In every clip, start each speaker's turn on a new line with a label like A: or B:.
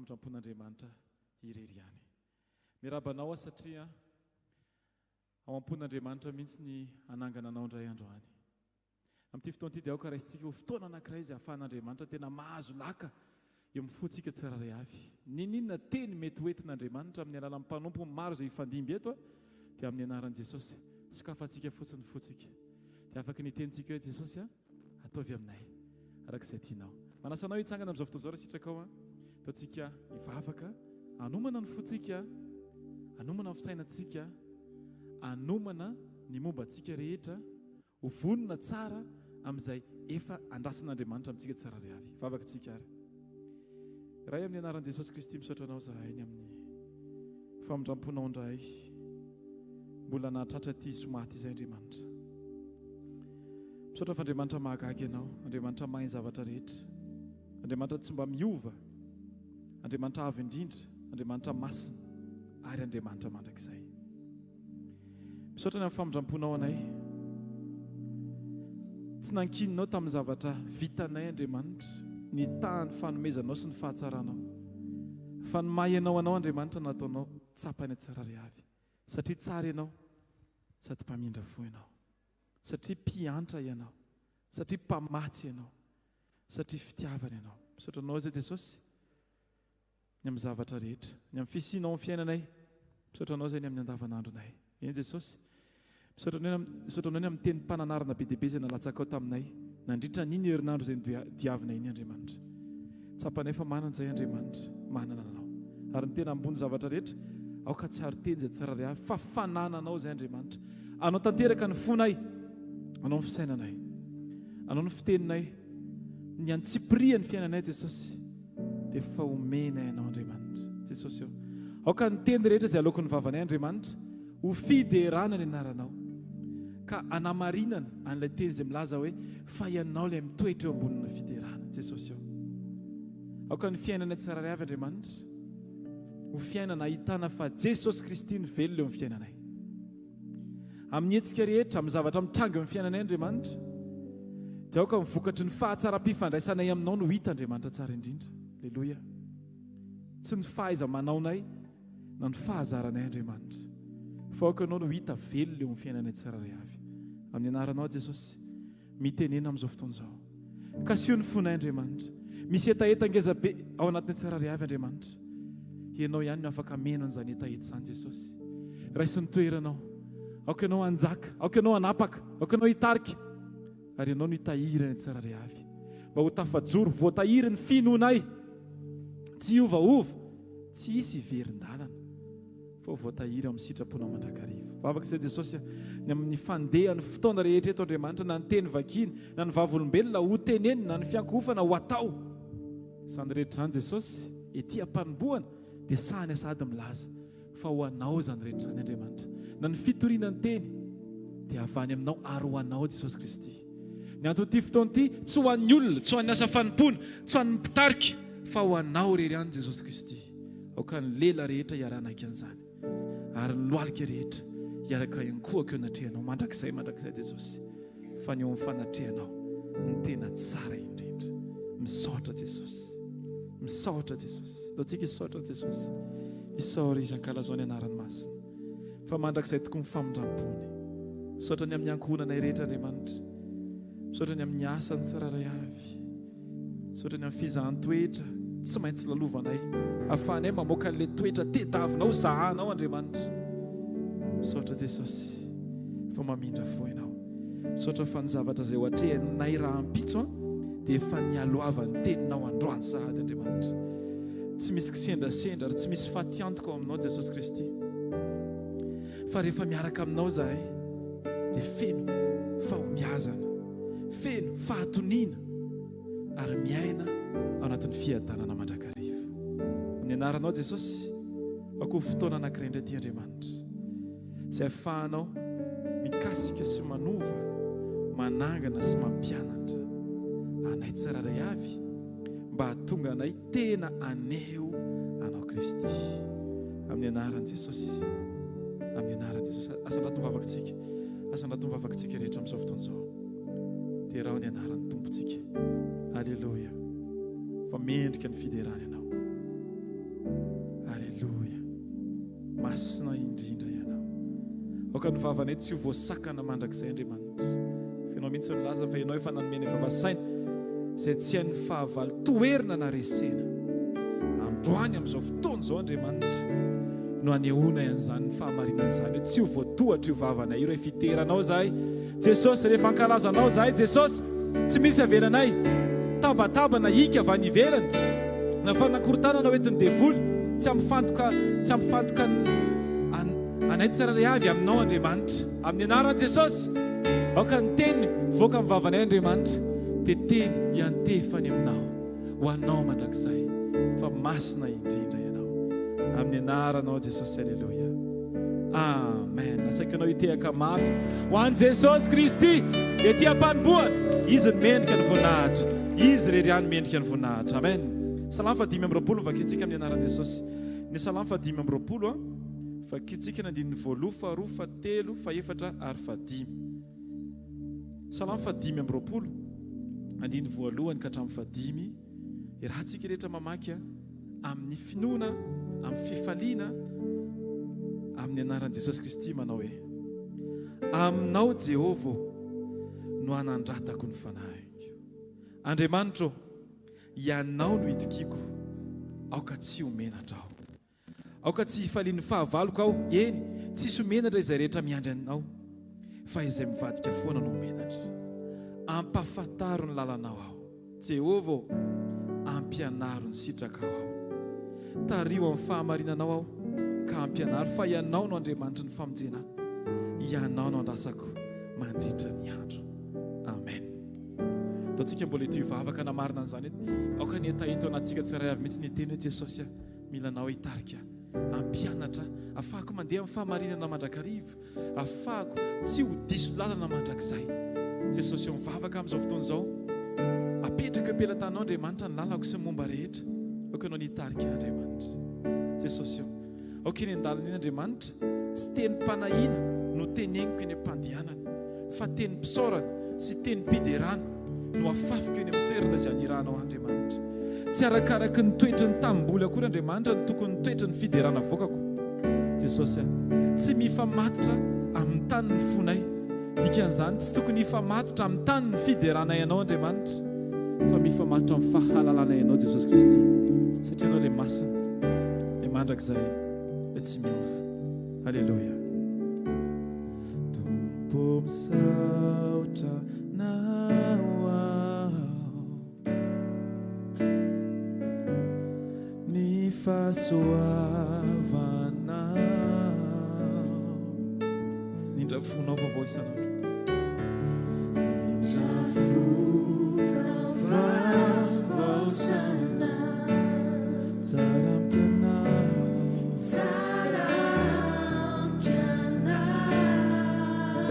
A: famindrampon'Andriamanitra irery ihany. Mirabanao satria ao am-pon'Andriamanitra mihitsy ny anangana anao indray andro any. Amin'ity fotoana ity dia aoka raisitsika ho fotoana anankiray izay ahafahan'Andriamanitra tena mahazo laka eo amin'ny fontsika tsiraray avy. Ninona teny mety hoentin'Andriamanitra amin'ny alalan'ny mpanompo maro izay hifandimby eto dia amin'ny anaran'i Jesosy. Sokafantsika fotsiny fontsika. Dia afaka ny tenitsika hoe Jesosy ataovy aminay arak'izay tianao. Manasanao hitsangana amin'izao fotoana izao raha sitraka ao ataontsika hivavaka, anomana ny fontsika, anomana ny fisainantsika, anomana ny mombantsika rehetra, ho vonona tsara amin'izay efa andrasan'Andriamanitra amintsika tsiraray avy. Vavaka tsika ary. Ray amin'ny anaran'i Jesosy Kristy misaotra anao zahay ny amin'ny famindramponao indray. Mbola nahatratra ty somaty izay Andriamanitra. Misaotra fa Andriamanitra mahagaga ianao, Andriamanitra mahay zavatra rehetra, Andriamanitra tsy mba miova, Andriamanitra avo indrindra, Andriamanitra masina ary Andriamanitra mandrakizay. Misaotra ny amin'ny famindramponao anay. Tsy nankininao tamin'ny zavatra vitanay Andriamanitra, ny tahany fanomezanao sy ny fahatsaranao. Fa ny mahay ianao anao Andriamanitra nataonao tsapany tsiraray avy. Satria tsara ianao, sady mpamindra fo ianao. Satria mpiantra ianao, satria mpamatsy ianao, satria fitiavana ianao. Misaotra anao izay Jesosy ny amin'ny zavatra rehetra, ny amin'ny fisianao amin'ny fiainanay. Misaotra anao izay ny amin'ny andavanandronay. Eny Jesosy, misaotra anao ny amin'ny teny mpananarana be dehibe izay nalatsaka ao taminay, nandritra n'iny herinandro izay diavinay iny Andriamanitra. Tsapanay fa manana izay Andriamanitra, manana anao. Ary ny tena ambony zavatra rehetra, aoka tsy aro teny izay tsiraray avy, fa fanananao izay Andriamanitra. Anao tanteraka ny fonay, anao ny fisainanay, anao ny fiteninay, ny antsipria ny fiainanay Jesosy, dia fa omenay anao Andriamanitra. Jesosy eo. Aoka ny teny rehetra izay alokon'ny vavanay Andriamanitra, ho fiderana ny anaranao, ka anamarinana an'ilay teny izay milaza hoe fa ianao ilay mitoetra eo ambonina fiderana. Jesosy eo. Aoka ny fiainanay tsiraray avy Andriamanitra, ho fiainana ahitana fa Jesosy Kristy ny velona eo amin'ny fiainanay. Amin'ny hetsika rehetra, amin'ny zavatra mitranga eo amin'ny fiainanay Andriamanitra, dia aoka mivokatry ny fahatsara-pifandraisanay aminao no hita Andriamanitra tsara indrindra. Aleluia. Tsy ny fahaiza-manaonay na ny fahazaranay Andriamanitra, fa aoka anao no hita velona eo amin'ny fiainanay tsiraray avy. Amin'ny anaranao Jesosy, mitenena amin'izao fotoana izao. Kasio ny fonay Andriamanitra. Misy etaeta ngeza be ao anatin'ny tsiraray avy Andriamanitra. Ianao ihany no afaka mena an'izany etaeta izany Jesosy. Raisy ny toeranao. Aoka ianao anjaka, aoka ianao anapaka, aoka ianao hitarika. Ary ianao no hitahiry ny tsiraray avy. Mba ho tafajoro, voatahiry ny finoanay. Tsy ovaova, tsy hisy iverin-dalana, fa ho voatahiry amin'ny sitraponao mandrakariva. Vavaka izay Jesosy, ny amin'ny fandeha ny fotoana rehetra eto Andriamanitra, na ny teny vakiny, na ny vavolombelona ho teneny, na ny fiankofana ho atao. Izany rehetra izany Jesosy, ety am-panombohana dia sahany sady milaza fa ho anao izany rehetra izany Andriamanitra. Na ny fitoriana ny teny dia avany aminao ary ho anao Jesosy Kristy. Ny antony ity fotoana ity tsy ho an'ny olona, tsy ho an'ny asa fanompona, tsy ho an'ny mpitarika, fa ho anao rery ihany Jesosy Kristy. Aoka ny lela rehetra hiarahanaiky an'izany, ary ny lohalika rehetra hiaraka iankohaka eo anatrehanao mandrakizay Jesosy. Fa ny eo amin'ny fanatrehanao ny tena tsara indrindra. Misaotra Jesosy, misaotra Jesosy. Ataontsika hisaotra Jesosy. Isaora izy ankalazao ny anarany masina, fa mandrakizay tokoa ny famindrampony. Misaotra ny amin'ny ankohonanay rehetra Andriamanitra, misaotra ny amin'ny asany tsiraray avy, misaotra ny amin'ny fizahan-toetra tsy maintsy lalovanay, ahafahanay mamoaka an'ilay toetra tediavinao, zahanao Andriamanitra. Misaotra Jesosy fa mamindra fo ianao. Misaotra fa ny zavatra izay ho atrehanay raha ampitso dia efa nialoavany teninao androany sahady Andriamanitra. Tsy misy kisendrasendra ary tsy misy fatiantoka ao aminao Jesosy Kristy, fa rehefa miaraka aminao zahay dia feno fahomiazana, feno fahatoniana ary miaina ao anatin'ny fiadanana mandrakariva. Amin'ny anaranao Jesosy, akoho fotoana anankiray indray ity Andriamanitra, izay ahafahanao mikasika sy manova, manangana sy mampianatra anay tsiraray avy, mba hahatonga anay tena aneo anao Kristy. Amin'ny anaran'i Jesosy, amin'ny anaran'i Jesosy. Asandrato mivavakantsika, asandrato mivavakantsika rehetra amin'izao fotoana izao, dia raha ny anaran'ny tompontsika. Aleluia. Fa mendrika ny fiderana ianao. aoka ny vavanay tsy ho voasakana mandrakizay Andriamanitra. Fianao mihitsy nilaza fa ianao efa nanomena vavasaina izay tsy hain'ny fahavalo toerina na resena. Androany amin'izao fotoana izao Andriamanitra no anehoana an'izany ny fahamarinan'izany hoe tsy ho voatohatra io vavanay io rehefa iteranao zahay Jesosy, rehefa ankalazanao zahay Jesosy, tsy misy avelanay tabatabana hika avy any ivelany na fanakorontanana hoentin'ny devoly tsy ampifantoka anay tsirairay avy aminao Andriamanitra. Amin'ny anarany Jesosy, aoka ny teny voaka amin'ny vavanay Andriamanitra dia teny iantefany aminao ho anao mandrakizay fa masina indrindra ianao. Amin'ny anaranao Jesosy, aleluia, amen. Asaika anao hitehaka mafy ho an'i Jesosy Kristy ety am-panombohana. Izy ny mendrika ny voninahitra, izy reriany mendrika ny voninahitra, amen. Salamo fahadimy amby roapolo vakintsika amin'ny anaran'i Jesosy. Ny salamo fahadimy amby roapolo vakintsika ny andininy voaloha, faharoa, fahatelo, fahaefatra ary fahadimy. Salamo fahadimy amby roapolo andininy voalohany ka hatramin'ny fahadimy. Raha tsika rehetra mamaky amin'ny finoana, amin'ny fifaliana, amin'ny anaran'i Jesosy Kristy manao hoe: aminao Jehovah no anandratako ny fanahiko. Andriamanitra, ianao no itikiko, aoka tsy homenatra aho, aoka tsy hifalian'ny fahavaloko aho. Eny, tsisy homenatra izay rehetra miandry anao, fa izay mivadika foana no homenatra. Ampafantaro ny lalanao aho Jehovah, ampianaro ny sitraka aho. Tario amin'ny fahamarinanao aho ka ampianaro, fa ianao no Andriamanitra ny famonjena, ianao no andrasako mandritra ny andro. Amen. Taontsika mbola ity vavaka namarina an'izany aoka ny etaento anatsika tsiray avy mihitsy ny teny hoe Jesosy, milanao hitarika, ampianatra, afahako mandeha amin'ny fahamarinana mandrakariva, afahako tsy ho diso lalana mandrakizay. Jesosy mivavaka amin'izao fotoana izao, apetraka eo ampelantanao Andriamanitra ny lalako sy ny momba rehetra. Aoka anao nitarika Andriamanitra. Jesosy aoka ny andalana iny Andriamanitra, tsy teny mpanahina no teneniko eny am-pandehanana, fa teny mpisaorana sy teny mpiderana no afafiko eny amin'ny toerana izay aniranao Andriamanitra. Tsy arakaraky ny toetra ny tambomboly akory Andriamanitra ny tokony toetra ny fiderana vokako. Jesosy tsy mifamatotra amin'ny tany ny fonay, dikan'izany tsy tokony mifamatotra amin'ny tany ny fiderana ianao Andriamanitra, fa mifamatotra amin'ny fahalalana ianao Jesosy Kristy, satria ianao ilay masina, ilay mandrakizay, ilay tsy miova. Aleluia. Tompo misaotra nao aho, ny fahasoavanao, nindra fonao vaovao isanandro.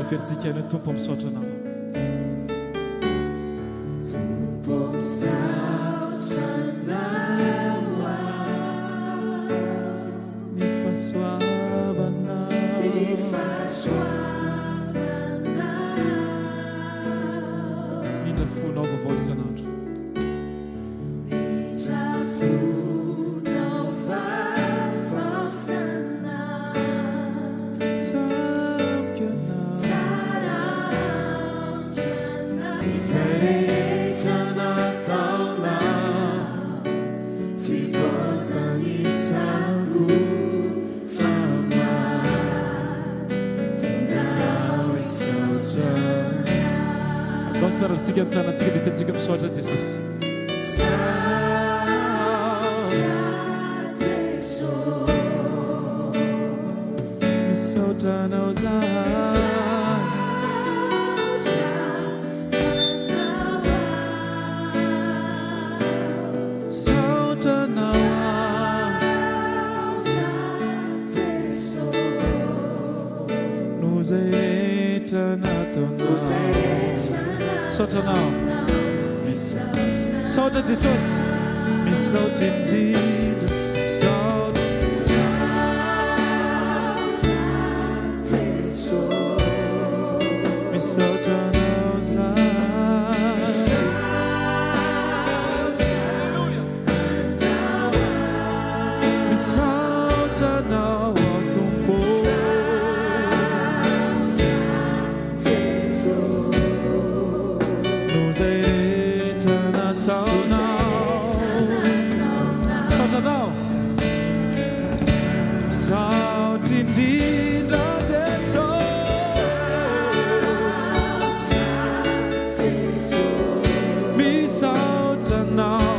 A: Fersika ny tompo misaotra anao. Tompo misaotra anao, ny fahasoavanao, nindra fonao vaovao isanandro. Tsika ny tanantsika dia tiantsika misaotra Jesosy. Misaotra anao zahay, misaotra anao no zay rehetra nataonao. Misaotra anao, misaotra Jesosy, misaotra indrindra, misaotra, misaotra anao zahay, misaotra anao Tompo, indrindra Jesosy misaotranao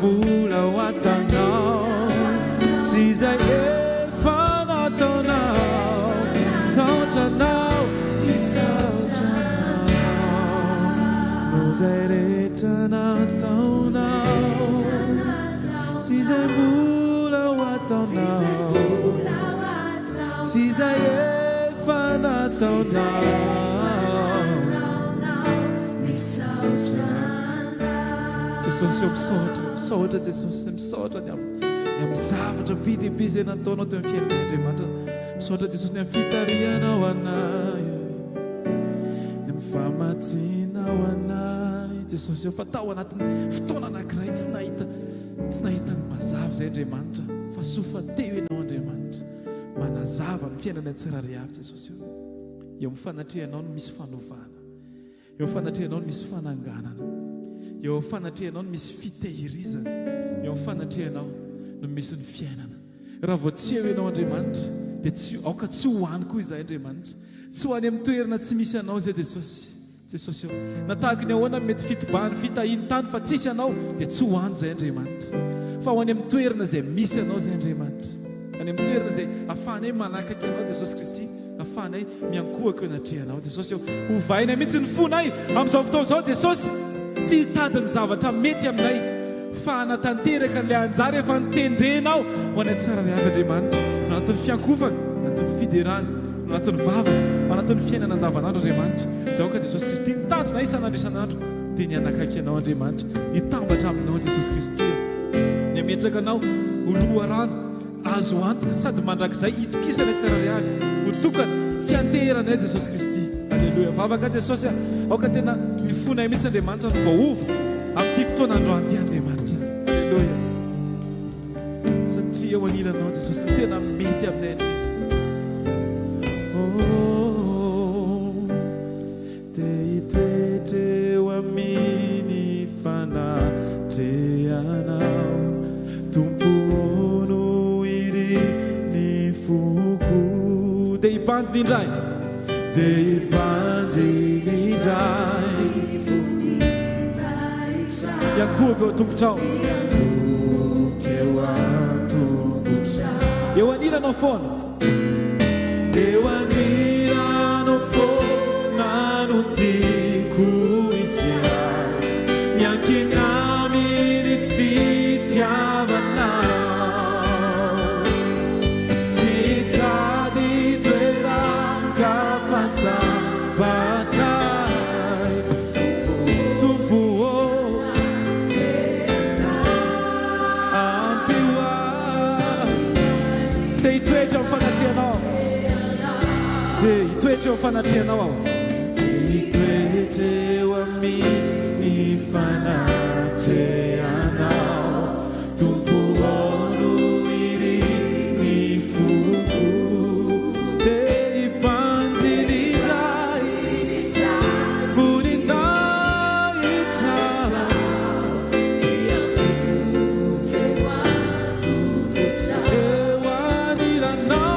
A: mbola hoatanao sy izay efa nataonao saotranao misaotranao no izay rehetra nataonao sy izay mbola hoatanao sy izay efa nataonao misaotranao Jesosy misaotra Jesosy misaotra ny amin'ny zavatra be dia be izay nataonao teo amin'ny fiainan'Andriamanitra misaotra Jesosy ny amin'ny fitarianao anay ny amin'ny famatsianao anay Jesosy efa tao anatin'ny fotoana anankiray tsy nahita ny mazava izay Andriamanitra fa sofa teo ianao Andriamanitra manazava ny fiainana tsirairay avy Jesosy eo amin'ny fanatrianao no misy fanovana eo amin'ny fanatrianao no misy fananganana eo amin'ny fanatrianao no misy fitehirizana eo amin'ny fanatrianao no misy ny fiainana raha vao tsy eo ianao Andriamanitra dia aoka tsy hoany koa izay Andriamanitra tsy hoany amin'ny toerana tsy misy anao izay Jesosy eo natahaka ny ahoana mety fitobahany fitahiny tany fa tsisy anao dia tsy hoany izay Andriamanitra fa hoany amin'ny toerana izay misy anao izay Andriamanitra any amin'ny toerana izay ahafahanay manakaiky anao Jesosy Kristy ahafahanay miankohaka eo anatrianao Jesosy eo hovainay mihitsy ny fonay amin'izao fotoan'izao Jesosy tsy hitady ny zavatra mety aminay fa anatanteraka n'ilay anjara efa nitendrenao ho anay tsirairay avy Andriamanitra anatin'ny fiankovana anatin'ny fiderana anatin'ny vavaka anatin'ny fiainana andavanandro Andriamanitra dia aoka Jesosy Kristy nitandrona isanandro dia ny anakaiky anao Andriamanitra hitambatra aminao Jesosy Kristy ny ametraka anao ho loharano azo antoka sady mandrakizay hitokisana tsirairay avy ho tokana fianteheranay Jesosy Kristy Alleluia vavaka Jesosy aoka tena mifonay mihitsy Andriamanitra ny vahovo amin'ity fotoana androany ity Andriamanitra Alleluia satria eo anilanao Jesosy tena mety aminay dia hitoetra eo amin'ny fanatrehanao tompono iry ny foko dia hibanjy ny indray dia hibanjy ny indray Yakugo tumchao Ewanira no phone Ewanira no phone Nanu tiku isia Yankinami ni fitiavana Sita di tueranka pasa Bachai Tumpu Itoetra fanatrianao ao itoetra amin'ny fanatrianao tompoano iry ny foko dia hibanjy ny indray voninahitra eo aniranao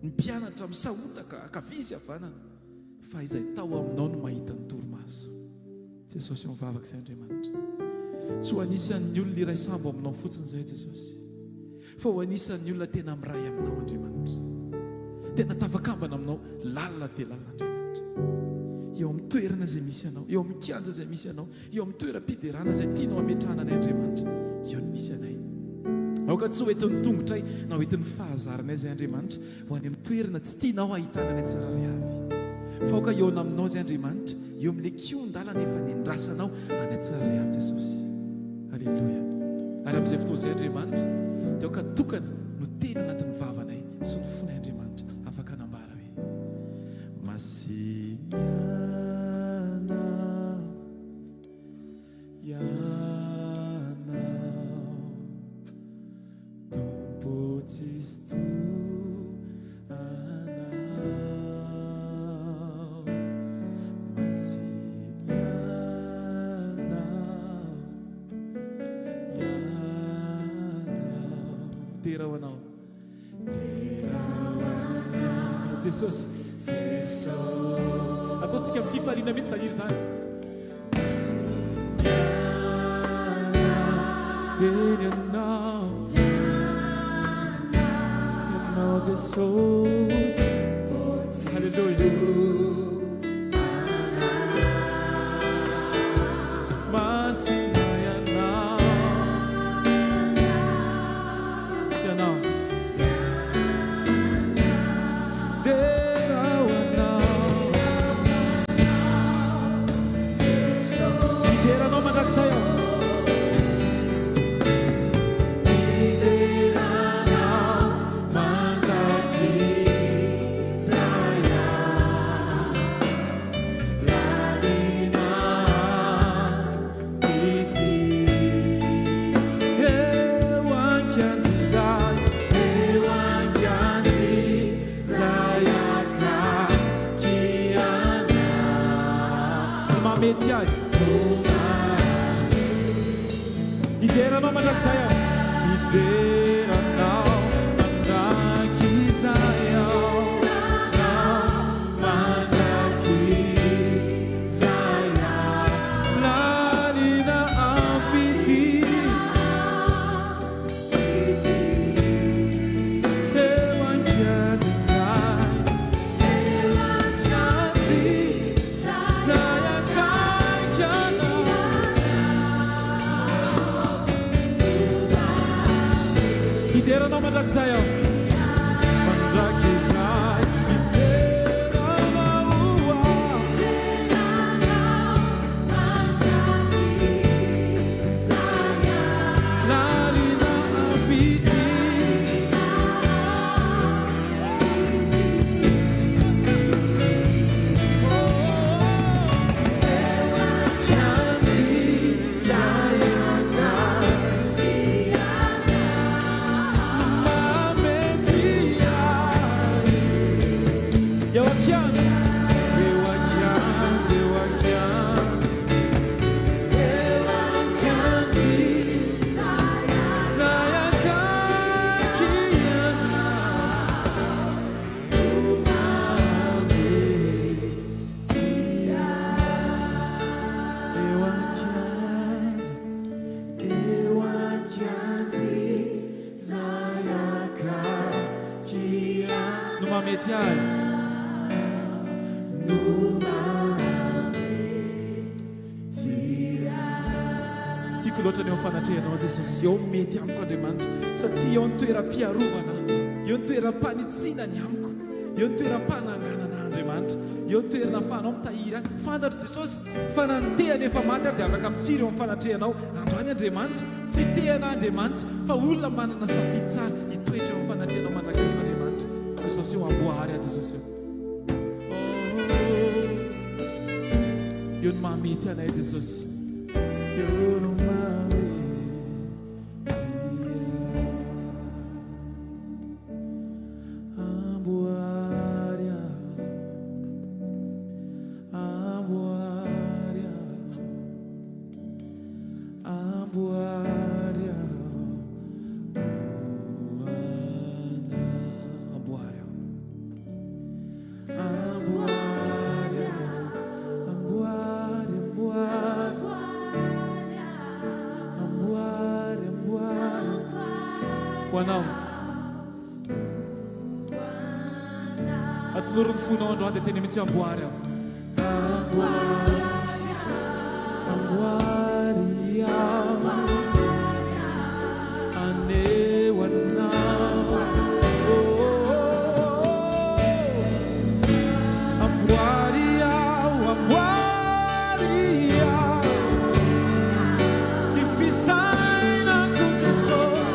A: Mpianatra misahotaka akavisy havanana fa izay tao aminao no mahita ny toromaso. Jesosy mivavaka izay Andriamanitra. Tsy ho anisan'ny olona iray sambo aminao fotsiny izay Jesosy, fa ho anisan'ny olona tena miray aminao Andriamanitra, tena tafakambana aminao lalina dia lalina Andriamanitra. Eo amin'ny toerana izay misy anao, eo amin'ny kianja izay misy anao, eo amin'ny toeram-piderana izay tianao ametrahana anay Andriamanitra, eo no misy anay. Aoka tsy ho entin'ny tongotra na ho entin'ny fahazarana izay Andriamanitra ho any amin'ny toerana tsy tianao ahitana any tsara riavy, fa aoka eo aminao izay Andriamanitra, eo amin'ilay kion-dalana efa nendrasanao any tsara riavy Jesosy. Halleluja. Ary amin'izay fotoana izay Andriamanitra dia aoka tokana no teny anatin'ny vavanay sy ny fonay Andriamanitra afaka hanambara hoe masiniana Jesosy, ataontsika amin'ny fifaliana mihitsy zaniry zany. Eny ianao Jesosy, halleluja. Ideranao mandrakizay aho, ideranao mandrakizay aho, mandrakizay aho, lalina ampity, eo ankiady zay, zay akaiky anao. Ideranao mandrakizay aho, mandrakizay, ideranao lalina ampity, loatra ny eo fanatrehanao jesosy eo mety amiko andriamanitra satria eo ny toeram-piarovana eo ny toeram-panitsinany amiko eo ny toeram-pananganana andriamanitra eo ny toerana afahanao mitahiry any fantatro jesosy fa nanotehana efa maty ary dia afaka mitsiry eo amin'ny fanatrehanao androany andriamanitra tsy tehana andriamanitra fa olona manana safidy tsara hitoetra eo amin'ny fanatrehanao mandrakariva andriamanitra jesosy eo amboary a jesosy eo eo ny mahamety anay jesosy eo no hoanao atolorony fonao androany dia teny mihitsy amboary aho amboary aho aneo anao amboary aho amboary aho ifisainako jesosy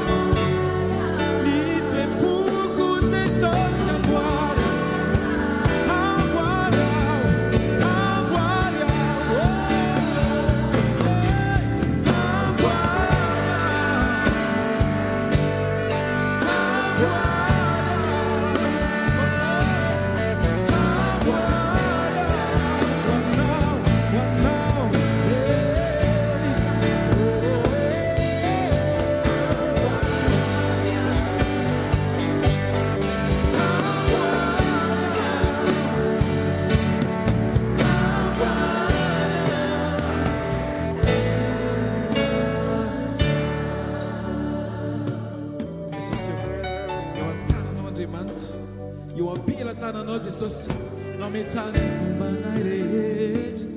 A: eo ampela tananao jesosy nametrany ombanay rehetra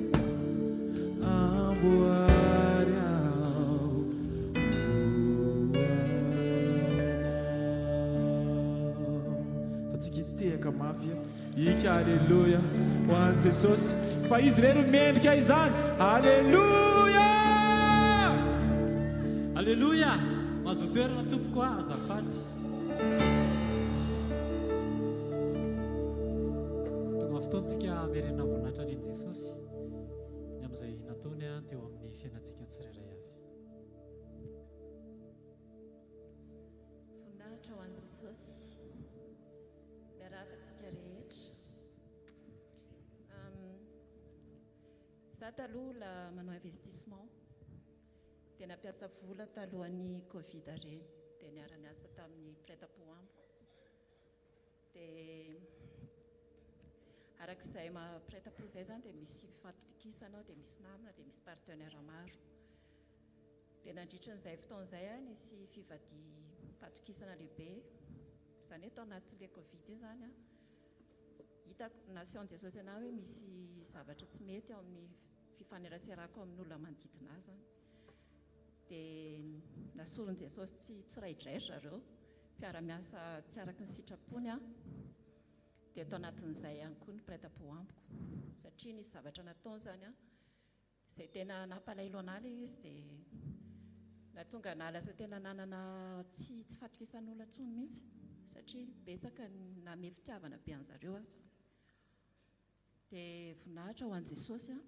A: amboary aho tatsika hitehaka mafy ika aleloia ho any jesosy fa izy reno mendrika izany aleloia
B: aleloia mahazo toerana tompoko a azafady fotoantsika merena voninahitra ny jesosy ny amin'izay nataony a teo amin'ny fiainantsika tsirairay avy
C: voninahitra ho an'i jesosy miaravantsika rehetra za taloha la manao investissement dia nampiasa vola talohan'ny covid reny dia niara-niasa tamin'ny prêt-à-pot amiko dia arak'izay prêt-à-pot zay zany dia misy fifatokisana dia misy namina dia misy partenaire maro dia nandritra n'izay fotoan'izay a nisy fivady-patokisana lehibe izany hoe tao anatin'le covid io zany a hitako nation jesosy ana hoe misy zavatra tsy mety ao amin'ny fifaneraserako amin'olona manodidina azy zany dia nasorony jesosy tsy raidrairy zareo mpiara-miasa tsy araky ny sitrapony a dia atao anatin'izay ihany koa ny prêt-à-pot amiko satria nisy zavatra nataony zany a izay tena nampalailo analy izy dia natonga nalasa tena nanana tsy fatokisan'olona ntsony mihitsy satria betsaka name fitiavana be an'zareo azy dia voninahitra ho an'i jesosy a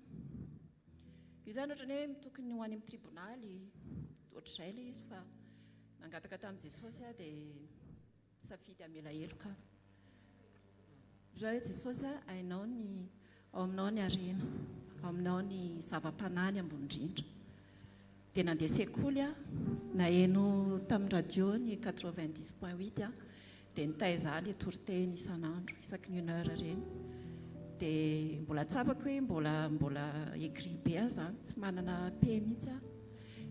C: io zany ohatrany hoe tokony ho any amin'ny tribonaly ohatr'izay ilay izy fa nangataka tamin'i jesosy a dia safidy amela heloka hoe jesosy a ainao ny ao aminao ny arena ao aminao ny zava-panany ambony-drindra dia nandeha sekoly a naheno tamin'ny radio ny 90.8 a dia nitaiza ilay toriteny isan'andro isaky ny 1 heure reny dia mbola tsapako hoe mbola écrit be a zany tsy manana pe mihitsy a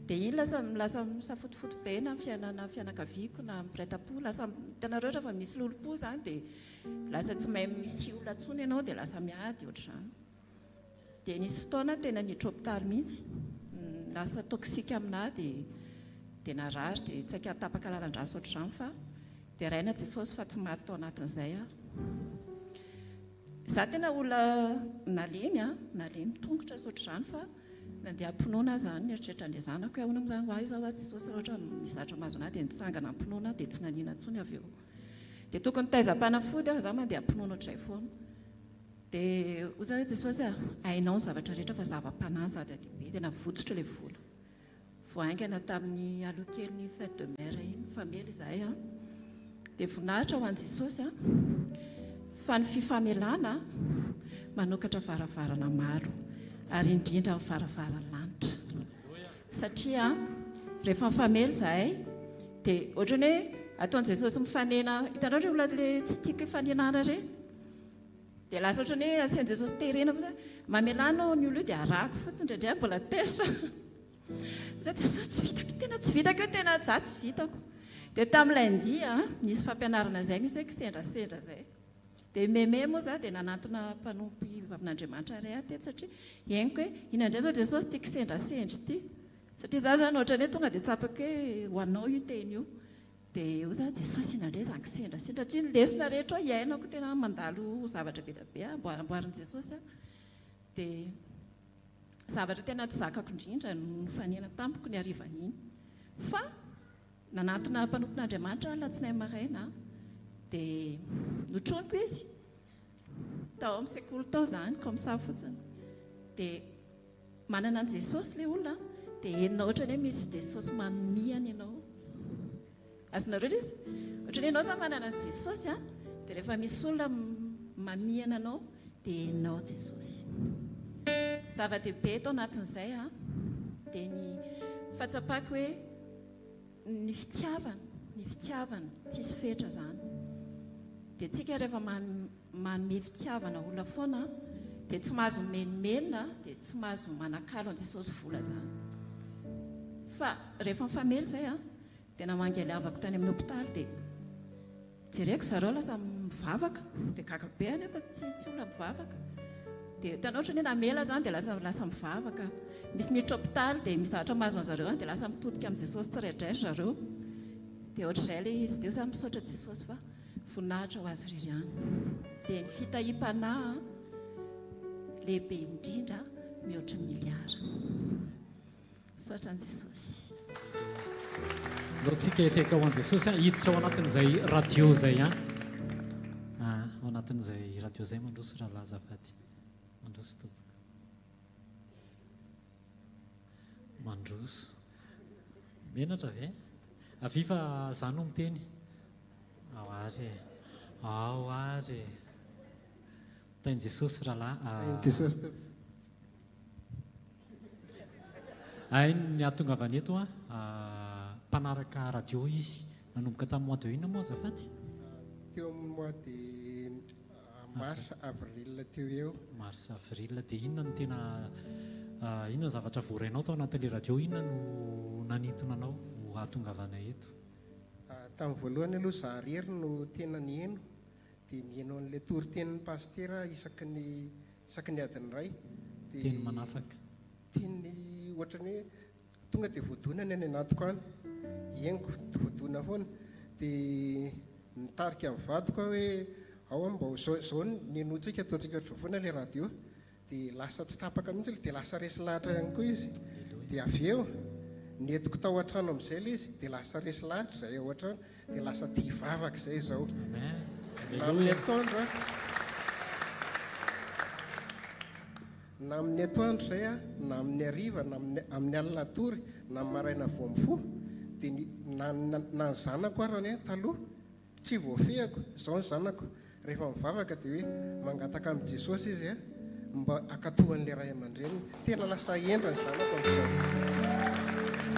C: dia iny lasa misafotofoto be na fianakaviako na prêt-à-pot lasa hitanareo rehefa misy lolo-po zany dia lasa tsy mahay mity olona ntsony ianao dia lasa miady ohatr'izany dia nisy fotoana tena niditra hôpitaly mihitsy lasa toksika aminahy dia narary dia tsy haika tapaka lalan-drasy ohatr'izany fa dia raina Jesosy fa tsy maty tao anatin'izay aho. Izaho tena olona nalemy tongotra sy ohatr'izany fa nandeha ampinoana zany nieritreritra an'ilay zanako hoe ahoana moa zany hoahy izaho Jesosy ohatra mizatra mahazo anahy dia nitsangana ampinoana dia tsy naniana intsony avy eo. Dia tokony taizam-panafody aho izaho mandeha ampinoana ohatr'izay foana. Dia oza hoe Jesosy hainao ny zavatra rehetra fa zava-panahy zava-dehibe dia navotsitra ilay vola. Voahaingana tamin'ny alohan'ny fête de mère iny famely izahay dia voninahitra ho an'i Jesosy fa ny fifamelana manokatra varavarana maro ary indrindra varavaran-lanitra. Satria rehefa mifamely izahay dia ohatrany hoe ataon'i Jesosy mifanena, hitanao ireo olona le tsy tiako hifanenana ireny. Dia lasa ohatrany hoe asian'i Jesosy terena fotsiny mamelana ny olona io dia arahako fotsiny indraindray mbola tesitra. Za Jesosy tsy vitako, tena tsy vitako eo, tena za tsy vitako. Dia tamin'ilay ndia nisy fampianarana izay misy hoe kisendrasendra izay. Dia meme moa za dia nanantona mpanompo vavin'Andriamanitra iray teto satria henoko hoe inandray zao Jesosy tia kisendrasendra ity. Satria za zany ohatrany hoe tonga dia tsapako hoe ho anao io teny io. Dia io za Jesosy inandray zany kisendrasendra satria ny lesona rehetra hoe iainako tena mandalo zavatra be dia be amboarin'i Jesosy. Dia zavatra tena tsy zakako indrindra no fanena tampoko ny harivan'iny. Fa nanantona mpanompon'Andriamanitra alatsinainy maraina dia notroniko izy tao amin'ny sekoly tao zany komsa fotsiny. Dia manana an' Jesosy ilay olona dia henona ohatrany hoe misy Jesosy manomiany ianao. Azonareo ilay izy? Ohatrany ianao zany manana an' Jesosy dia rehefa misy olona mamiana anao dia henonao Jesosy. Zava-dehibe tao anatin'izay dia ny fahatsapako hoe ny fitiavana tsisy fetra zany. Dia tsika rehefa manome fitiavana olona foana dia tsy mahazo menomenona dia tsy mahazo manakalo an' Jesosy vola zany. Fa rehefa mifamely izay dia namangy alehavako tany amin'ny hopitaly dia jereko zareo lasa mivavaka dia kakabe nefa tsy olona mivavaka. Dia tanao ohatrany hoe namela zany dia lasa mivavaka. Misy miditra hopitaly dia misy zavatra mahazo an'zareo dia lasa mitodika amin'ny Jesosy tsiraidrairy zareo. Dia ohatr'izay ilay izy dia io zany misaotra Jesosy fa voninahitra ho azy irery ihany. Dia ny fitahim-panahy lehibe indrindra mihoatra miliara. Misaotra an'i Jesosy.
B: Aloha tsika hiteka ho an'i Jesosy hiditra ao anatin'izay radio izay ao anatin'izay radio izay mandroso rahalahy azafady. Mandroso tompoko. Mandroso. Menatra ve? Aviva zany no miteny. Ao ary. Tain'i Jesosy rahalahy.
D: Jesosy
B: ny ahatonga avy any eto mpanaraka radio izy nanomboka tamin'ny mois de inona moa azafady?
D: Teo amin'ny mois de mars avril teo eo.
B: Mars avril dia inona no tena inona zavatra voarainao tao anatin'ilay radio, inona no nanintona anao ho ahatongavana eto?
D: Tamin'ny voalohany aloha za rery no tena nieno dia mieno an'ilay toritenin'ny pastera isaky ny adiny iray.
B: Teny manafaka.
D: Tiany ohatrany hoe tonga dia voadonany any anatiko any henoko voadona foana dia nitarika amin'ny vadiko hoe ao mba zao nenotsika ataontsika foana ilay radio dia lasa tsy tapaka mihitsy dia lasa resy lahatra ihany koa izy. Dia avy eo netiko tao an-trano amin'izay ilay izy dia lasa resy lahatra izay ao an-trano dia lasa tia vavaka izay izao. Na amin'ny atoandro na amin'ny atoandro izay na amin'ny hariva na amin'ny alina tory na amin'ny maraina vao mifo dia na ny zanako arany taloha tsy voafehako izao ny zanako rehefa mivavaka dia hoe mangataka amin'i Jesosy izy mba akatohan'ilay ray aman-dreny. Tena lasa endra ny zanako amin'izao.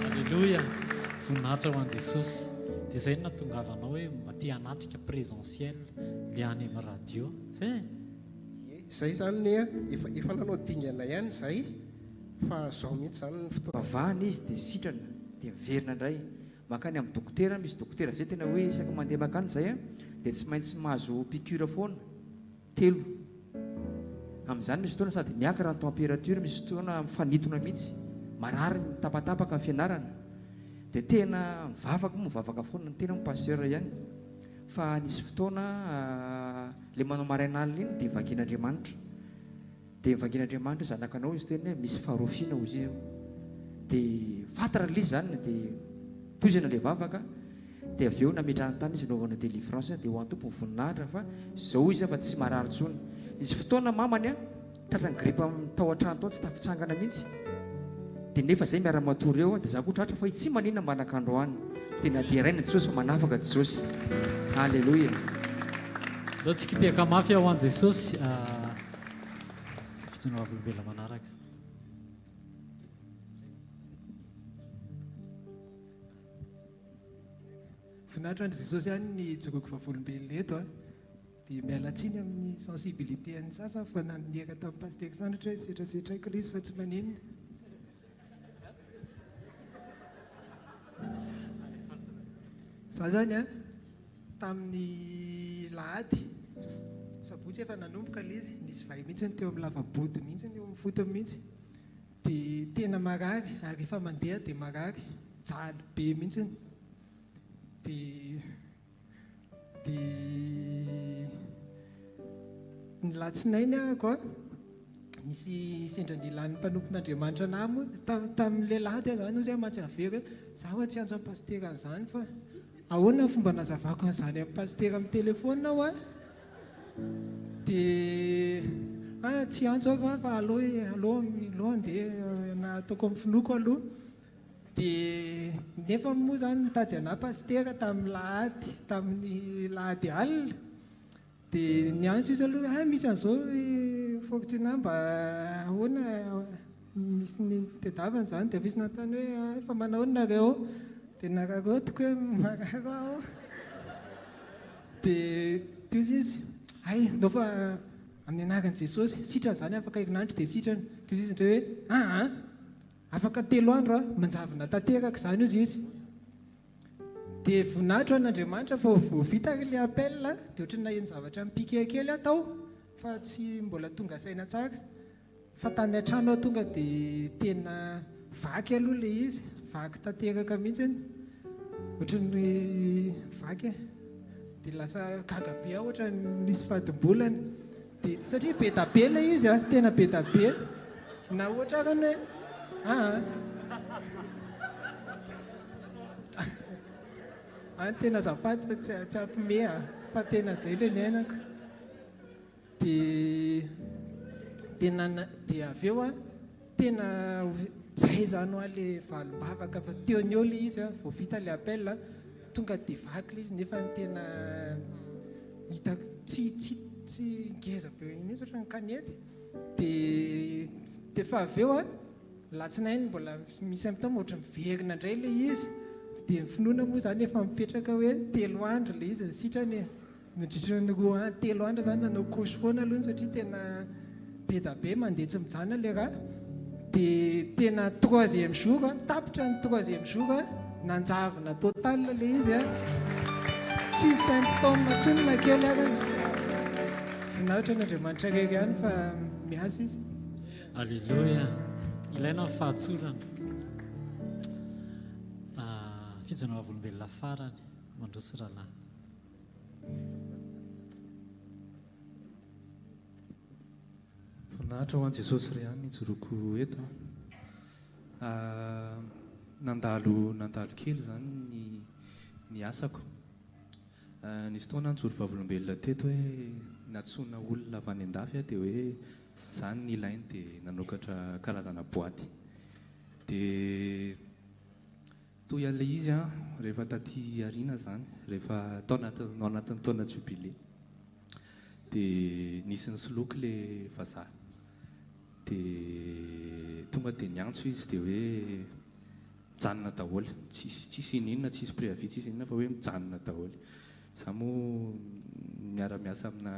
B: Alleluia. Voninahitra ho an'i Jesosy. Dia izay no nahatongavanao hoe mba tia hanatrika présentiel le any amin'ny radio zay.
D: Izay zany efa nanao dingana ihany izay fa zao mihitsy zany ny fotoana.
E: Vavahana izy dia sitrana dia miverina indray makany amin'ny dokotera. Misy dokotera zay tena hoe isaka mandeha makany izay dia tsy maintsy mahazo piqûre foana 3. Amin'izany misy fotoana sady miakatra ny température, misy fotoana mifanitona mihitsy marary mitapatapaka ny fianarana dia tena mivavaka foana ny tena pasteur ihany fa nisy fotoana le manao marainalina iny dia vakian'Andriamanitra dia vakian'Andriamanitra zanakanao izy teny hoe misy faharofiana ozy io dia fantara le izy zany dia tozana le vavaka dia avy eo nametrahana tany izy anaovana délivrance dia ho antompo ny voninahitra fa zao izy fa tsy marary tsony nisy fotoana mamany tratrany gripa tao an-trano tao tsy tafitsangana mihitsy dia nefa zay miara-matory eo dia za koa tratra fa tsy manina manakandro any tena deraina Jesosy fa manafaka Jesosy halleloia
B: dao tsika tiaka mafy ao an Jesosy fitsonoa volombela manaraka
F: finaritra andry Jesosy ihany ny jokoko vavolombelona eto dia mialatsiny amin'ny sensibilité an'ny sasa fa naniaka tamin'ny paster Alexandre hoe setrasetraiko ilay izy fa tsy maninona za zany tamin'ny lahady sabotsy efa nanomboka ilay izy nisy vay mihitsy ny teo amin'ny lavabody mihitsy ny eo amin'ny fotony mihitsy dia tena marary ary efa mandeha dia marary jaly be mihitsy dia ny latsinainy koa misy sendra ny ilan'ny mpanompon'Andriamanitra namo tamin'ilay lahady zany ozy matsy avery za hoe tsy antso amin'ny paster an'izany fa ahoana fomba nazavako an'izany amin'ny paster amin'ny telefona aho dia tsy antso fa aloha andeha nataoko amin'ny finoko aloha dia nefa moa zany mitady ana paster tamin'ny lahady alina dia ny antso izy aloha misy an'izao fortuna mba ahoana misy ny tedavana zany dia visy nantany hoe efa manao nareo dia nararotiko hoe mararo aho dia tozy izy ndao fa amin'ny anaran'i Jesosy sitrany zany afaka herinandro dia sitrany tozy izy ndreo hoe afaka 3 andro manjavona tanteraka zany ozy izy dia voninahitra an'Andriamanitra fa vita le appel dia ohatrany naheno zavatra mipikekely atao fa tsy mbola tonga saina tsara fa tany an-trano aho tonga dia tena vaky aloha le izy vaky tanteraka mihitsy ohatrany vaky dia lasa gagabe aho ohatra nisy fadim-bolana dia satria be da be le izy tena be da be na ohatra rany hoe tena zafady fa tsy ampime fa tena zay le ny ainako dia avy eo tena zay zany ho le valombavaka fa teony eo le izy vao vita le appel tonga dia vaky le izy nefa tena hitako tsy ngeza be mihitsy ohatra ny kanety dia fa avy eo latsinainy mbola misy amin'ny tao ohatra miverina indray le izy dia ny finoana moa zany efa mipetraka hoe 3 andro le izy ny sitrany nidritrany 3 andro zany nanao kosy foana aloha satria tena be da be mandeha tsy mijana le raha dia tena 3e jour tapitra ny 3e jour nanjavona total le izy tsy symptôme tsonona kely ary finaritra n'Andriamanitra rery ihany fa miasa izy
B: alleloia ilaina ny fahatsorana fijanona volombelona farany mandroso rahalahy
G: voninahitra ho an Jesosy ry ihany nijoroko eto nandalo kely zany ny asako nisy fotoana nijoro vavolombelona teto hoe natsona olona avy any an-dafy dia hoe zany ny ilainy dia nanokatra karazana boaty dia toy an'ilay izy rehefa taty ariana zany rehefa tao anatin'ny taona jubilé dia nisy ny soloky le vazaha dia tonga dia niantso izy dia hoe mijanona daholo tsisy ininona tsisy préavis tsisy inona fa hoe mijanona daholo za moa miara-miasa amina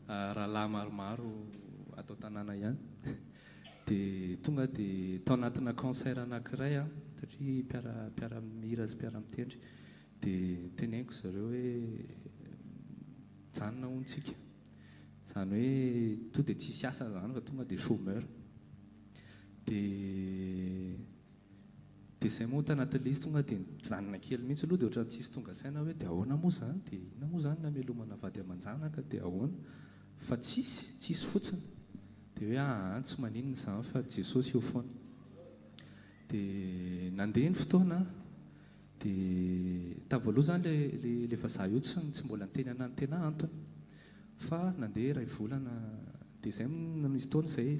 G: rahalahy maromaro atao tanàna ihany dia tonga dia tao anatina concert anankiray satria mpiara-mihira sy mpiara-mitendry dia teneiko zareo hoe mijanona hontsika zany hoe to dia tsisy asa zany fa tonga dia chômeur dia izay moa tanatin'ilay izy tonga dia janona kely mihitsy aloha dia ohatran'ny tsisy tonga saina hoe dia ahoana moa zany dia ina moa zany namelomana vady aman-janaka dia ahoana fa tsisy fotsiny dia hoe tsy maninona izany fa Jesosy eo foana dia nandeha ny fotoana dia tavoaloha zany le vazaha io tsy mbola niteny ana ny tena antony fa nandeha iray volana dia izay misy taona zay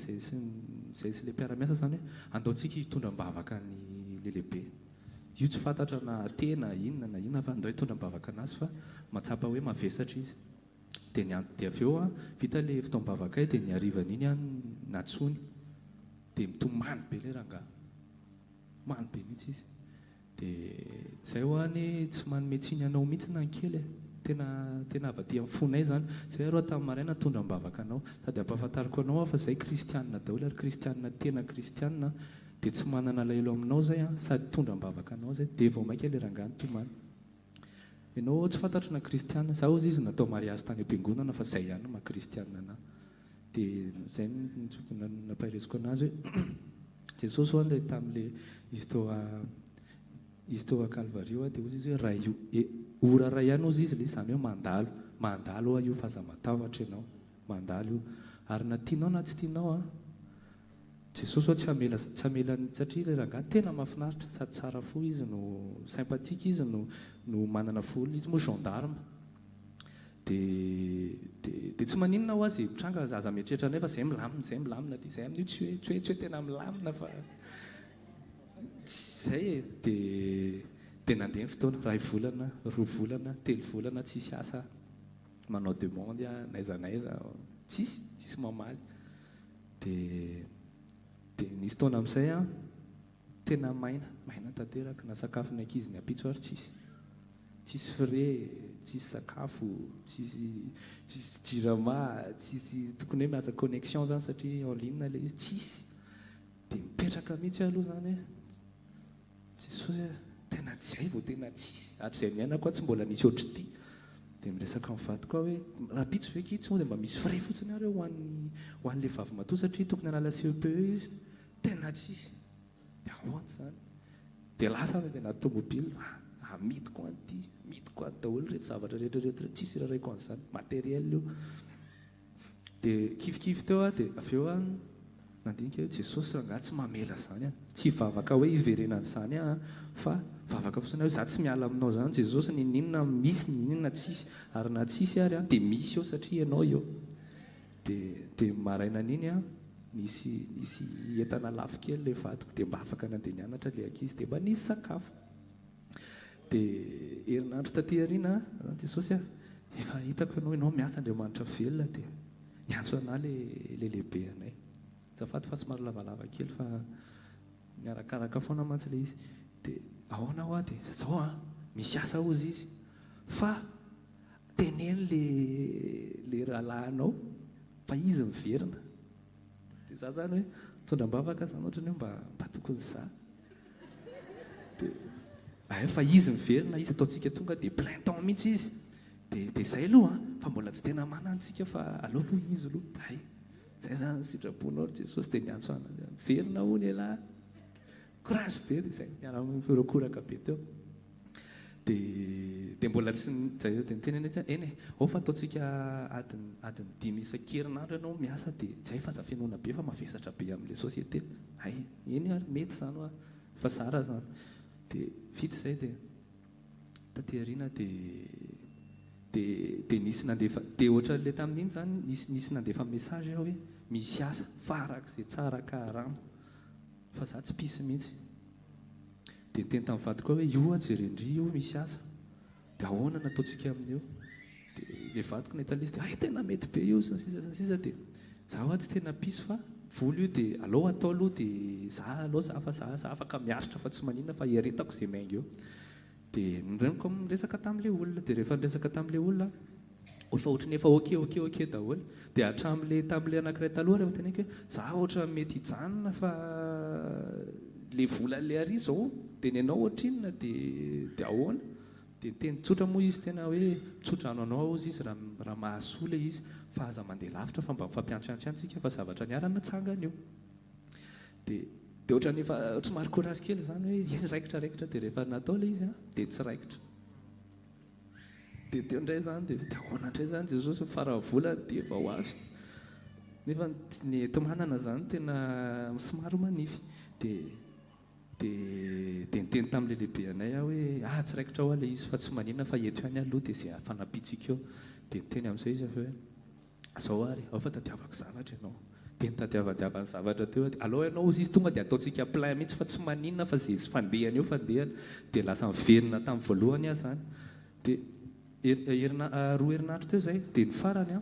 G: sy le mpiara-miasa zany hoe andaontsika hitondram-bavaka ny lehibe io tsy fantatra na tena inona fa andao hitondram-bavaka anazy fa matsapa hoe mavesatra izy dia avy eo vita le fitaom-bavaka dia ny arivan'iny natsony dia mitomany be le rangahy mamy be mihitsy izy dia zay hoany tsy manome tsiny anao mihitsy na ny kely tena avaty amin'ny fonay zany zay ro tamin'ny maraina tondram-bavaka anao sady ampahafantariko anao fa zay kristianina daholo ary kristianina tena kristianina dia tsy manana laelo aminao zay sady tondram-bavaka anao zay dia vao maika le rangahy tomany ianao tsy fantatro na kristianina za ozy izy natao mariazy tany am-piangonana fa zay ihany mahakristianina ana dia zay nampahiresiko anazy hoe Jesosy hoany le tamin'le izy teo Calvario dia ozy izy hoe raha io ora ray ihany ozy izy le izany hoe mandalo io fa aza matahotra ianao mandalo io ary na tianao na tsy tianao Jesosy tsy hamela satria le rangahy tena mahafinaritra sady tsara fo izy no sympatika izy no manana volony izy moa gendarme dia tsy maninona ho azy mitranga aza mieritreritra anay fa zay milamina dia zay amin'io tsy hoe tena milamina fa zay dia nandeha ny fotoana 2 volana 3 volana 4 volana tsisy asa manao demande naizanaiza tsisy mamaly dia nisy taona amin'izay tena maina tanteraka na sakafo ny ankizy ny apitso ary tsisy fre tsisy sakafo tsisy jirama tsisy tokony hoe miasa connexion zany satria en ligne le izy tsisy dia mipetraka mihitsy aloha zany hoe Jesosy tena zay vao tena tsisy ary zay miaina koa tsy mbola nisy ohatry ity dia miresaka mivady koa hoe raha pitso ve kitso moa dia mba misy fray fotsiny ary ho an'le vavy matoa satria tokony hanala CEPE izy tena tsisy dia ahoana zany dia lasa dia na tomobila midiko an'ity midiko any daholo rehetra zavatra rehetrarehetra tsisy raraiko an'izany materiel io dia kifikify teo dia avy eo nandinika hoe Jesosy rangahy tsy mamela zany tsy vavaka hoe iverenan'izany fa vavaka fotsiny hoe za tsy miala aminao zany Jesosy ninona misy ninona tsisy ary na tsisy ary dia misy eo satria ianao eo dia maraina an'iny nisy entana lafo kely le vadiko dia mba afaka nandeha nianatra le ankizy dia mba nisy sakafo dia herinandro taty ariana Jesosy efa hitako ianao miasa Andriamanitra velona dia niantso ana le lehibe anay zafaty fa somary lavalava kely fa miarakaraka foana mantsy le izy dia ahoana ho dia zao misy asa ozy izy fa teneny le rahalahinao fa izy miverina dia za zany hoe tondram-bavaka zany ohatrany hoe mba tokony za dia fa izy miverina izy ataontsika tonga dia plein temps mihitsy izy dia zay aloha fa mbola tsy tena manantsika fa aloha aloha izy aloha zay zany sitraponao Jesosy dia niantso ana miverina hony elahy courage be dia zay miarakoraka be teo dia mbola tsy zay dia niteny eny ao fa ataontsika adiny 5 isan-kerinandro ianao miasa dia zay fa zafenoana be fa mavesatra be amin'ilay société eny ary mety zany fa sara zany dia vita zay dia tateriana dia nisy nandefa dia ohatra le tamin'iny zany nisy nandefa message aho hoe misy asa farak'izay tsara karama fa za tsy pisy mihitsy dia niteny tamin'ny vady koa hoe io jerendry io misy asa dia ahoana nataontsika amin'io dia le vadiko nahita izy tena mety be io sisa dia za tsy tena pisy fa voly io dia alao atao aloha dia za afaka miaritra fa tsy maninona fa heretako izay mainga eo dia nireniko miresaka tamin'ilay olona dia rehefa niresaka tamin'ilay olona fa ohatrany efa ok daholo dia tamin'ilay anankiray taloha rehefa teneko hoe za ohatra mety hijanona fa le volan'ilay ary zao dia ny anao ohatrinona dia ahoana dia teny tsotra moa izy tena hoe tsotra anao izy raha mahasola izy fa aza mandeha lavitra fa mba mifampiantoantsika fa zavatra niarana tsangana io dia ohatra nefa somary courage kely zany hoe raikitrareikitra dia rehefa natao ilay izy dia tsy raikitra dia teo indray zany dia ahoana indray zany Jesosy faravola dia efa ho avy nefa ny tomanana zany tena somary manify dia niteny tamin'ilay lehibe anay aho hoe tsy raikitra ho ilay izy fa tsy maninona fa eto ihany aloha dia izay fanapitsika eo dia niteny amin'izay izy hoe zao ary ao fa tadiavako zavatra ianao dia nitadiavadiava ny zavatra teo aloha ianao izy tonga dia ataontsika plein mihitsy fa tsy maninona fa izay fandehany eo fandehany dia lasa miverina tamin'ny voalohany aho zany dia roa herinandro teo izay dia ny farany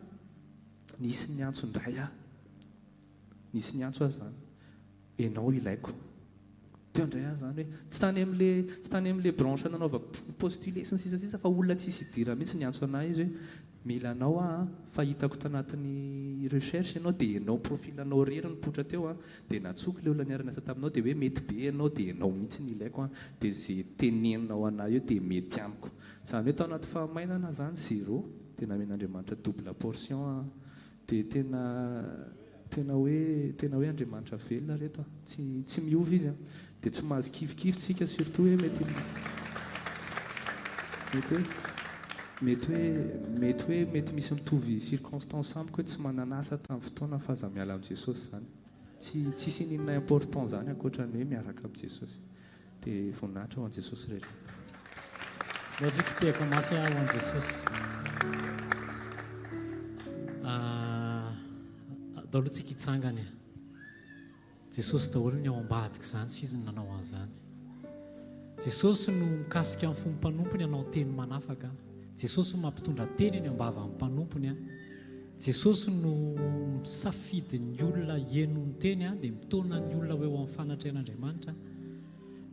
G: nisy ny antso indray nisy ny antso azy zany ianao ilaiko teo indray aho zany hoe tsy tany amin'le branche nanaovako postulé sy ny sisasisa fa olona tsisy idira mihitsy ny antso anahy izy hoe mila anao fa hitako tanatin'ny recherche ianao dia ianao profilanao rery nipotra teo dia natsoky ilay olona niara-niasa taminao dia hoe mety be ianao dia ianao mihitsy ny ilaiko dia izay teneninao anahy eo dia mety amiko zany hoe tao anaty fahamainana zany 0 dia namen'Andriamanitra double portion dia tena hoe Andriamanitra velona reto tsy miova izy dia tsy mahazo kifikifitsika surtout hoe mety misy mitovy circonstance amiko hoe tsy mananasa tamin'ny fotoana fa aza miala amin'i Jesosy zany tsisy ninona important zany ankoatrany hoe miaraka amin'i Jesosy dia voninahitra ho an'i Jesosy rehetra
B: lotsika tiako mafy ho an'i Jesosy daolotsika hitsangany Jesosy daholo ny ao ambadika zany sy izy ny nanao an'izany Jesosy no mikasika amin'ny fomba mpanompony anao teny manafaka Jesosy no mampitondra teny ny ambava amin'ny mpanompony Jesosy no misafidy ny olona henony teny dia mitona ny olona hoe eo amin'ny fanatrehan'Andriamanitra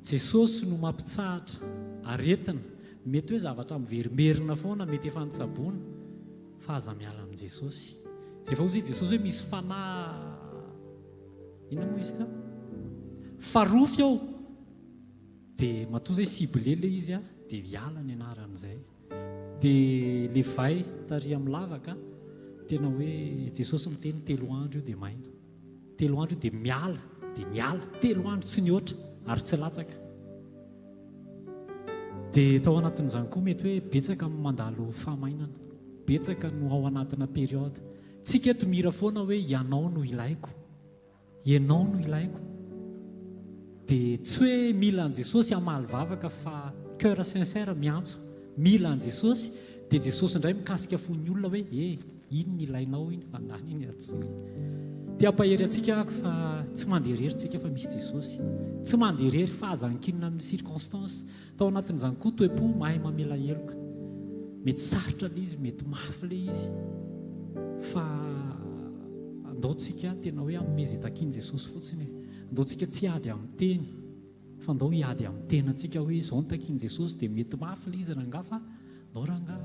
B: Jesosy no mampitsahatra aretina mety hoe zavatra miverimerina foana mety efa nitsaboana fa aza miala amin'ny Jesosy rehefa ozy Jesosy hoe misy fanahy inona moa izy teo farofy ao dia matoa izay ciblé ilay izy dia hiala ny anaran'izay dia le vai tary amin'ny lavaka tena hoe Jesosy miteny 3 andro io dia maina 3 andro io dia miala dia niala 3 andro tsy nihoatra ary tsy latsaka dia tao anatin'izany koa mety hoe betsaka mandalo fahamainana betsaka no ao anatina période tsika eto mira foana hoe ianao no ilaiko dia tsy hoe mila an' Jesosy hamaly vavaka fa cœur sincère miantso mila an' Jesosy dia Jesosy indray mikasika fon'ny olona hoe ino ny ilainao iny vandany iny atsy dia ampahery antsika fa tsy mandeha rery tsika fa misy Jesosy tsy mandeha rery fa aza ankinina amin'ny circonstance tao anatin'izany koa toe-po mahay mamela heloka mety sarotra le izy mety mafy le izy fa andaontsika tena hoe amin'ny mezy takiany Jesosy fotsiny andaontsika tsy ady amin'ny teny fa andao hiady amin'ny tena antsika hoe izao ny takiany Jesosy dia mety mafy le izy ranga fa andao ranga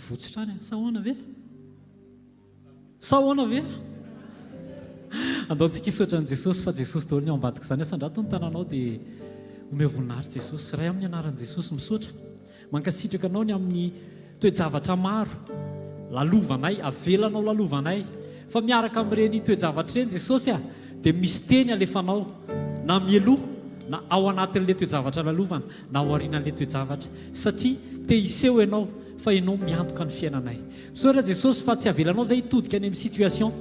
B: votsitrany sahoana ve andaontsika hisotra an' Jesosy fa Jesosy daholo ny ao ambadika izany asandrato ny tananao dia omeo voninahitra Jesosy ray amin'ny anaran'i Jesosy misotra mankasitraka anao ny amin'ny toe-javatra maro lalovanay avelanao lalovanay fa miaraka amin'ireny toe-javatra ireny Jesosy dia misy teny alefanao na mieloha na ao anatin'ilay toe-javatra lalovana na ao aorian'ilay toe-javatra satria te hiseho ianao fa ianao miantoka ny fiainanay misaotra Jesosy fa tsy avelanao zay hitodika any amin'ny situation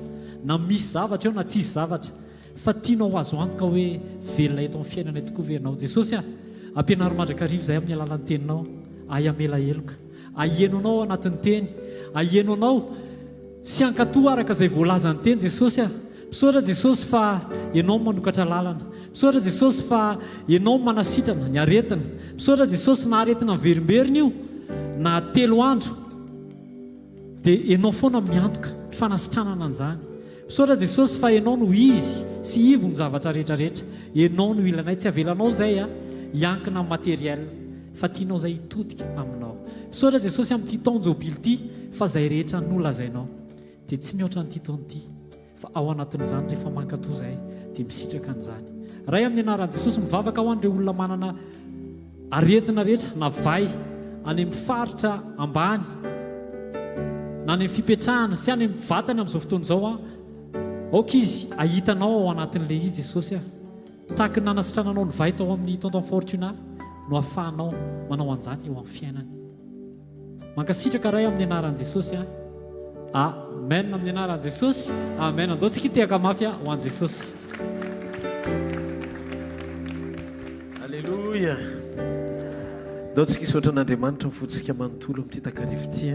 B: na misy zavatra eo na tsisy zavatra fa tianao azo antoka hoe velona eto amin'ny fiainanay tokoa ve ianao Jesosy ampianaro mandrakarivo izay amin'ny alalan'ny teninao amela heloka aheno anao anatin'ny teny aheno anao sy ankatoa araka izay voalazany teny Jesosy misaotra Jesosy fa ianao manokatra lalana misaotra Jesosy fa ianao manasitrana ny aretina misaotra Jesosy na aretina miverimberina io na 3 andro dia ianao foana miantoka ny fanasitranana an'izany misaotra Jesosy fa ianao no izy sy ivo ny zavatra rehetrarehetra ianao no ilanay tsy avelanao zay hiankina materiel fa tianao zay hitodika aminao misaotra Jesosy amin'ity taonjobily ity fa zay rehetra nolazainao dia tsy mihoatra n'ity taon'ity fa ao anatin'izany rehefa mankatoa zay dia misitraka an'izany ray amin'ny anaran'i Jesosy mivavaka ho an'ireo olona manana aretina rehetra na vai any amin'ny faritra ambany na any amin'ny fipetrahana sy any amin'ny vatany amin'izao fotoana izao aoka izy ahitanao ao anatin'ilay izy Jesosy tahaka ny nanasitrananao ny vaitao amin'ny tonton fortuna no ahafahanao manao anjany eo amin'ny fiainany. Mankasitraka ray amin'ny anaran'i Jesosy amen amin'ny anaran'i Jesosy amen. Andao tsika tehaka mafy ho an'i Jesosy.
H: Alleluia. Andao tsika isotra an'Andriamanitra mifotsika manontolo amin'ity takarivo ity.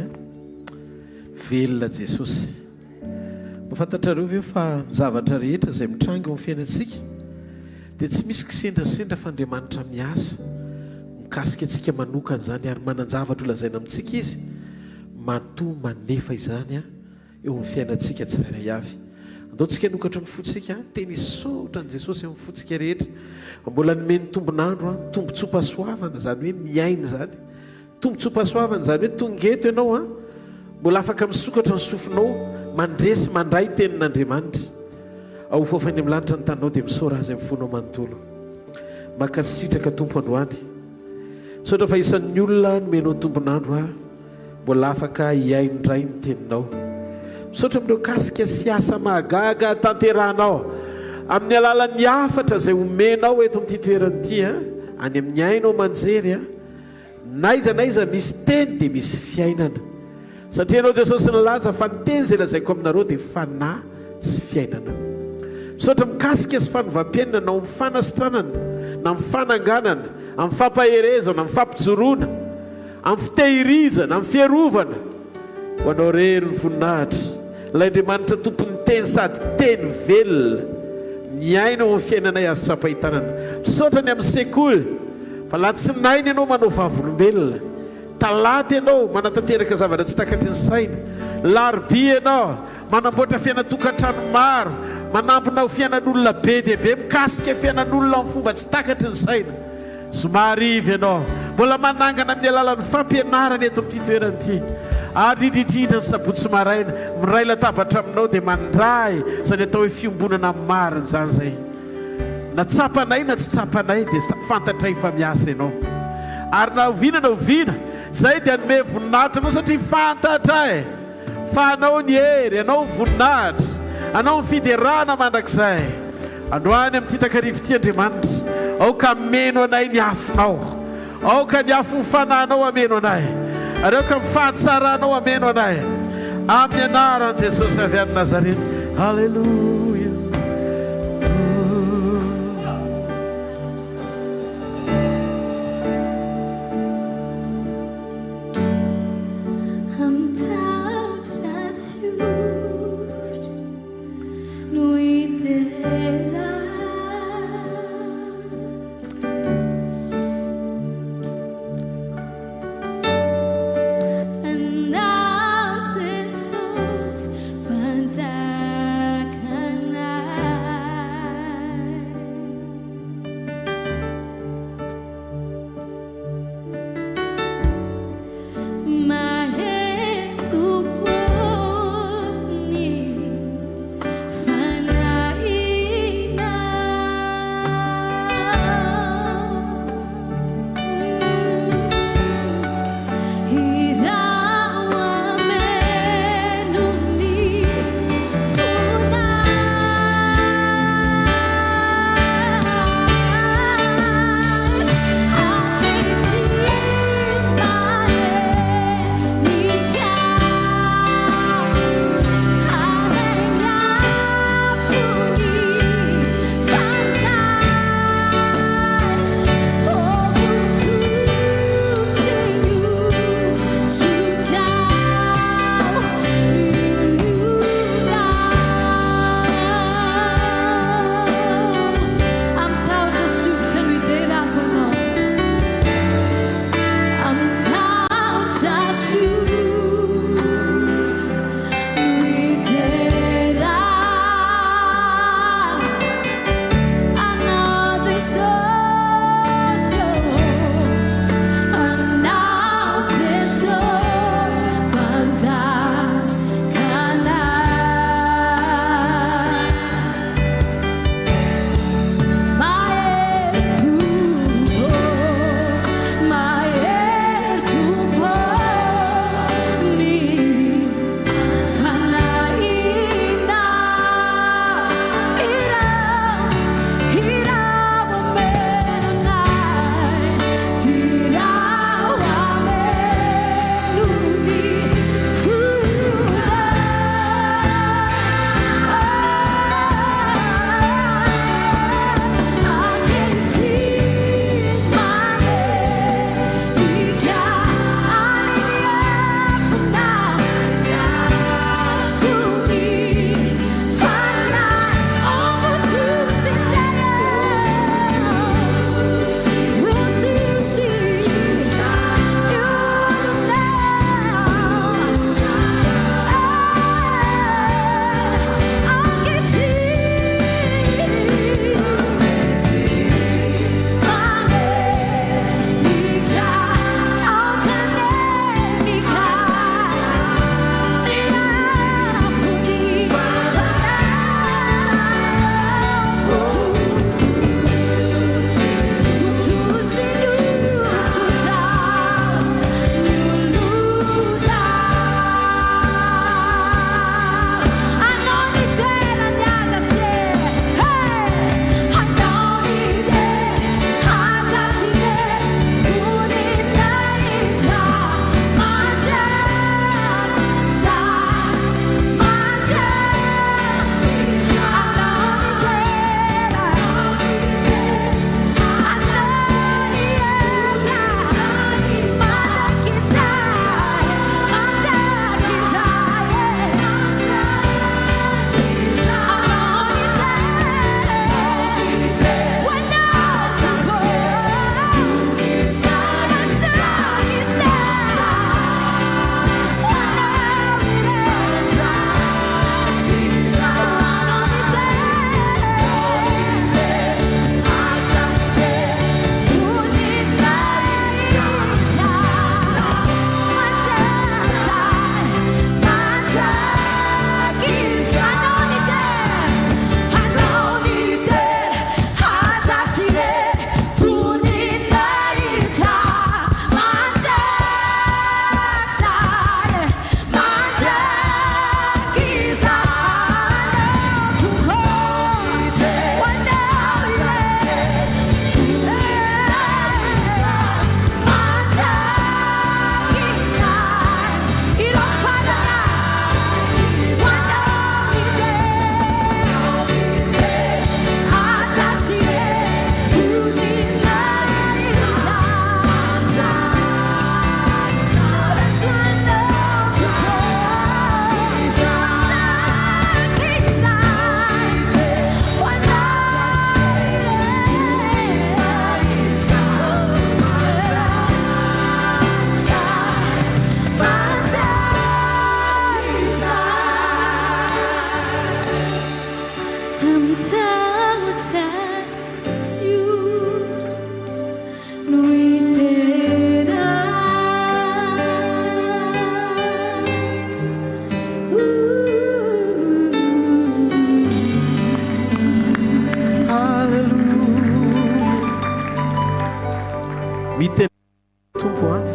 H: Velona Jesosy. Mafantatrareo ve fa ny zavatra rehetra izay mitranga eo amin'ny fiainantsika dia tsy misy kisendrasendra fa Andriamanitra miasa mikasika antsika manokana izany ary manan-javatra lazaina amintsika izy matoa manefa izany eo amin'ny fiainantsika tsirairay avy. Andao tsika nokatra ny fotsika teny isotra ny Jesosy amin'ny fotsika rehetra mbola nomeny tombonandro tombontsoapasoavana izany hoe miaina izany tombontsoapasoavana izany hoe tongeto ianao mbola afaka misokatra ny sofinao mandresy mandray tenin'Andriamanitra ao fofany amin'ny lanitra ny tanao dia misaora azy amin'ny fonao manontolo makasitraka tompo androany sotra fa isan'ny olona nomenao tombonandro mbola afaka hiaindray ny teninao misaotra amin'ireo kasika sy asa mahagaga tanterahanao amin'ny alalan'ny afatra izay omenao eto amin'ity toerana ity any amin'ny ainao manjery naiza misy teny dia misy fiainana satria ianao Jesosy nilaza fa ny teny izay lazaiko aminareo dia fanahy sy fiainana. Misaotra mikasika sy fanovampiainana na amin'ny fanasitranana na amin'ny fananganana amin'ny fampaherezana amin'ny fampijoroana amin'ny fitehirizana amin'ny fierovana ho anao rery ny voninahitra ilay Andriamanitra tompony teny sady teny velona miaina ao amin'ny fiainanay azo sampahitanana. Misaotra ny amin'ny sekoly fa latsinainy ianao manao vavolombelona talaty ianao manatanteraka zavatra tsy takatry ny saina larobia ianao manamboatra fiainatokantrano maro manampina ho fiainan'olona be dia be mikasika fiainan'olona amin'ny fomba tsy takatry ny saina somarivy ianao mbola manangana amin'ny alalan'ny fampianarana eto amin'ity toerana ity ary indrindrindra ny sabotsy maraina miray latabatra aminao dia mandray izany atao hoe fiombonana marina izany zay na tsapanay na tsy tsapanay dia fantatray fa miasa ianao ary na oviana zay dia anome voninahitra anao satria fantatra fa anao ny hery anao voninahitra anao ny fiderana mandrakizay androany amin'ity takarivo ity Andriamanitra aoka meno anay ny afinao aoka ny afo ny fanahinao ameno anay ary aoka mifahatsaranao ameno anay amin'ny anaran'i Jesosy avy any Nazareta. Halleluja.
I: And now Jesus,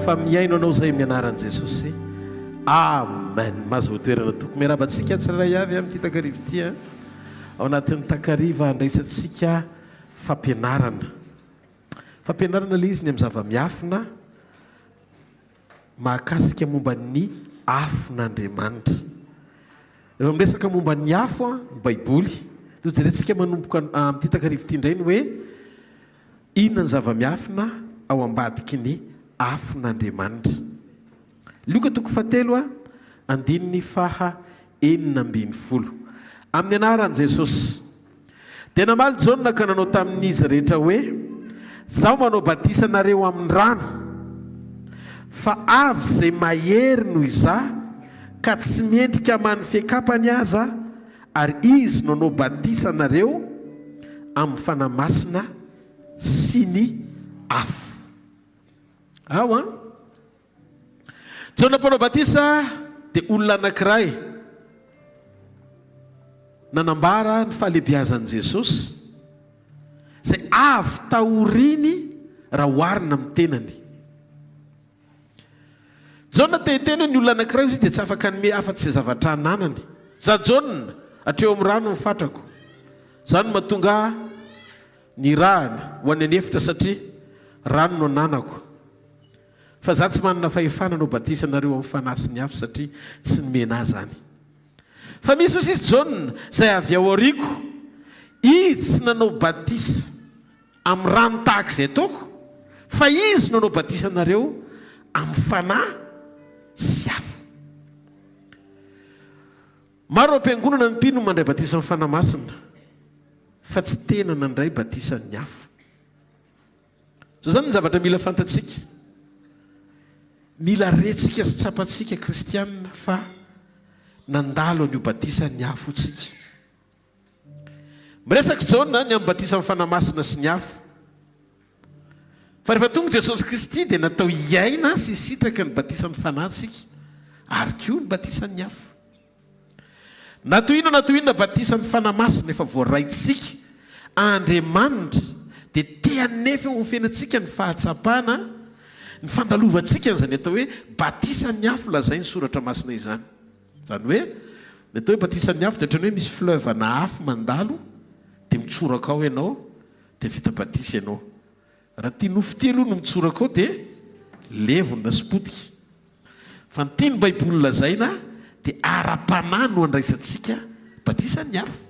H: fa miaino anao zay amin'ny anaran'i Jesosy. Amen. Mahazo toerana toko miarabantsika tsirairay avy amin'ity takarivo ity ao anatin'ny takariva andraisantsika fampianarana. Fampianarana ilay izy ny amin'ny zava-miafina mahakasika momba ny afon'Andriamanitra. Rehefa miresaka momba ny afo ny Baiboly, dia jerentsika manomboka amin'ity takarivo ity indray ny hoe inona ny zava-miafina ao ambadiky ny afon'Andriamanitra. Luka 7:9. Amin'ny anaran'i Jesosy. Dia namaly Jaona ka nanao tamin'izy rehetra hoe, zaho manao batisanareo amin'ny rano, fa avy izay mahery noho izaho ka tsy mendrika haman'ny fiakapany aza, ary izy nanao batisanareo amin'ny fanamasina sy ny afo. Ao a Jaona mpanao batisa dia olona anankiray nanambara ny fahalebiazan'i Jesosy izay avy tahoriny raha oharina amin'ny tenany. Jaona tehitena ny olona anankiray izy dia tsy afaka nome afa-tsy izay zavatra ananany. Za Jaona hatreo amin'ny rano ny fatrako, izany mahatonga ny rahana ho any anefitra satria rano no ananako. Fa za tsy manana fahefana no batisa nareo amin'ny fanasy ny afo satria tsy nomena azy zany. Fa misy izy Jaona izay avy ao aoriako, izy tsy nanao batisa amin'ny rano tahaka izay ataoko, fa izy nanao batisa nareo amin'ny fanahy sy afo. Maro am-piangonana ny mpino mandray batisa amin'ny fanahy masina, fa tsy tena nandray batisa ny afo. Zao zany ny zavatra mila fantatsika. Mila retsika sy tsapatsika kristianina fa nandalo an'io batisa ny afo tsika. Miresaka Jaona ny amin'ny batisa amin'ny fanahy masina sy ny afo. Fa rehefa tonga Jesosy Kristy dia natao hiaina sy sitraka ny batisa amin'ny fanahintsika, ary koa ny batisa ny afo. Natohina batisa ny fanahy masina efa voaraitsika Andriamanitra dia te-hanefa eo amin'ny fiainantsika ny fahatsapana, ny fandalovantsika n'izany atao hoe batisa ny afo, lazay ny soratra masina izany. Zany hoe ny atao hoe batisa ny afo dia ohatrany hoe misy fleuve na afo mandalo dia mitsoraka ao ianao dia vita batisa ianao. Raha tia nofo telo no mitsoraka ao dia levona sy potika. Fa ny tiany Baiboly lazaina dia ara-panahy no andraisantsika batisa ny afo.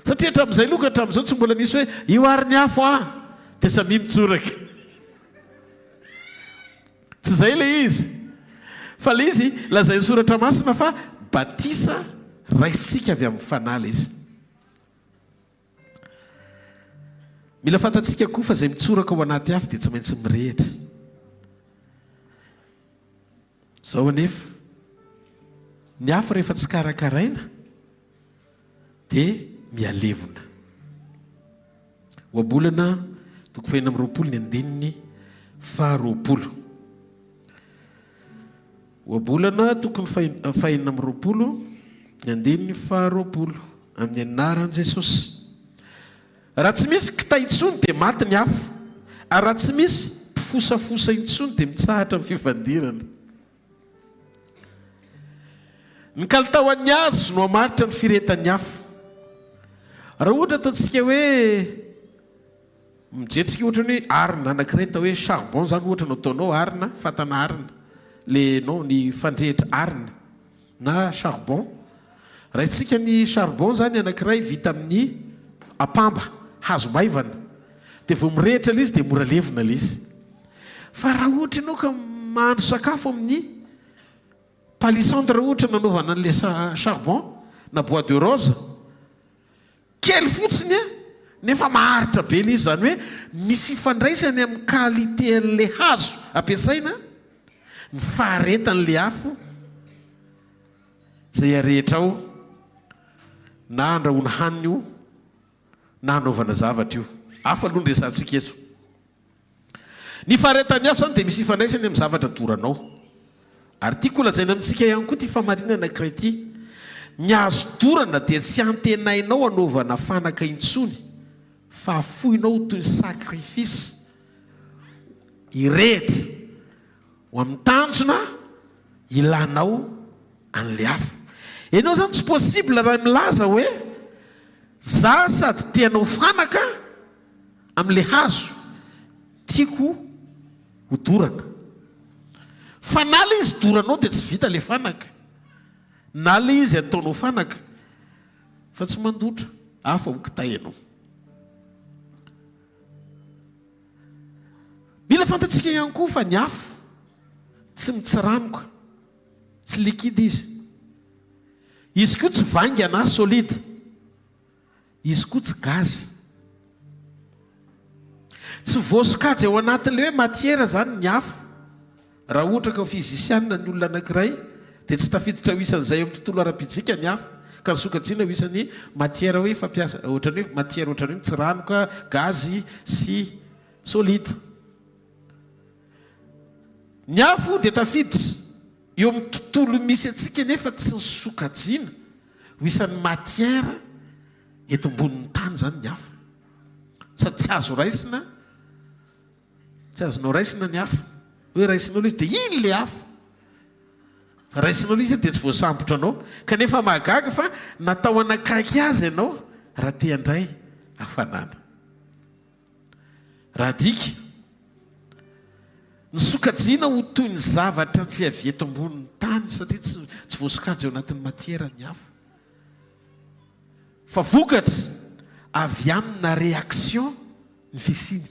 H: Satria hatramin'izay loka hatramin'izao tsy mbola nisy hoe io ary ny afo dia samy mitsoraka. Tsy izay ilay izy. Fa ilay izy lazay ny soratra masina fa batisa raisitsika avy amin'ny fanahy ilay izy. Mila fantatsika koa fa izay mitsoraka ao anaty afo dia tsy maintsy mirehitra. Izao anefa ny afo rehefa tsy karakaraina dia mialevona. Oabolana 2:20. Oabolana 2:20 amin'ny anaran'i Jesosy. Raha tsy misy kitay intsony dia maty ny afo, ary raha tsy misy mpifosafosa intsony dia mitsahatra amin'ny fifandirana. Ny kalitao an'ny azo no hamaritra ny firetan'ny afo. Raha ohatra ataontsika hoe mijetrika ohatrany hoe arina anankiray atao hoe charbon zany ohatra no ataonao arina, fatana arina, le non ny fandrehitra arina na charbon. Raha itsika ny charbon zany anankiray vita amin'ny apamba, hazo maivana, dia vao mirehitra ilay izy dia mora levona ilay izy. Fa raha ohatra ianao ka mahandro sakafo amin'ny palissandre ohatra nanaovana an'ilay charbon na bois de rose, kely fotsiny nefa maharitra be ilay izy. Zany hoe misy ifandraisany amin'ny qualité an'ilay hazo ampiasaina, ny faharetan'ilay afo izay arehetra ao, na andrahoana hanina io na anaovana zavatra io. Afo aloha nresantsika eto. Ny faharetan'ny afo zany dia misy ifandraisany amin'ny zavatra doranao. Ary tiako lazaina amintsika ihany koa ty famarinana anankiray ity. Ny azo dorana dia tsy antenainao anaovana fanaka intsony, fa afoinao toy ny sakrifisy irehitra ho amin'ny tanjona ilanao an'le afo. Ianao zany tsy possible raha milaza hoe za sady tianao fanaka amin'le hazo tiako ho dorana, fa na le izy doranao dia tsy vita le fanaka, na le izy ataonao fanaka fa tsy mandotra, afa ho kitay ianao. Mila fantatsika ihany koa fa ny afo tsy mitsiranoka, tsy liquide izy koa tsy vangana solide, izy koa tsy gazy, tsy voasokajy ao anatin'le hoe matiera zany ny afo. Raha ohatra ka fizisianina ny olona anankiray dia tsy tafiditra ho isan'izay amin'ny tontolo ara-pijika ny afo ka nisokajiana ho isan'ny matiera hoe fampiasa, ohatrany hoe matiera ohatrany hoe mitsiranoka, gazy sy solide. Ny afo dia tafiditra eo amin'ny tontolo misy atsika nefa tsy nisokajiana ho isan'ny matiera eto ambonin'ny tany zany ny afo, sady tsy azo raisina, tsy azonao raisina ny afo hoe raisinao izy dia iny le afo, fa raisinao izy dia tsy voasambotra anao, kanefa mahagaga fa natao anakaiky azy ianao raha te handray hafanana. Raha dika nisokajiana ho toy ny zavatra tsy avy eto ambonin'ny tany satria tsy voasokajy eo anatin'ny matiera ny afo, fa vokatra avy amina réaction ny fisiny.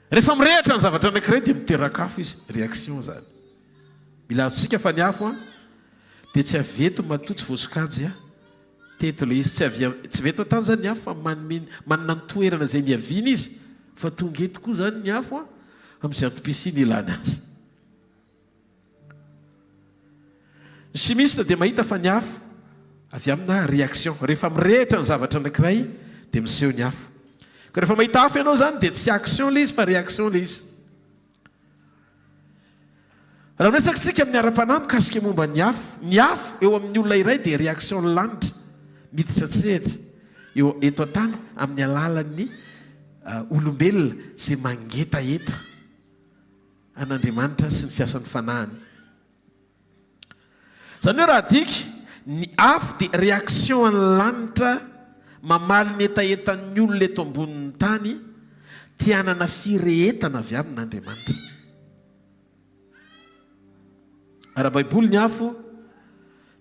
H: Rehefa mirehatra ny zavatra anankiray dia miteraka-afo izy, réaction zany. Mila azontsika fa ny afo dia tsy avy eto matoa tsy voasokajy teto le izy, tsy avy eto tany zany ny afo fa manana ny toerana izay niaviana izy, fa tonga eto koa zany ny afo amin'izay antom-pisiny ilany azy. Ny chimiste dia mahita fa ny afo avy amina réaction. Rehefa mirehatra ny zavatra anankiray dia miseho ny afo. Ka rehefa mahita afo ianao zany dia tsy action le izy fa réaction le izy. Raha miresakitsika amin'ny ara-panahy mikasika momba ny afo eo amin'ny olona iray dia réaction lanitra miditra tsehatra eo eto an-tany amin'ny alalan'ny olombelona izay mangetaeta an'Andriamanitra sy ny fiasan'ny fanahiny. Zany hoe raha diky ny afo dia réaction any lanitra mamaly ny etaetan'ny olona eto ambonin'ny tany tianana firehetana avy amin'Andriamanitra. Ara-baiboly ny afo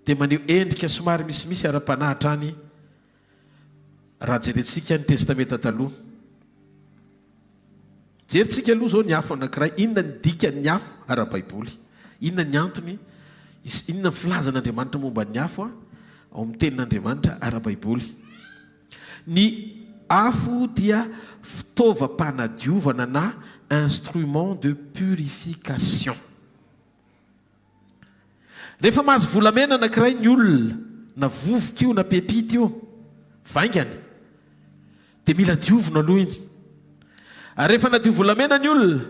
H: dia maneho endrika somary misimisy ara-panahitra any raha jerentsika ny testamenta taloha. Jerintsika aloha zao ny afo anankiray, inona ny dika ny afo ara-baiboly, inona ny antony, inona ny filazan'Andriamanitra momba ny afo ao amin'ny tenin'Andriamanitra ara-baiboly. Ny afo dia fitaovam-panadiovana na instrument de purification. Rehefa mahazo volamena anankiray ny olona, na vovoka io na pepita io, vaingany, dia mila diovina aloha iny. Ary rehefa nadio volamena ny olona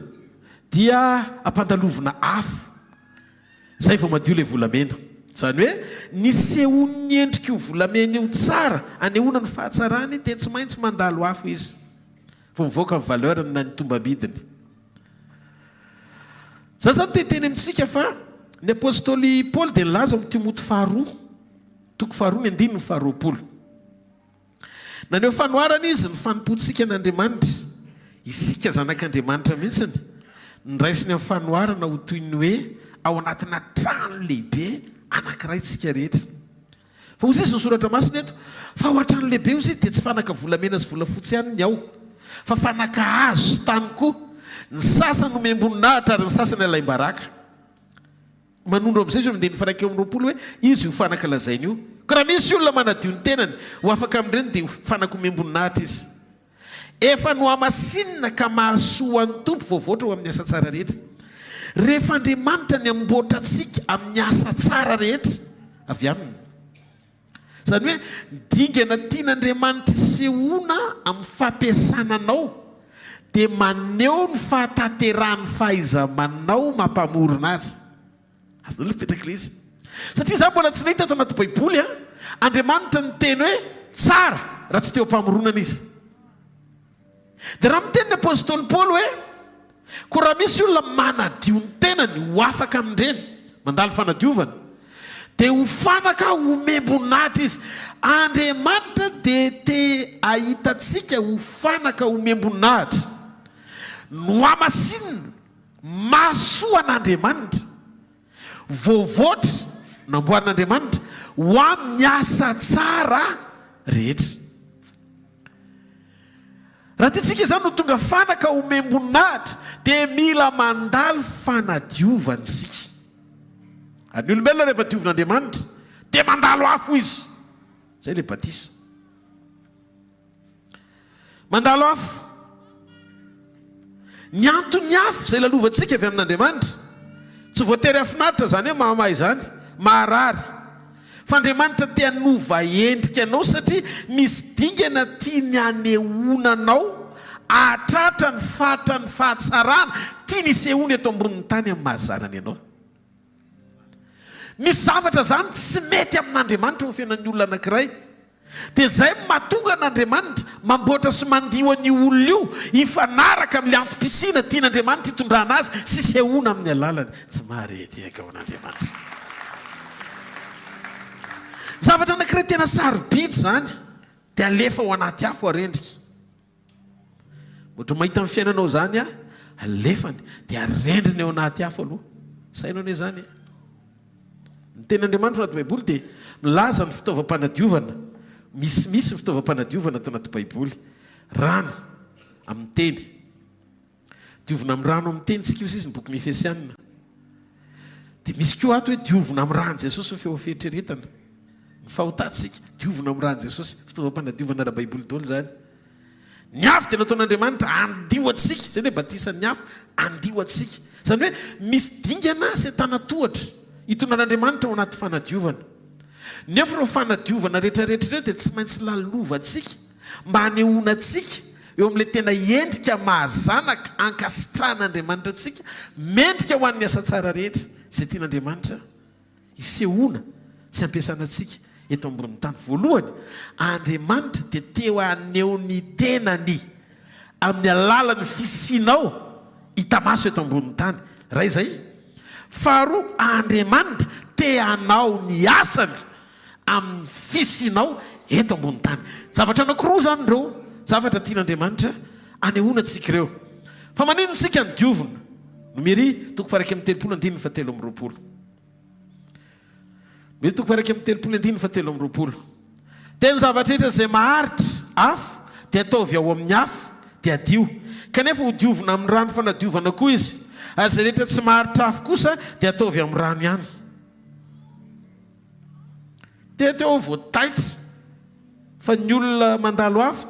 H: dia ampandalovina afo, zay vao madio le volamena. Zany hoe nisehon'ny endrika io volamena io tsara anehoana ny fahatsarany dia tsy maintsy mandalo afo izy vao mivoaka ny valeurny na ny tombam-bidiny. Za zany teteny amintsika fa ny apôstôly Paoly dia nilaza amin'ny Timoty faharoa, toko faharoa ny andininy faharoapolo. Naneho fanoharana izy ny fanompoantsika n'Andriamanitra, isika zanak'Andriamanitra mihitsiny, niraisiny amin'ny fanoharana ho toy ny hoe ao anatina trano lehibe anankiray tsika rehetra. Fa ozy izy nosoratra masina eto fa ao an-trano lehibe ozy izy dia tsy fanaka volamena sy volafotsy ihany ny ao, fa fanaka hazo sy tany koa. Ny sasany no membon-nahitra ary ny sasany alaim-baraka. Manondro amin'izay izy mandeha nifanaka eo amin'ny roapolo hoe izy ho fanaka lazainy io. Ka raha misy olona manadio ny tenany ho afaka amin'ireny dia ho fanaka membon-nahitra izy. Efa no hamasinina ka mahasoa ny tompo voavoatra ho amin'ny asa tsara rehetra. Rehefa Andriamanitra ny amboatra antsika amin'ny asa tsara rehetra avy aminy. Zany hoe dingana tian'Andriamanitra sehoana amin'ny fampiasana anao dia maneho ny fahatanterahany fahaiza-manao mampamorona azy. Azonao mipetraka ilay izy. Satria za mbola tsy nahita ato anaty baiboly Andriamanitra ny teny hoe tsara raha tsy teo ampamoronana izy. Dia raha miteny ny apôstôly Paoly hoe ko raha misy olona manadio ny tenany ho afaka amin'ireny mandalo fanadiovana dia ho fanaka homembonahitra izy. Andriamanitra dia te ahitantsika ho fanaka homembonahitra no amasinina mahasoa an'Andriamanitra voavoatra namboarin'Andriamanitra ho amin'ny asa tsara rehetra. Raha tiantsika izany no tonga fanaka homembonahitra dia mila mandalo fanadiovantsika. Ny olombelona rehefa diovan'Andriamanitra dia mandalo afo izy. Zay le batisa. Mandalo afo. Ny antony afo izay lalovantsika avy amin'Andriamanitra tsy voatery afinaritra zany hoe mahamahay izany, maharary. Fa Andriamanitra te hanova endrika anao satria misy dingana tiany hanehoananao atratra ny fatra ny fahatsarana tiany hisehoany eto ambonin'ny tany amin'ny mahazanany ianao. Misy zavatra zany tsy mety amin'Andriamanitra ho fiainan'ny olona anankiray. Dia zay mahatonga an'Andriamanitra mamboatra sy mandio an'io olona io hifanaraka amin'ny antom-pisiana tian'Andriamanitra hitondrana azy sy sehoana amin'ny alalany. Tsy maharety eka ao an'Andriamanitra. Zavatra anankiray tena sarobidy zany dia alefa ao anaty afo arendrika. Ohatra mahita amin'ny fiainanao zany alefany dia arendriny ao anaty afo aloha. Sainao anie zany. Ny ten'Andriamanitra anaty Baiboly dia milaza ny fitaovam-panadiovana. Misy ny fitaovam-panadiovana ato anaty Baiboly. Rano amin'ny teny. Diovina amin'ny rano amin'ny teny tsika izy ny boky Efesianina. Dia misy koa ato hoe diovina amin'ny rano Jesosy ny feo fieritreretana. Ny fahotatsika diovina amin'ny rano Jesosy fitaovam-panadiovana ara Baiboly daholo zany. Ny afo dia nataon'Andriamanitra andio atsika. Izany hoe batisan'ny afo andio atsika. Izany hoe misy dingana sy tanatohatra hitonan'Andriamanitra ao anaty fanadiovana. Nefa ireo fanadiovana rehetrarehetra ireo dia tsy maintsy lalovantsika mba hanehoana atsika eo amin'ilay tena endrika mahazanaka ankasitrahan'Andriamanitra atsika mendrika ho an'ny asa tsara rehetra izay tian'Andriamanitra hisehoana sy ampiasana atsika eto ambonin'ny tany. Voalohany, Andriamanitra dia teo haneho ny tenany amin'ny alalan'ny fisianao hita maso eto ambonin'ny tany. Raha izay. Faharoa, Andriamanitra te hanao ny asany amin'ny fisianao eto ambonin'ny tany. Zavatra anankiroa zany ireo zavatra tian'Andriamanitra hanehoana antsika ireo. Fa manino isika ny diovina? Numéri toko faha 1:7 Numéri toko faha 1:7 Teny zavatra rehetra izay maharitra afo dia ataovy ao amin'ny afo dia adio. Kanefa ho diovina amin'ny rano fanadiovana koa izy. Ary izay rehetra tsy maharitra afo kosa dia ataovy amin'ny rano ihany. Dia teo voataitra fa ny olona mandalo afo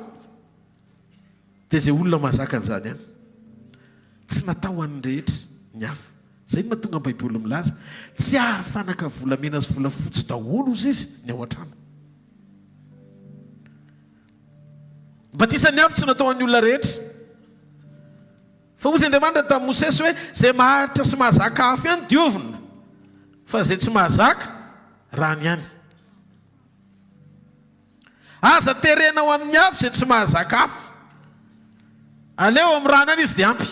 H: dia izay olona mahazaka an'izany ihany. Tsy natao an'ny rehetra ny afo. Izay no mahatonga Baiboly milaza tsy ary fanaka volamena sy volafotsy daholo izy ny ao an-trano. Batisan'ny afo tsy natao an'ny olona rehetra. Fa hozy Andriamanitra tamin'ny Mosesy hoe izay maharitra sy mahazaka afo ihany diovina, fa izay tsy mahazaka rano ihany. Aza terenao amin'ny afo izay tsy mahazaka afo, aleo amin'ny rano ihany izy dia ampy.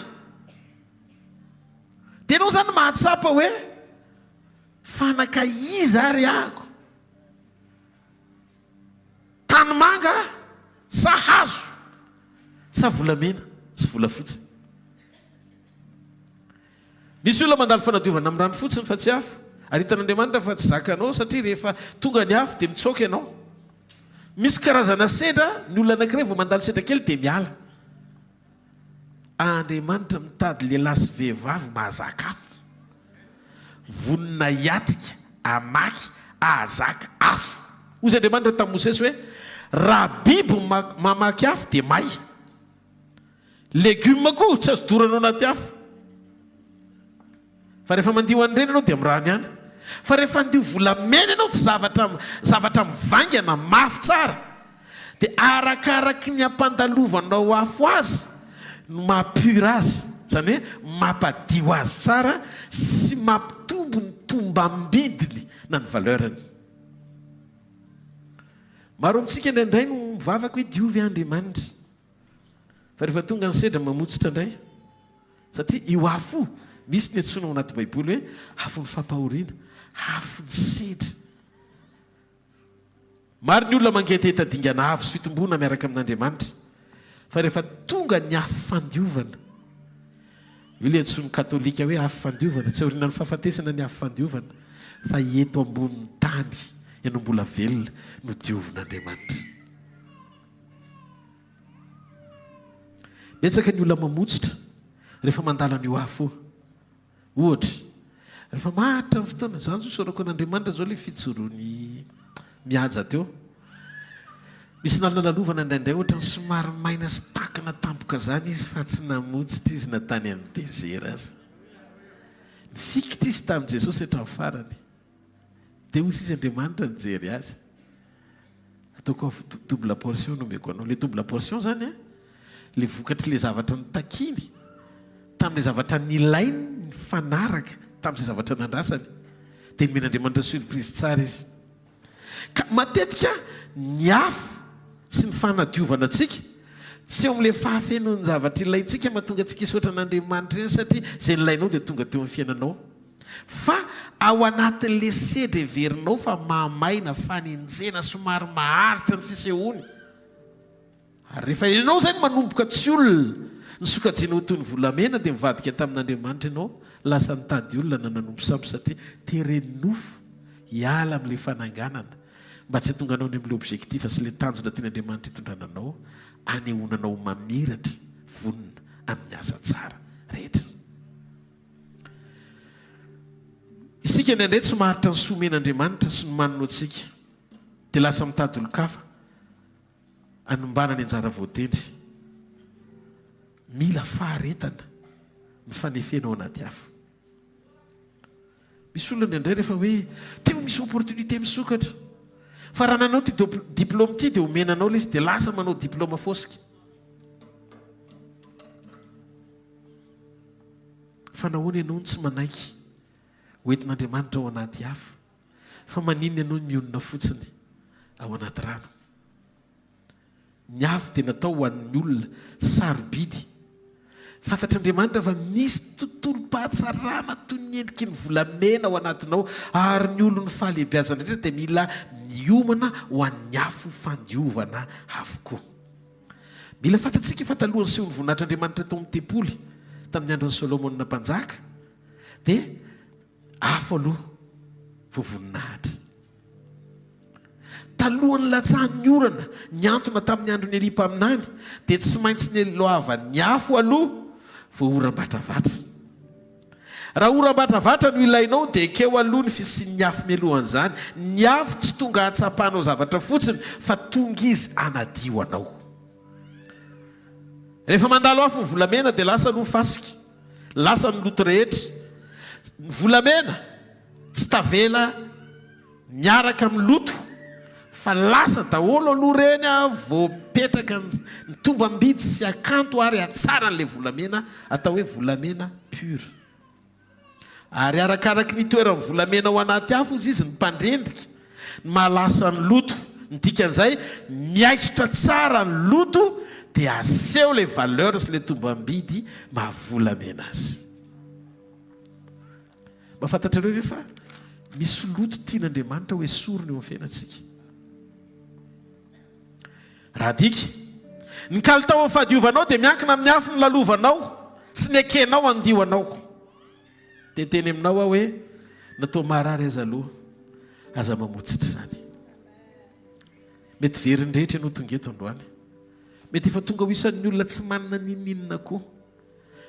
H: Dia ianao zany mahatsapa hoe fanaka iza ary ahako, tanimanga sa hazo sa volamena sy volafotsy. Misy olona mandalo fanadiovana amin'ny rano fotsiny fa tsy afo. Ary hitan'Andriamanitra fa tsy zakanao satria rehefa tonga ny afo dia mitsoaka ianao. Misy karazana sedra, ny olona anankiray vao mandalo sedra kely dia miala. Andriamanitra mitady lehilahy sy vehivavy mahazaka afo. Vonina hiatrika, amaky, ahazaka afo. Hozy Andriamanitra tamin'ny Mosesy hoe raha biby mamaky afo dia may. Legioma koa tsy azo doranao anaty afo. Fa rehefa mandio an'ireny ianao dia mirano ihany. Fa rehefa andio volamena ianao tsy zavatra mivangana mafy tsara, dia arakaraky ny ampandalovanao afo azy no mampura azy, izany hoe mampadio azy tsara sy mampitombo ny tombam-bidiny na ny valeurany. Maro amintsika indraindray no mivavaka hoe diovy Andriamanitra, fa rehefa tonga ny sedra mamotsitra indray satria io afo misy ny antsoina ao anaty baiboly hoe afo ny fampahoriana, afo ny sedra. Maro ny olona mangetaheta dingana avo sy fitombona miaraka amin'Andriamanitra, fa rehefa tonga ny afo fandiovana, io le antsoiny katolika hoe afo fandiovana, tsy aoriana ny fahafatesana ny afo fandiovana, fa eto ambonin'ny tany ianao mbola velona no diovin'Andriamanitra. Betsaka ny olona mamotsitra rehefa mandala n'io afo ohatra rehefa mahatra ny fotoana zany zao saorako an'Andriamanitra zao le fijoroany mihaja teo, misy nalalalovana indraindray ohatra ny somary maina sy takana tampoka zany izy fa tsy namotsitra izy natany amin'ny dezera azy, nifikitra izy tamin'i Jesosy hatramin'ny farany, dia hozy izy Andriamanitra nijery azy. Ataoko double portion nomeko anao. Le double portion zany le vokatry le zavatra nitakiny tamin'le zavatra nilainy fanaraka tamin'izay zavatra nandrasany, dia nomen'Andriamanitra surprise tsara izy. Ka matetika ny afo sy ny fanadiovana antsika tsy eo amin'ilay fahafenon'ny zavatra ilaintsika mahatonga antsika hisotra an'Andriamanitra eny, satria izay nilainao dia tonga teo amin'ny fiainanao, fa ao anatin'le sedra heverinao fa mahamaina faninjena somary maharitra ny fisehoany. Ary rehefa ianao zany manomboka tsy olona ny sokajianao toy ny volamena dia mivadika tamin'Andriamanitra ianao, lasa nitady olona na nanompo sampo, satria terenofo hiala amin'ilay fananganana mba tsy hatonga anao ny amin'ilay objectif sy ilay tanjona tian'Andriamanitra hitondrananao, anehoananao mamiratra vonona amin'ny asa tsara rehetra. Isika indraindray tsy maharitra ny somen'Andriamanitra sy ny manonao antsika dia lasa mitady olo-kafa anombana ny anjara voatendry. Mila faharetana ny fanefenao anaty afo. Misy olona indraindray rehefa hoe teo misy opportunité misokatra, fa raha nanao ty diplôme ty dia omenanao le izy dia lasa manao diplôma fosika. Fa nahoana ianao tsy manaiky hoentin'Andriamanitra ao anaty afo, fa maninona ianao ny mionona fotsiny ao anaty rano. Ny afo dia natao ho an'ny olona sarobidy. Fantatr'Andriamanitra fa misy tontolo-pahatsarana toy ny endriky ny volamena ao anatinao, ary ny olony fahalehibiazana rehetra dia mila miomana ho an'ny afo fandiovana avokoa. Mila fantatsika fa talohan'ny seho ny voninahitr'Andriamanitra tao amin'ny tempoly tamin'ny andron'ny Solomona mpanjaka dia afo aloha vao voninahitra. Talohan'ny latsahan'ny orana ny antona tamin'ny andron'ny Elipa aminany dia tsy maintsy ny loava ny afo aloha vao oram-batravatra. Raha oram-batravatra no ilainao dia ekeo aloha ny fisian'ny afo mialohan'izany. Ny afo tsy tonga hatsapahanao zavatra fotsiny fa tonga izy anadio anao. Rehefa mandalo afo ny volamena dia lasa no fasika, lasa ny loto rehetra. Ny volamena tsy tavela miaraka amin'ny loto, fa lasa daholo aloha reny vao petraka ny tombam-bidy sy akanto ary atsara n'ilay volamena, atao hoe volamena pure. Ary arakaraky ny toeran'ny volamena ao anaty afo izy ny mpandrendrika, ny mahalasa ny loto. Ny dikan'izay miaisotra tsara ny loto dia aseho ilay valeur sy ilay tombam-bidy mahavolamena azy. Mahafantatrareo ve fa misy loto tian'Andriamanitra hoe sorony eo amin'ny fiainantsika. Raha dika ny kalitao amin'ny fahadiovanao dia miankina amin'ny afo ny lalovanao sy ny ekenao andioanao. Dia teny aminao aho hoe natao marary aza aloha aza mamotsitra izany. Mety veriny rehetra ianao tonga eto androany, mety efa tonga ho isan'ny olona tsy manana nininina koa,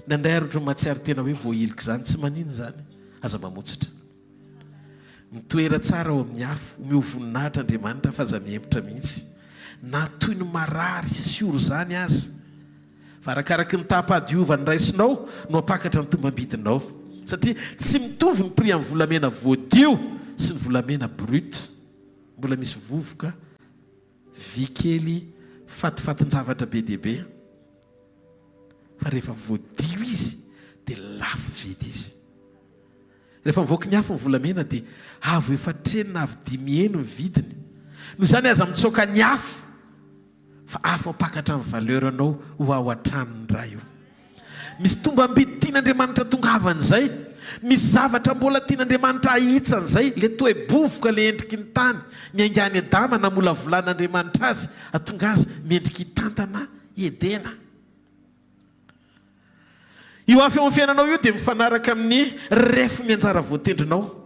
H: nandray ary ohatry mahatsiaro tena hoe voahiliko izany, tsy manino izany, aza mamotsitra. Mitoera tsara ao amin'ny afo, omeo voninahitra Andriamanitra fa aza mihempotra mihitsy. Na toy ny marary sy oro zany aza, fa arakaraky ny taham-pahadiovany raisinao no apakatra ny tombam-bidinao, satria tsy mitovy ny prix amin'ny volamena voadio sy ny volamena brut. Mbola misy vovoka, vy kely, fatifatin-javatra be dia be, fa rehefa voadio izy dia lafo vidy izy. Rehefa mivoaka ny afo ny volamena dia avo efa trenina avy 10,000 ny vidiny. Noho izany aza mitsoaka ny afo, fa afo apakatra amin'ny valeur anao ho ao an-tranony raha io. misy tomba ambidy tian'Andriamanitra tongavan'izay, misy zavatra mbola tian'Andriamanitra ahitsan'izay, le toe bovoka le endriky ny tany, ny aingany Adama namola volan'Andriamanitra azy atonga azy miendriky tantana Edena. Io afy eo amin'ny fiainanao io dia mifanaraka amin'ny refo ny anjara voatendrinao.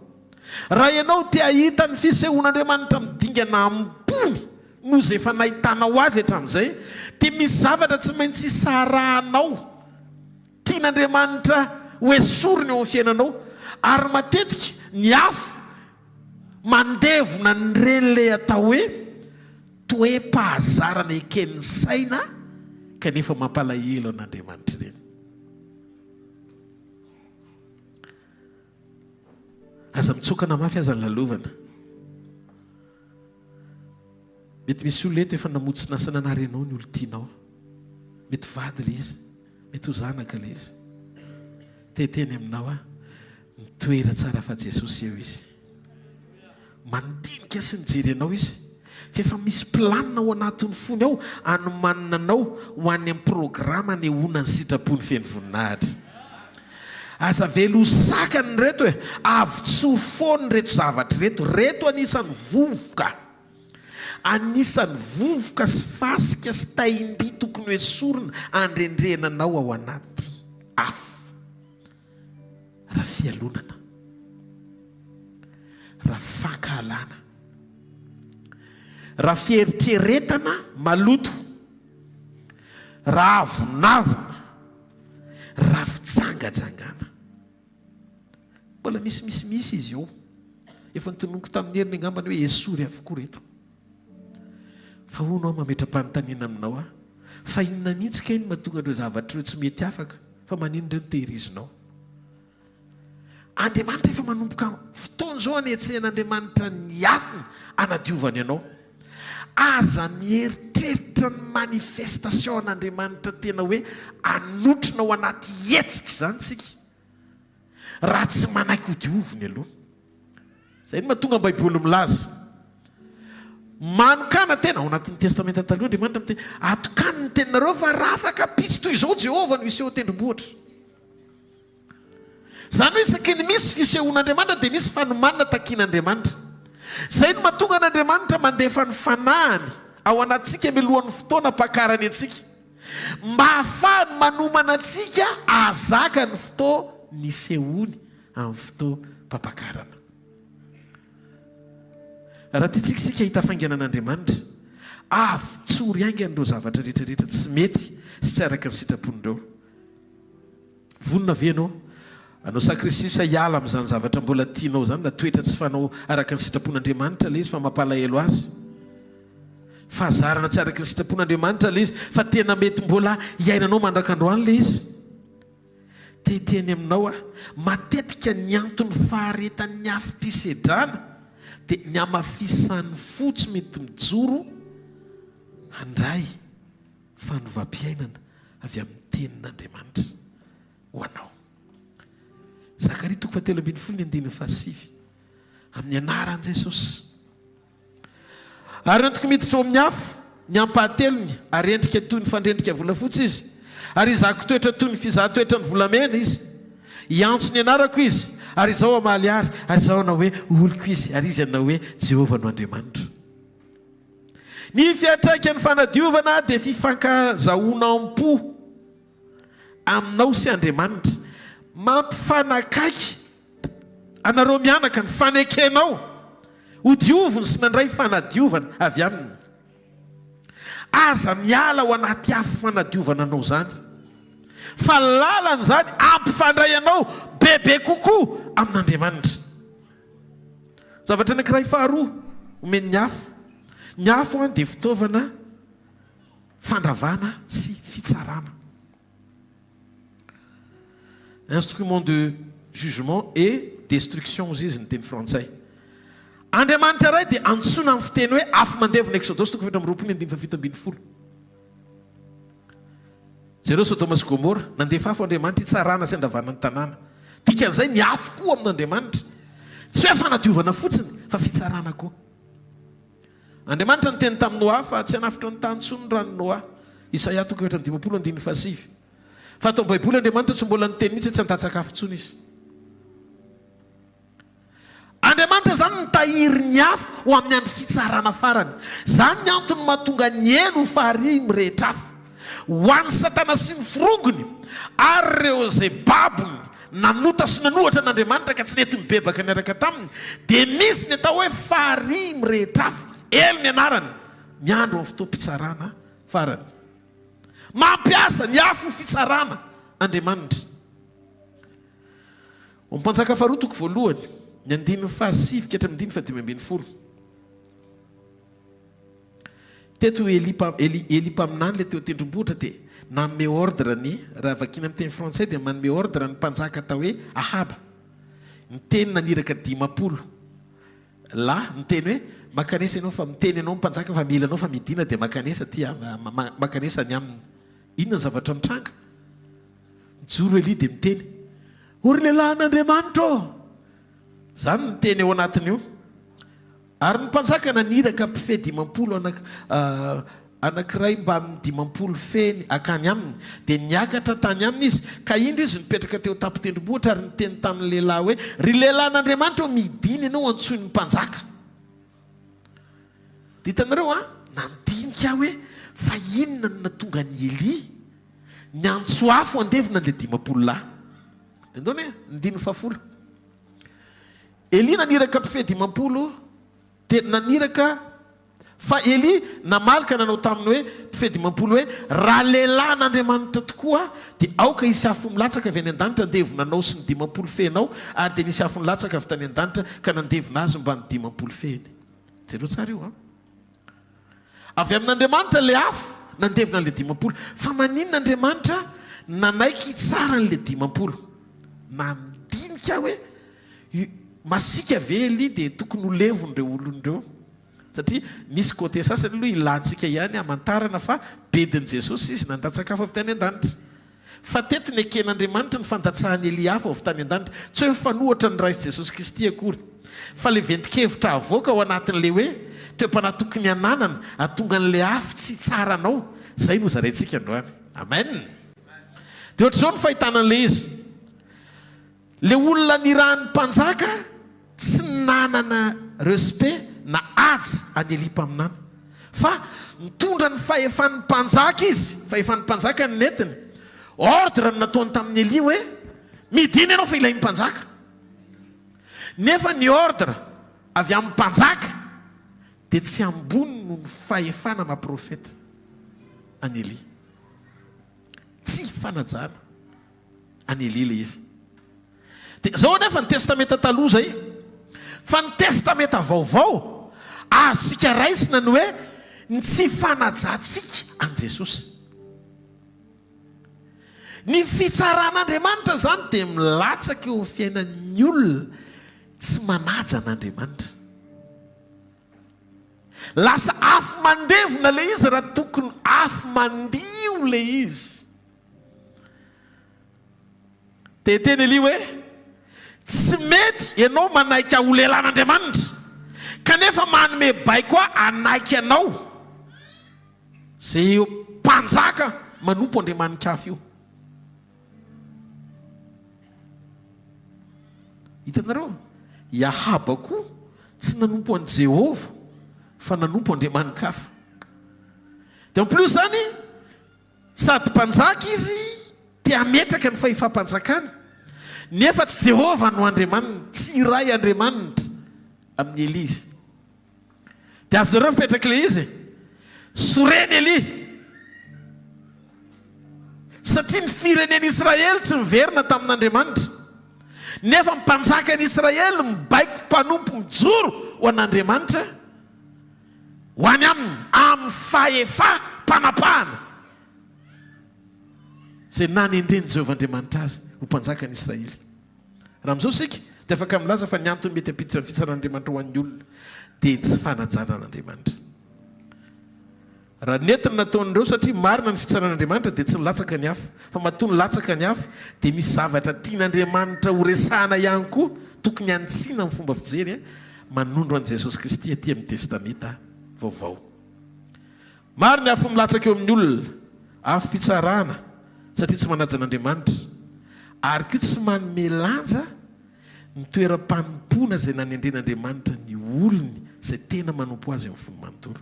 H: Raha ianao te ahita ny fisehoan'Andriamanitra midingana ambony noho izay efa nahitanao azy hatramin'izay, dia misy zavatra tsy maintsy isarahanao tian'Andriamanitra hoesoriny eo amin'ny fiainanao, ary matetika ny afo mandevona nyreny ilay atao hoe toe-pahazarana eken'ny saina kanefa mampalahelo an'Andriamanitra ireny. Aza mitsokana mafy aza ny lalovana. Mety misy olona eto efa namotsy nasana narenao ny olo tianao, mety vady le izy, mety ho zanaka le izy. Teteny aminao a, mitoera tsara fa Jesosy eo izy, mandinika sy mijery anao izy, fa efa misy planina ao anatin'ny fony ao anomanina anao ho any amin'ny programa ny ehona ny sitrapony feno voninahitra. Aza velo sakany reto e, avy-tsoro foany reto zavatra reto, reto anisan'ny vovoka, anisan'ny vovoka sy fasika sy taimby tokony hoe sorona andrendrenanao ao anaty afo. Raha fialonana, raha fankahalana, raha fieritreretana maloto, raha avonavona, raha fitsangajangana. Mbola misy izy io efa nitononoko tamin'ny heriny angambany hoe esory avokoa reto. Fa hono mametra-panontaniana aminao a, fa inona mihitsy ka iny mahatonga ireo zavatra ireo tsy mety afaka, fa manino ireo nitehirizinao. Andriamanitra efa manomboka fotoana zao anetsehan'Andriamanitra ny afony anadiovany ianao. Aza mieritreritra ny manifestation an'Andriamanitra tena hoe anotrina ao anaty hetsika izany tsika, raha tsy manaiky ho dioviny aloha. Izay no mahatonga ny Baiboly milaza, manokana tena ao anatin'ny testamenta taloha Andriamanitra miteny, atokany ny teninareo fa raha afaka pitso toy izao Jehovah no iseho tendrombohitra. Izany hoe isaky ny misy fisehoan'Andriamanitra dia misy fanomanana takian'Andriamanitra. Izay no mahatonga an'Andriamanitra mandefa ny fanahany ao anatsika milohan'ny fotoana pakarany atsika, mba hahafahany manomana atsika ahazaka ny fotoa ny sehony amin'ny fotoa mpampakarana. Raha tiantsika sika hita fainganan'Andriamanitra, avy-tsory aingan'ireo zavatra rehetrarehetra tsy mety sy tsy araka ny sitrapon'ireo. Vonona ve ianao anao sakrifisa hiala amin'izany zavatra mbola tianao zany, na toetra tsy fanao araka ny sitrapon'Andriamanitra le izy fa mampalahelo azy, fahazarana tsy araka ny sitrapon'Andriamanitra le izy fa tena mety mbola hiainanao mandrakandroany le izy. Teteny aminao a, matetika ny antony faharetan'ny afim-pisedrana dia ny amafisan'ny fotsy mety mijoro handray fanovam-piainana avy amin'ny tenin'Andriamanitra ho anao. Zakaria 3:7 amin'ny anaran'i Jesosy. Ary antoko miditra ao amin'ny afo ny ampahatelony, ary endrika toy ny fandrendrika volafotsy izy, ary izako toetra toy ny fizaha toetra ny volamena izy, iantso ny anarako izy, ary izao amaly ary izao anao hoe oloko izy, ary izy anao hoe Jehovah no Andriamanitra. Ny fiatraika ny fanadiovana dia fifankazahoana am-po aminao sy Andriamanitra, mampifanakaiky anareo mianaka ny fanekenao ho dioviny sy nandray fanadiovana avy aminy. Aza miala ao anaty afo fanadiovana anao zany, fa lalany zany ampifandray anao bebe kokoa amin'Andriamanitra. Zavatra anankiray faharoa omeny ny afo. Ny afo dia fitaovana fandravana sy fitsarana, instrument de jugement et destruction izy ny teny frantsay. Andriamanitra ray dia antsoina amin'ny fiteny hoe afo mandevona Exodus 4:7-7. Zareo Sodoma sy Gomora nandefa afo Andriamanitra hitsarana sy andravana ny tanàna. Dikan'izay ny afo koa amin'Andriamanitra tsy hoe fanadiovana fotsiny fa fitsarana koa. Andriamanitra niteny tamin'ny Noa fa tsy hanafitra ny tany intsony ny rano Noa, Isaia 5:7. fa atao baiboly andriamanitra tsy mbola niteny mihitsy tsy andatsakafo ntsony izy. Andriamanitra zany nitahiry ny afo ho amin'ny andro fitsarana farany. Zany ny antony mahatonga ny elo fahary mirehetra afo ho an'ny satana sy ny forongony ary ireo zay babony nanota sy nanohatra n'Andriamanitra ka tsy nety mibebaka niaraka taminy, dia misy ny atao hoe fahary mirehetra afo, elo ny anarany, miandro amin'ny fotoam-pitsarana farany. Mampiasa ny afo fitsarana Andriamanitra. Mpanjaka faharoa toko voalohany ny 9:7-10. Teto Eli mpaminany le teo tendrombohitra dia nanome ordre ny raha vakina amin'ny teny frantsay dia manome ordre ny mpanjaka atao hoe Ahaba. Ny teny naniraka 10 la ny teny hoe makanesa ianao fa miteny ianao mpanjaka fa mila anao fa midina dia makanesa makanesa ny aminy. Inona ny zavatra mitranga? Joro Eli dia miteny ory lehilahin'Andriamanitra ô. Zany ny teny eo anatin'io. Ary ny mpanjaka naniraka mpife 10 anankiray mba amin'ny 10 feny akany aminy dia niakatra tany aminy izy ka indro izy nipetraka teo tapo-tendrombohitra ary niteny tamin'ny lehilahy hoe ry lehilahin'Andriamanitra midina ianao antsoin'ny mpanjaka. Ditanareo nandinika hoe fa inona no natonga ny Eli ny antso afo andevina an'le 10 lahy. Endony ny 10. Eli naniraka mpife 10 dia naniraka fa Eli namalaka nanao taminy hoe mpife 10 hoe raha lehilahin'Andriamanitra tokoa dia aoka isy afo milatsaka avy any an-danitra andevina anao sy ny 10 fenao ary dia nisy afo milatsaka avy tany an-danitra ka nandevina azy mba ny 10 feny. Jereo tsara io avy amin'Andriamanitra le afo nandevina an'le 10 fa maninon'Andriamanitra nanaiky tsara n'le 10 nandinika hoe masika ve Eli dia tokony ho levon'ireo olon'ireo satria misy côté sasany aloha ilantsika ihany amantarana fa bedin'i Jesosy izy nandatsakafo avy tany an-danitra. Fa tety ny eken'Andriamanitra ny fandatsahany Eli afo avy tany an-danitra tsy hoe fanohatra ny Raisy Jesosy Kristy akory fa le ventikevitra avoaka ao anatin'le hoe toepana tokony ananana atonga n'le afo tsy tsara anao. Zay no zarentsika androany. Amen. Dia ohatr'izao ny fahitanan'le izy le olona nirahan'ny mpanjaka tsy nanana respect na aja any Eli mpaminana fa mitondra ny fahefan'ny mpanjaka izy. Fahefan'ny mpanjaka ny netiny ordre nataony tamin'ny Eli hoe midina ianao fa ilain'ny mpanjaka. Nefa ny ordre avy amin'ny mpanjaka dia tsy ambony no ny fahefana maprofeta any Eli. Tsy fanajana any Eli le izy. Dia zao nefa ny testamenta taloha zay. Fa ny testamenta vaovao azosika raisina ny hoe ny tsy fanajantsika an' Jesosy. Ny fitsaran'Andriamanitra zany dia milatsaka eo fiainan'ny olona tsy manaja an'Andriamanitra. Lasa afo mandevina le izy raha tokony afo mandio le izy. Teny Eli hoe tsy mety ianao manaiky ho lehilahin'Andriamanitra kanefa manome bay koa anaiky anao zay mpanjaka manompo andriamanin-kafo io. Hitanareo Ahaba koa tsy nanompo an' Jehova fa nanompo andriamanin-kafo. Dia en plus zany sady mpanjaka izy tia ametraka ny fahefam-panjakana nefa tsy Jehova no Andriamanitra, tsy iray Andriamanitra amin'ny Eli izy. Dia azonareo mipetraka le izy soreny Eli satria ny firenen'Israely tsy miverina tamin'Andriamanitra nefa mpanjaka n'Israely mibaiko mpanompo mijoro ho an'Andriamanitra ho any aminy amin'ny fahefa-panapahana zay nanendreny Jehovah Andriamanitra azy ho mpanjaka n'Israely. Raha amin'izao sika dia afaka milaza fa ny antony mety ampiditra ny fitsaran'Andriamanitra ho an'ny olona dia tsy fanajana an'Andriamanitra. Raha netiny nataon'ireo satria marina ny fitsaran'Andriamanitra dia tsy nilatsaka ny afo fa matoa nilatsaka ny afo dia misy zavatra tian'Andriamanitra ho resahana ihany koa tokony antsiana amin'ny fomba fijery manondro an'i Jesosy Kristy aty amin'ny testamenta vaovao. Maro ny afo milatsaka eo amin'ny olona afo-pitsarana satria tsy manaja an'Andriamanitra ary koa tsy manome lanja ny toeram-panompona izay nanendren'Andriamanitra ny olony izay tena manompo azy amin'ny fony manontolo.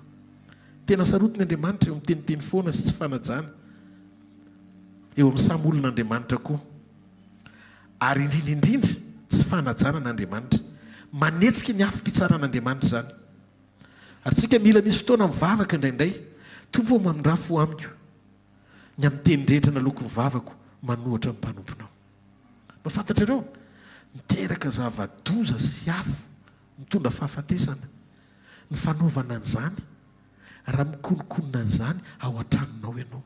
H: Tena sarotiny Andriamanitra eo miteniteny foana sy tsy fanajana eo amin'ny samy olon'Andriamanitra koa. Ary indrindraindrindra tsy fanajana n'Andriamanitra, manetsika ny afim-pitsara'Andriamanitra zany. Ary tsika mila misy fotoana mivavaka indraindray, tompo manondrafo amiko ny amin'ny teny rehetra naloko mivavako manohatra amin'ny mpanomponao. Mahafantatra ireo miteraka zava-doza sy afo mitondra fahafatesana ny fanaovana an'izany raha mikonokonona an'izany ao an-tranonao ianao.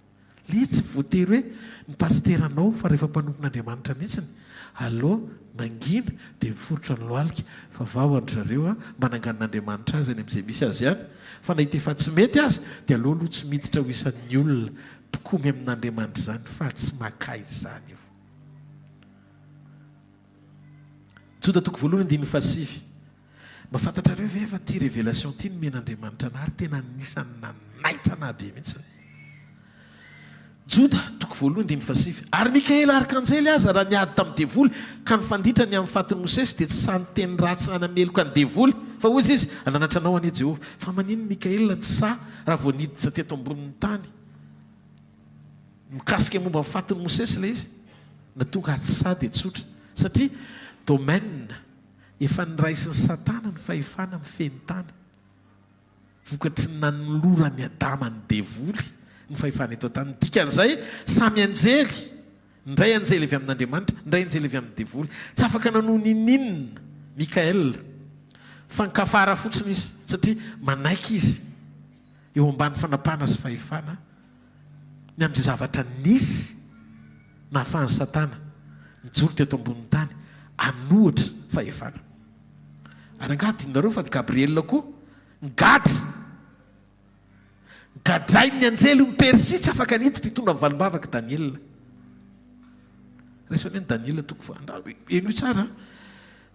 H: Le tsy voatery hoe ny pasteranao fa rehefa mpanompon'Andriamanitra mihitsiny aloha mangina dia miforotra ny lohalika fa vao andrareo manangan'Andriamanitra azy any amin'izay misy azy ihany. Fa nahita efa tsy mety azy dia aloha aloha tsy miditra ho isan'ny olona tokomy amin'Andriamanitra izany fa tsy makay izany io. Juda 2:7. Mahafantatrareo ve fa ty révélation ty nomen'Andriamanitra ana ary tena anisan'ny nanaitra be mihitsy. Juda 2:7. Ary Mikaela arkanjely aza raha niady tamin'ny devoly ka nifanditra ny amin'ny fatin'ny Mosesy dia tsy sany teny ratsy anameloka ny devoly fa ozy izy ananatra anao anie Jehovah. Fa manino Mikaela tsy sa raha vao niditra teto ambonin'ny tany mikasika momba amin'ny fatin'ny Mosesy ilay izy na tonga tsy sa dia tsotra satria domaine efa niraisin'ny Satana ny fahefana amin'ny fenitany vokatry ny nanolorany Adama ny devoly ny fahefana eto an-tany. Dikan'izay samy anjely, ndray anjely avy amin'Andriamanitra, ndray anjely avy amin'ny devoly. Tsy afaka nanoho ninina Mikaela fa nikafara fotsiny izy satria manaiky izy eo ambany fanapahana sy fahefana ny amin'izay zavatra nisy nahafahan'ny Satana nijoro teto ambonin'ny tany anohatra fahefana. Ary angadinareo fa Gabriel koa gadray ny anjely ny Persia tsy afaka niditra hitondra mivalim-bavaka Daniel. Raisony ny Daniel toko eno tsara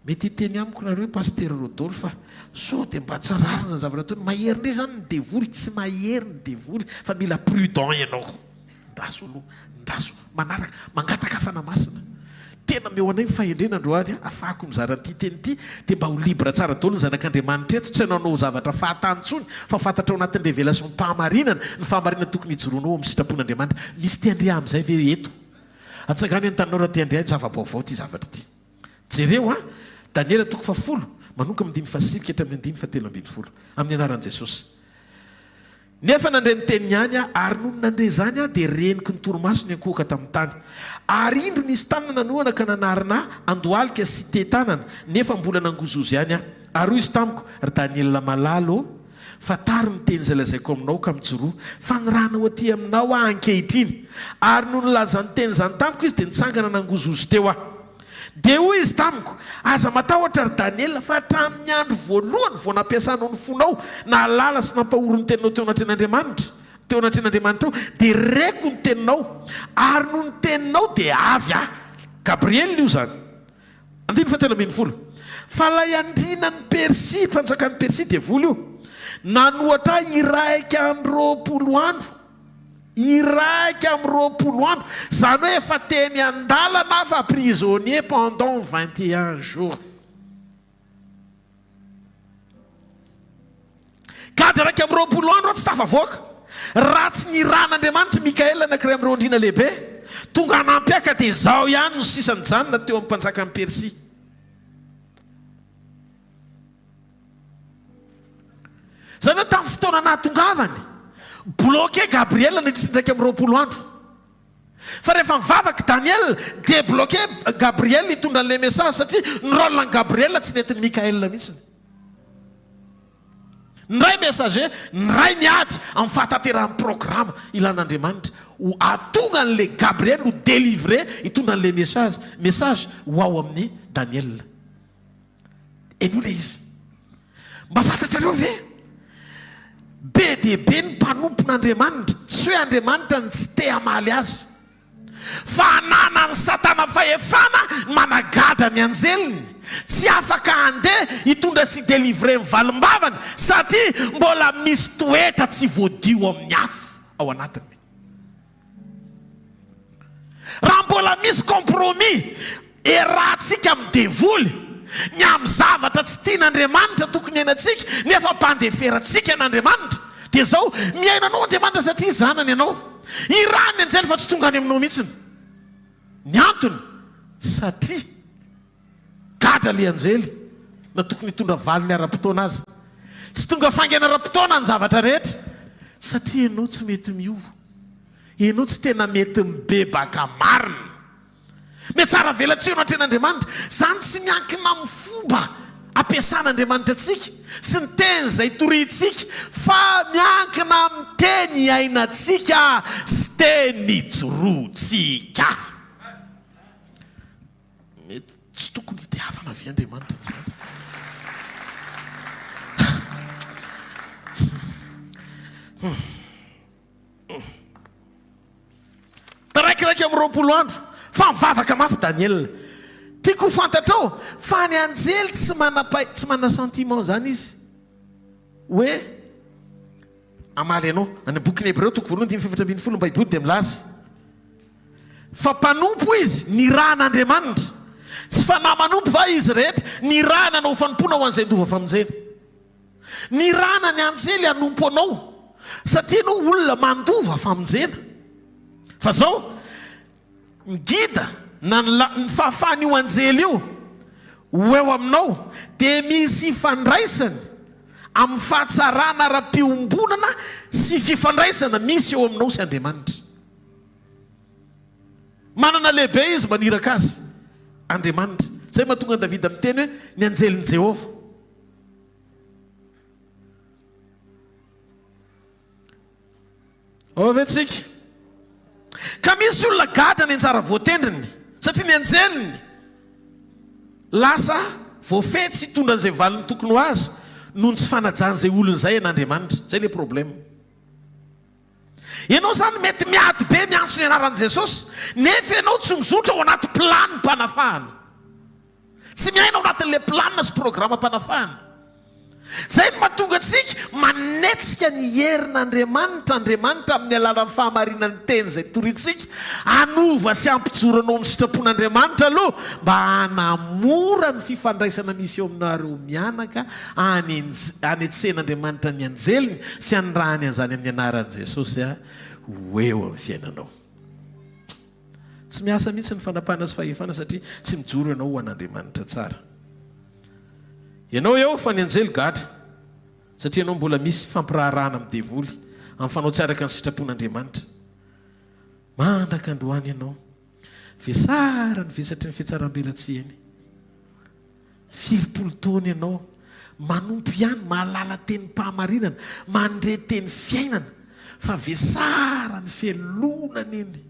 H: mety hiteny amiko nareo paster Rodolphe fa so dia mba tsararina ny zavatra ataony mahery ndray zany ny devoly tsy mahery ny devoly fa mila prudent ianao. Ndaso aloha ndaso manaraka mangataka fanamasina tena meo anay fahendrena androany afahako mizara ty teny ity dia mba ho libra tsara daholo ny zanak'Andriamanitra eto tsy nanao zavatra fahatantsony fa fantatra ao anatin'ny révélation mpahamarinana ny fahamarinana tokony hijoroanao amin'ny sitrapon'Andriamanitra. Misy ty andrea amin'izay ve eto atsangany hoe nytanao raha ty andrea zava-baovao ty zavatra ty jereo Daniela 10 manomka amin'ny 5 hatramin'ny 7 amin'ny anaran'i Jesosy. Nefa nandre ny teniny ihany ary noho nandre zany dia reniky ny torimaso ny ankohoka tamin'ny tany. Ary indro nisy tanana noana ka nanarina andohalika sy te-tanana nefa mbola nangozozy ihany ary hoy izy tamiko ry Daniela malalo fa tary ny teny izay lazaiko aminao ka mijoroa fa ny rana ho aty aminao ankehitriny. Ary noho nilaza ny teny izany tamiko izy dia nitsangana nangozozy teo dia hoy izy tamiko aza matahotra ry Daniela fa hatramin'ny andro voalohany vao nampiasanao ny fonao na lala sy nampahoro ny teninao teo anatren'Andriamanitra dia reko ny teninao ary noho ny teninao dia avy Gabriel io zany 10 fa lay andrina ny Persia fanjakan'ny Persia devoly io nanohatra iraika amin'ny 20 andro zany hoe efa teny andalana fa prisonnier pendant 21 jours. Kady raika amin'ny 20 andro tsy tafavoaka raha tsy niran'Andriamanitra Mikaela anankiray amin'ny rondrina lehibe tonga nampiaka dia zao ihany no sisany janona teo amin'ny mpanjaka amin'ny Persia. Zany hoe tamin'ny fotoana nahatongavany bloqué Gabriel ndraiky amin'ny 20 andro fa rehefa mivavaka Daniel débloqué Gabriel hitondra an'ilay message satria ny rôle ny Gabriel tsy nentin'ny Mikaela mihitsy. Nyray messager nyray niady amin'ny fahatanteran'ny programme ilan'Andriamanitra ho atonga an'ilay Gabriel ho délivré hitondra an'ilay message ho ao amin'ny Daniel. Eno ilay izy mba fantatrareo ve be dia be ny mpanompon'Andriamanitra tsy hoe Andriamanitra ny tsy te hamaly azy fa hanana ny Satana fahefana managada ny anjeliny tsy afaka handeha hitondra sy délivrer ny valim-bavany satria mbola misy toetra tsy voadio amin'ny afo ao anatiny. raha mbola misy compromis erahantsika amin'ny devoly ny amin'ny zavatra tsy tian'Andriamanitra tokony hainantsika nefa mpandeferantsika n'Andriamanitra dia zao miainanao Andriamanitra satria zanany ianao irany anjely fa tsy tonga any aminao mihitsiny ny antony satria gadra le anjely na tokony hitondra valiny ara-potoana azy tsy tonga faingana ara-potoana ny zavatra rehetra satria ianao tsy mety miova ianao tsy tena mety mibebaka marina me tsara velatsiona atren'Andriamanitra zany tsy miankina amin'ny fomba ampiasan'Andriamanitra atsika sy ny teny zay toritsika fa miankina amin'ny teny iainantsika sy teny jorotsika mety tsy tokony hitiavana avy Andriamanitra zany taraikiraiky amin'ny 20 andro fa mivavaka mafy Daniel tiako fantatrao fa ny anjely tsy mana sentiment zany izy hoe amaly ianao any bokyny Hébreo 7:7 Baiboly dia milaza fa mpanompo izy ny rahan'Andriamanitra tsy fa na manompo va izy rehetra ny rahana anao fanompona ho an'izay ndova famonjena ny rahana ny anjely anompo anao satria anao olona mandova famonjena fa zao ngida na ny fahafahany io anjely io ho eo aminao dia misy ifandraisany amin'ny fahatsarana ara-piombonana sy fifandraisana misy eo aminao sy Andriamanitra manana lehibe izy maniraka azy Andriamanitra zay mahatonga Davida miteny hoe ny anjelin' Jehova ovetsika ka misy olona gadra ny anjara voatendriny satria ny anjeliny lasa voafetsy hitondra an'izay valiny tokony ho azy noho ny tsy fanajan'izay olony zay an'Andriamanitra zay le problème ianao zany mety miady be miantso ny anaran'i Jesosy nefa ianao tsy mizotra ao anaty plany mpanafahana tsy miaina ao anatin'le planina sy programma mpanafahana zay no mahatonga antsika manetsika ny herin'Andriamanitra Andriamanitra amin'ny alalan'ny fahamarinany teny zay toritsika anova sy ampijoro anao amin'ny sitrapon'Andriamanitra aloha mba hanamora ny fifandraisana misy eo aminareo mianaka anetsen'Andriamanitra ny anjeliny sy anyrahany an'izany amin'ny anaran'i Jesosy ho eo amin'ny fiainanao tsy miasa mihitsy ny fanapahana sy fahefana satria tsy mijoro ianao ho an'Andriamanitra tsara ianao eo fa ny anjely gadra satria ianao mbola misy fampiraharahana amin'ny devoly amin'ny fanao tsy araka ny sitrapon'Andriamanitra mandraka androany ianao vesara ny vesatry ny fiatsaram-belatsiany 20 taona ianao manompo ihany mahalala teny-pahamarinana mandre teny fiainana fa vesara ny felonana iny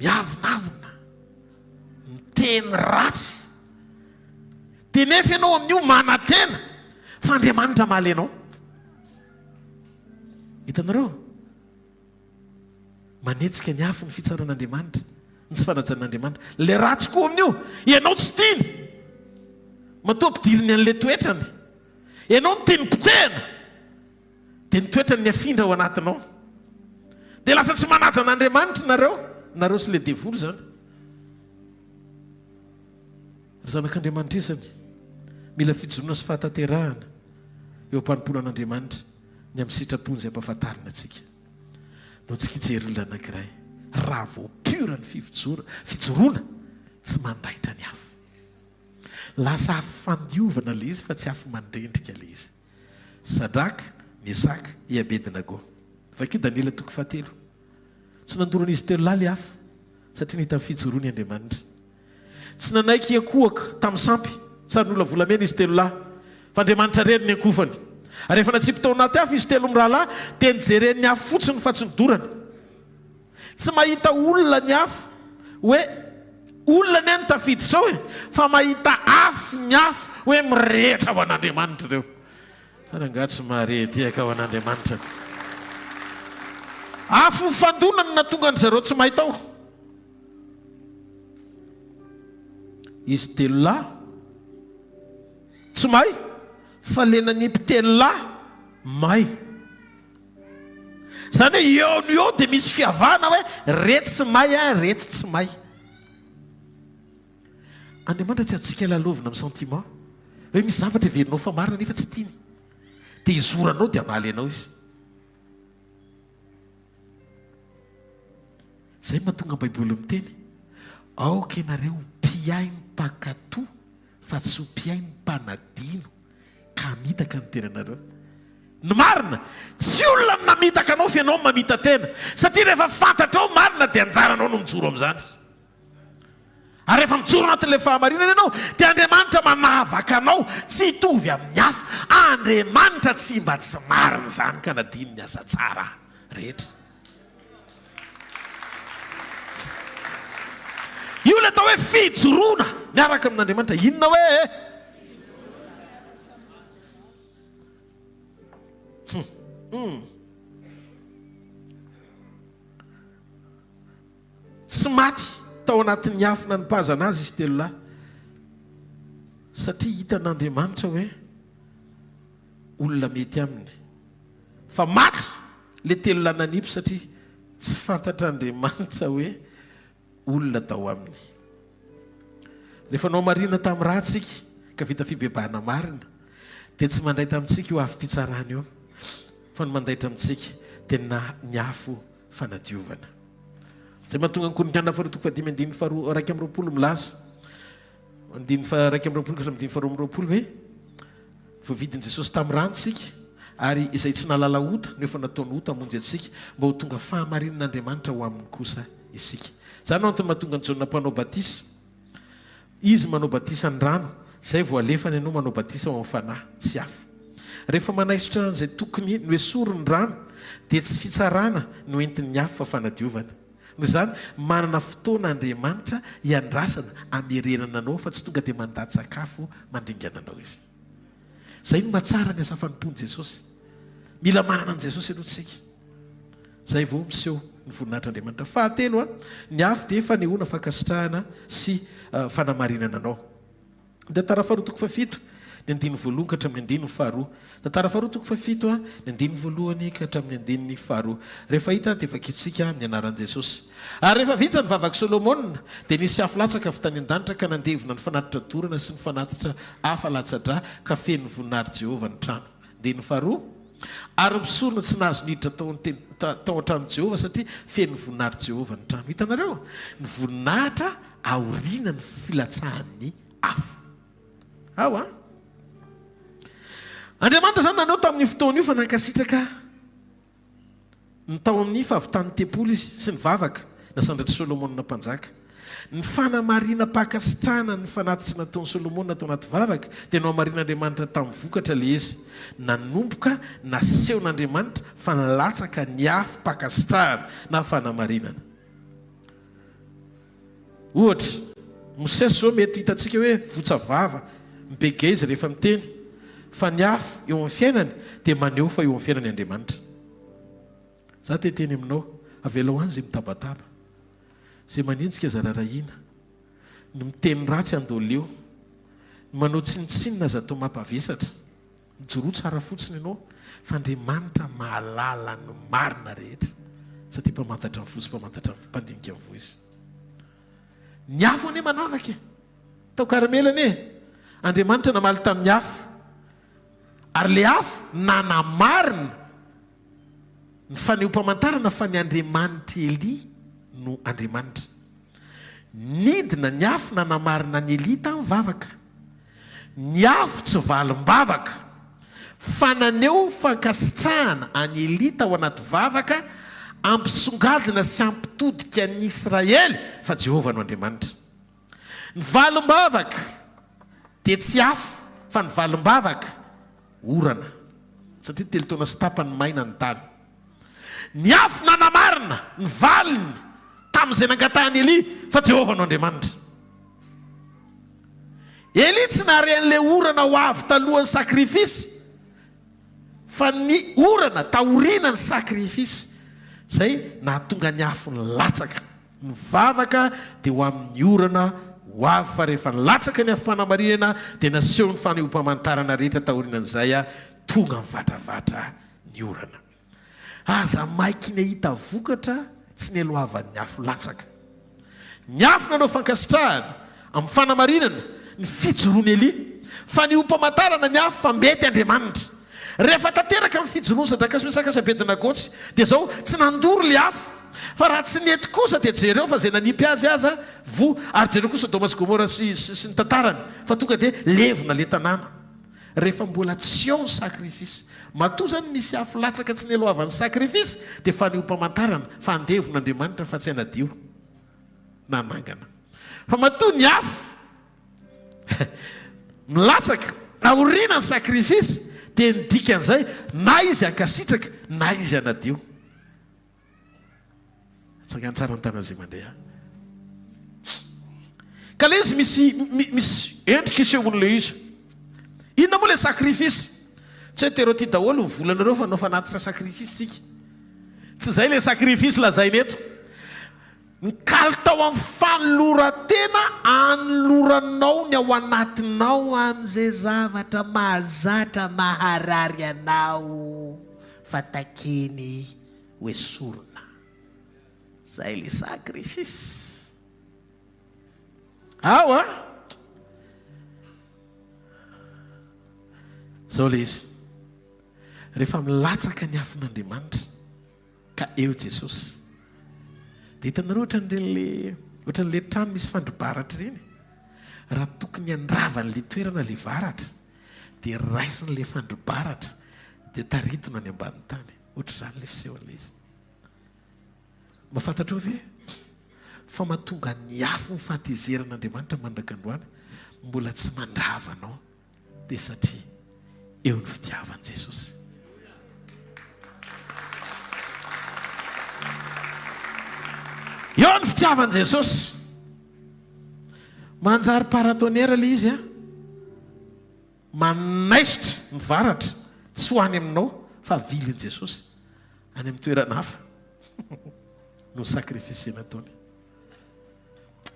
H: miavonavona miteny ratsy dia nefa ianao amin'io manantena fa Andriamanitra maly ianao hitanareo manetsika ny afo ny fitsaran'Andriamanitra ny tsy fanajan'Andriamanitra le ratsy koa amin'io ianao tsy tiany matoa ampidiriny an'le toetrany ianao ny tiany potehana dia ny toetrany ny afindra ao anatinao dia lasa tsy manaja an'Andriamanitra nareo sy le devoly zany zanak'Andriamanitra isany mila fijoroana sy fahatanterahana eo am-panomponan'Andriamanitra ny amin'ny sitrapony izay ampahafantarina atsika no tsika hijery olona anankiray raha voapura ny fijoroana tsy mandaitra ny afo lasa afo fandiovana le izy fa tsy afo mandrendrika le izy Sadraka Mesaka i Abednego vakio Daniela 7 tsy nandoran'izy telo lahy le afo satria nihita amin'ny fijoroany Andriamanitra tsy nanaiky iakohaka tamin'ny sampy sary ny olona volamena izy telo lahy fa Andriamanitra reny ny ankofany ary rehefa natsipy tao anaty afo izy telo mirahalahy dia nijeren'ny afo fotsiny fa tsy nidorana tsy mahita olona ny afo hoe olona ny any tafiditra ao fa mahita afo ny afo hoe mirehitra ao an'Andriamanitra ireo sana angatsy marety aka ao an'Andriamanitra afo fandonana na tonga ny zareo tsy mahita ao izy telo lahy tsy mahay fa lena ny mpitelo lahy mahay zany hoe eo ny eo dia misy fiavana hoe rety tsy may a rety tsy may. Andriamanitra tsy atsika lalovina amin'ny sentiment hoe misy zavatra heverinao fa marina nefa tsy tiany dia izoranao dia amaly anao izy. Zay mahatonga baiboly miteny aoka ianareo mpiaino mpakatoa fa tsy ho mpiaino mpanadino ka mitaka ny tenanareo. Ny marina tsy olona namitaka anao fa ianao mamita tena, satria rehefa fantatrao marina dia anjaranao no mijoro amin'izany. Ary rehefa mijoro anatin'ilay fahamarinana ianao dia Andriamanitra manavaka anao tsy hitovy amin'ny hafa. Andriamanitra tsy mba tsy marina izany ka nadino ny asa tsara rehetra. Io le atao hoe fijoroana miaraka amin'Andriamanitra. Inona hoe tsy maty tao anatin'ny afina ny pazana azy izy telo lahy, satria hitan'Andriamanitra hoe olona mety aminy. Fa maty le telo lahy nanipy satria tsy fantatr'Andriamanitra hoe olona tao aminy. Rehefa nao marina tamin'ny ratsika ka vita fibebahana marina dia tsy mandray tamintsika io afo fitsarana io, fa ny mandaitra amintsika dia ny afo fanadiovana. Zay mahatonga ny Korintiana faharoa toko 5:2 milaza 2:1-2:2 hoe voavidin'i Jesosy tamin'ny rantsika ary izay tsy nalala ota nefa nataony ota hamonjy antsika mba ho tonga fahamarinan'Andriamanitra ho aminy kosa isika. Zany no antony mahatonga ny Jaona mpanao batisa, izy manao batisa ny rano, zay vao alefany ianao manao batisa ao amin'ny fanahy sy afo. Rehefa manaisitra an'izay tokony no esory ny rano dia tsy fitsarana no entin'ny afo fa fanadiovana. Noho izany manana fotoana Andriamanitra hiandrasana hamerenana anao fa tsy tonga dia mandady sakafo mandringana anao izy. Zay no mahatsara ny asa fanompoan'i Jesosy. Mila manana an' Jesosy aloha tsika. Zay vao miseho ny voninahitr'Andriamanitra. Fahatelo ny afo dia fanehoana fankasitrahana sy fanamarinana anao. Tantara faharoa toko 7 ny 1:1 ka hatramin'ny 2:2. Tantara faharoa toko 7 ny 1:1 ka hatramin'ny 2:2. Rehefa hita dia vakitsika amin'ny anaran'i Jesosy. Ary rehefa vita ny vavaka Solomona dia nisy afo latsaka avy tany an-danitra ka nandevona ny fanatitra dorana sy ny fanatitra hafa latsa-drà ka feno ny voninahitra Jehovah ny trano. 2:2. Ary misorona tsy nahazo niditra tao an-tranon'i Jehovah satria feno ny voninahitra Jehovah ny trano. Hitanareo ny voninahitra aoriana ny filatsahan'ny afo. Ao Andriamanitra zany nanao tamin'ny fotoana io fa nankasitraka ny tao amin'ny fahavitany tempolo izy sy ny vavaka nasandratra Solomona mpanjaka. Ny fanamarina-pakasitrahana ny fanatitra nataon'i Solomona tao anaty vavaka dia no amarin'Andriamanitra tamin'ny vokatra le izy nanomboka nasehon'Andriamanitra fa nalatsaka ny afo pakasitrahana na fanamarinana. Ohatra Mosesy zao mety hitantsika hoe votsavava mibege izy rehefa miteny, fa ny afo eo amin'ny fiainany dia maneho fa eo amin'ny fiainany Andriamanitra. Za teteny aminao avela ho any izay mitabataba, izay manintsika zararahiana, ny miteny ratsy andoleo, ny manao tsinitsinina aza atao mampavesatra, mijoroa tsara fotsiny ianao fa Andriamanitra mahalala ny marina rehetra satria mpamantatra ny fo sy mpamantatra ny mpandinika ny vo izy. Ny afo ane manavaka tao karamelana Andriamanitra namaly tamin'ny afo, ary le afo nanamarina ny faneho-pamantarana fa ny Andriamanitra Eli no Andriamanitra. Nidina ny afo nanamarina ny Eli tamin'ny vavaka. Ny afo tsy valim-bavaka fa naneho fankasitrahana any Eli tao anaty vavaka, ampisongadina sy ampitodika ny Israely fa Jehovah no Andriamanitra. Ny valim-bavaka dia tsy afo fa ny valim-bavaka orana, satria telo taona sy tapany maina ny tany. Ny afo nanamarina ny valiny tamin'izay nangatahany Eli fa Jehovah no Andriamanitra. Eli tsy naharehan'ilay orana ho avy talohan'ny sakrifisy, fa ny orana taoriana ny sakrifisy. Zay nahatonga ny afo ny latsaka. Ny vavaka dia ho amin'ny orana ho avy, fa rehefa nilatsaka ny afo-panamarinana dia naseho ny faneho-pamantarana rehetra taorinan'izay tonga mivadravatra ny orana. aza maikiny hita vokatra tsy ny alohavan'ny afo latsaka. Ny afo nanao fankasitrahana amin'ny fanamarinana ny fijoroany Elia, fa ny ompamantarana ny afo fa mety Andriamanitra. Rehefa tanteraka amin'ny fijoroany Sadakasakasabedina gotsy dia zao tsy nandoro le afo, fa raha tsy nety kosa dia jereo fa zay nanipy azy aza vo ary jereo kosa Sodoma sy Gomora sy ny tantarany, fa tonga dia levona le tanàna. Rehefa mbola tsy eo ny sakrifisy, matoa zany misy afo latsaka tsy ny alohavan'ny sakrifisy dia fa ny ompamantarana fa andevon'Andriamanitra fa tsy anadio nanangana. Fa matoa ny afo milatsaka aoriana ny sakrifisy dia ny dikan'izay na izy ankasitraka na izy anadio. Tsangany tsara ny tana zay mandeha. Ka le izy misy endrika isehon'le izy. Inona moa le sakrifisy? Tsy hoe tereo ty daholo ny volanareo fa nao fa natitra sakrifisy sika. Tsy zay le sakrifisy lazainy eto. Ny kalitao amin'ny fanoloran-tena anoloranao ny ao anatinao amin'izay zavatra mahazatra maharary anao fa takeny hoe sorona. Zay le sakrifisy. Ao a zao le izy. Rehefa milatsaka ny afon'Andriamanitra ka eo Jesosy, dia hitanareo ohatran'le trano misy fandrobaratra ireny, raha tokony handravan'le toerana le varatra dia raisin'le fandrobaratra dia taritona any ambany tany. Ohatr'izany le fisehon'le izy. Mahafantatra ve fa mahatonga ny afo ny fahatezerin'Andriamanitra mandrakandroany mbola tsy mandravanao dia satria eo ny fitiavan'i Jesosy. Eo ny fitiavan'i Jesosy. Manjary paratonera le izy a, manaisitra ny varatra tsy ho any aminao fa vilin'i Jesosy any amin'ny toerana hafa no sakrifisy nataony.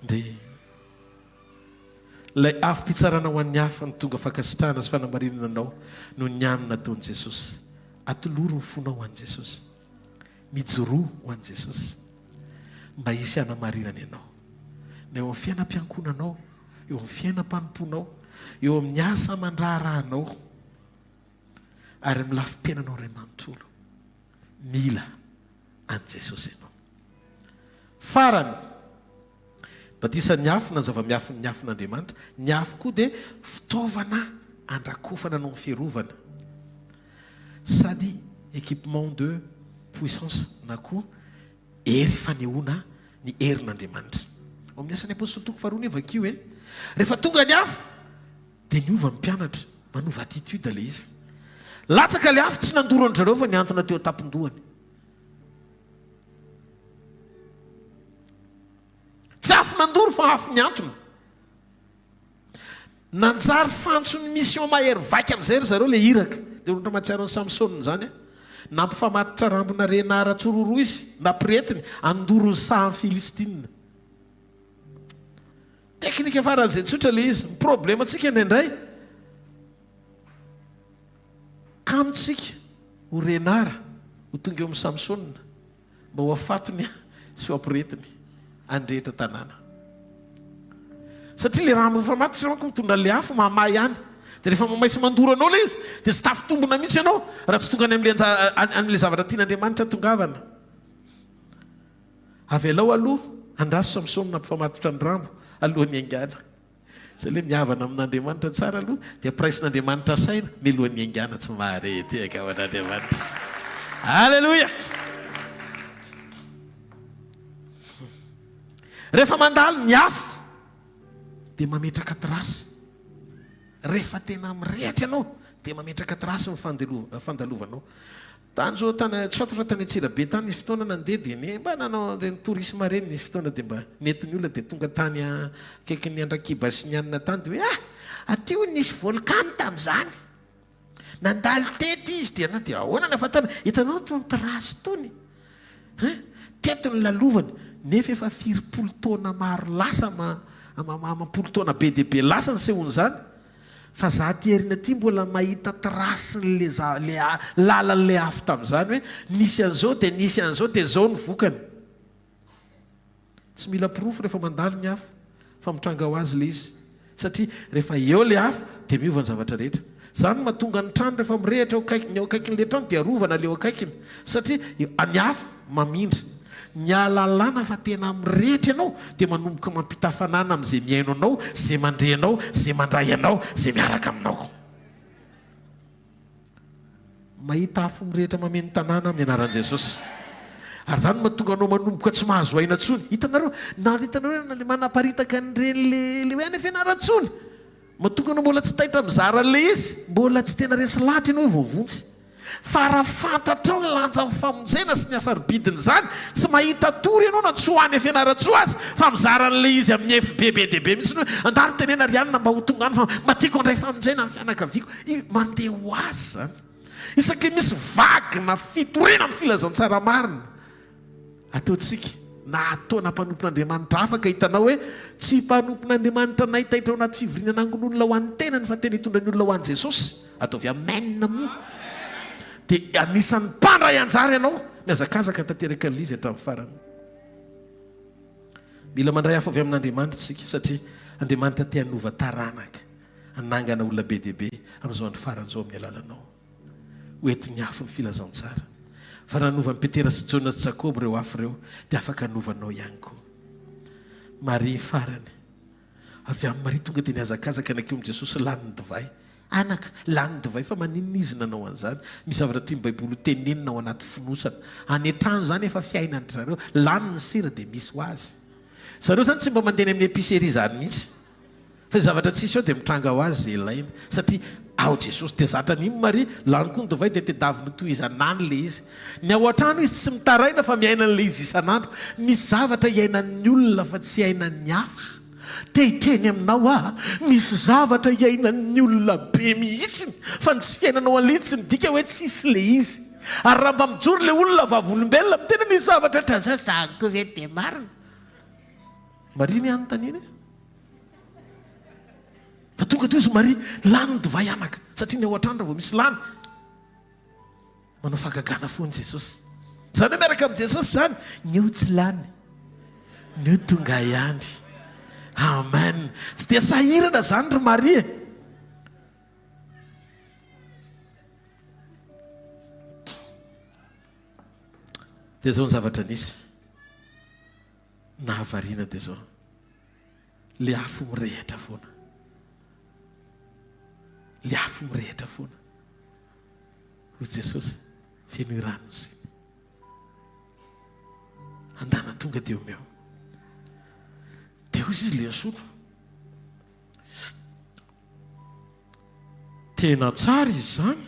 H: Dia ilay afo-pitsarana ho an'ny hafa ny tonga fankasitrahana sy fanamarinana anao no ny aminy nataon'i Jesosy. Atoloro ny fonao ho an'i Jesosy, mijoroa ho an'i Jesosy mba hisy hanamarinana ianao. Na eo amin'ny fiainam-piankonanao, eo amin'ny fiainam-panomponao, eo amin'ny asa aman-draharahanao ary amin'ny lafim-piainanao iray manontolo, mila an'i Jesosy ianao. Farany batisan'ny afo na zava-miafo ny afon'Andriamanitra. Ny afo koa dia fitaovana andrakofana no fiarovana, sady équipement de puissance na koa hery fanehoana ny herin'Andriamanitra. Ao amin'ny asan'ny apôstoly toko faharoa ny vakio hoe rehefa tonga ny afo dia niova ny mpianatra, manova attitude le izy. Latsaka le afo tsy nandoro an'zareo fa niantona teo tampon-dohany. Tsy afo nandoro fa afo niantona. Nanjary fantsony mission mahery vaky amin'izay ry zareo le iraka. Dia ohatra mahatsiaro ny Samsona zany a, nampifamatotra rambona renara tsororoa izy, nampiretiny andoro ny sahan'ny Filistina. Teknika faran'izay tsotra le izy. Ny problema antsika indraindray, kamotsika ho renara ho tonga eo amin'ny Samsona mba ho afatony sy ho ampiretiny andrehitra tanàna. Satria le raha mifamatotra manko mitondra le afo mamay ihany. Dia rehefa mamay sy mandoro anao le izy dia tsy tafitombona mihitsy ianao raha tsy tonga any amin'le zavatra tian'Andriamanitra tongavana. Avy alao aloha andraso Samsona nampifamatotra ny rambo alohan'ny aingana. Zay le mihavana amin'Andriamanitra tsara aloha dia piraisin'Andriamanitra saina mialohan'ny aingana tsy maharety akavan'Andriamanitra. Halleloja. Rehefa mandalo ny afo dia mametraka trasy. Rehefa tena mirehatra ianao dia mametraka trasy ny fandalovanao. Tany zao tsotatra tany Antsirabe tany nisy fotoana nandeha dia mba nanao reny tourisme reny nisy fotoana dia mba nentin'ny olona dia tonga tany akaiky ny Andrakiba sy ny anina tany dia hoe atio nisy volcano tamin'izany, nandalo tety izy dia dia ahoana ny afatana, hitanao tony trasy tony teto ny lalovany. Nefa efa 40 taona maro lasa mampolo taona be dia be lasa ny sehony zany fa za tyherina ty mbola mahita trasiny le lalan'le afo tamin'izany hoe nisy an'izao dia nisy an'izao dia zao ny vokany. Tsy mila pirofo rehefa mandalo ny afo fa mitranga ho azy le izy satria rehefa eo le afo dia miova ny zavatra rehetra. Zany mahatonga ny trano rehefa mirehitra eo akaikin'le trano dia rovana leo akaikiny satria ny afo mamindra. Ny alalàna fa tena mirehitra ianao dia manomboka mampita hafanana amin'izay miaino anao, zay mandreanao, zay mandray anao, zay miaraka aminao. Mahita afo mirehitra mameno tanàna amin'ny anaran'i Jesosy. Ary zany mahatonga anao manomboka tsy mahazo aina tsony. Hitanareo le manaparitaka n'ireny le hoe any fianarantsony. Mahatonga anao mbola tsy taitra mizara le izy, mbola tsy tena resy lahatra ianao hoe voavontsy. Fa raha fantatrao ny lanja ny famonjena sy ny asarobidiny zany, tsy mahita tory ianao na tsy ho any fianaratsoa azy fa mizara n'le izy amin'ny FBBDB mihitsy hoe andaro tenena rianina mba ho tonga any fa matiako andray famonjena amin'ny fianakaviako. Mandeha ho azy zany. Isaky misy vagina fitoriana amin'ny filazantsara marina ataontsika na ataona mpanompon'Andriamanitra afaka hitanao hoe tsy mpanompon'Andriamanitra nahitaitra ao anaty fivoriana nangon'olona ho an'ny tenany fa tena hitondra ny olona ho an'i Jesosy. Ataovy amen moa. Dia anisan'ny mpandray anjara ianao miazakazaka tanteraka lizy hatramin'ny farany. Mila mandray afo avy amin'Andriamanitra isika satria Andriamanitra tia hanova taranaka, hanangana olona be dia be amin'izao ny faran'izao amin'ny alalanao. Hoeto ny afo ny filazantsara. Fa nanova ny Petera sy Jona sy Jakobo ireo afo ireo dia afaka hanovanao ihany koa. Maria farany avy amin'ny Maria tonga dia niazakazaka nakeo amin'i Jesosy lany ny divay. Anaka lany ny divay fa maninona izy nanao an'izany? Misy zavatra tia ny Baiboly tenenina ao anaty fonosana. Any an-trano zany efa fiainany zareo, lany ny sira dia misy ho azy. Zareo zany tsy mba mandeha amin'ny épicerie zany mihitsy. Fa zavatra tsisy ao dia mitranga ho azy izay ilaina satria ao Jesosy dia zatra n'iny Maria, lany koa ny divay dia tedaviny tohizanany le izy. Ny ao an-trano izy tsy mitaraina fa miainan'le izy isan'andro. Misy zavatra iainan'ny olona fa tsy iainan'ny hafa. Tehiteny aminao misy zavatra iainan'ny olona be mihitsiny fa ny tsy fiainanao an'le tsy midika hoe tsisy le izy. Ary raha mba mijoro le olona vavolombelona mitena misy zavatra trazazako ve dia marina. Maria ny anontaniana fa tonga to izy Maria lany ny divay anaka satria ny ao an-trano raha vao misy lany manao fagagana foany Jesosy. Zany hoe miaraka amin'i Jesosy zany ny eo tsy lany, ny eo tonga ihany. Amen. Tsy dia sahirana zany ry Maria. Dia zao ny zavatra nisy nahavariana dia zao le afo mirehitra foana. Le afo mirehitra foana. Hoy Jesosy feno rano sy andana tonga dia omeo. Dia hoy izy le asolo tena tsara izy zany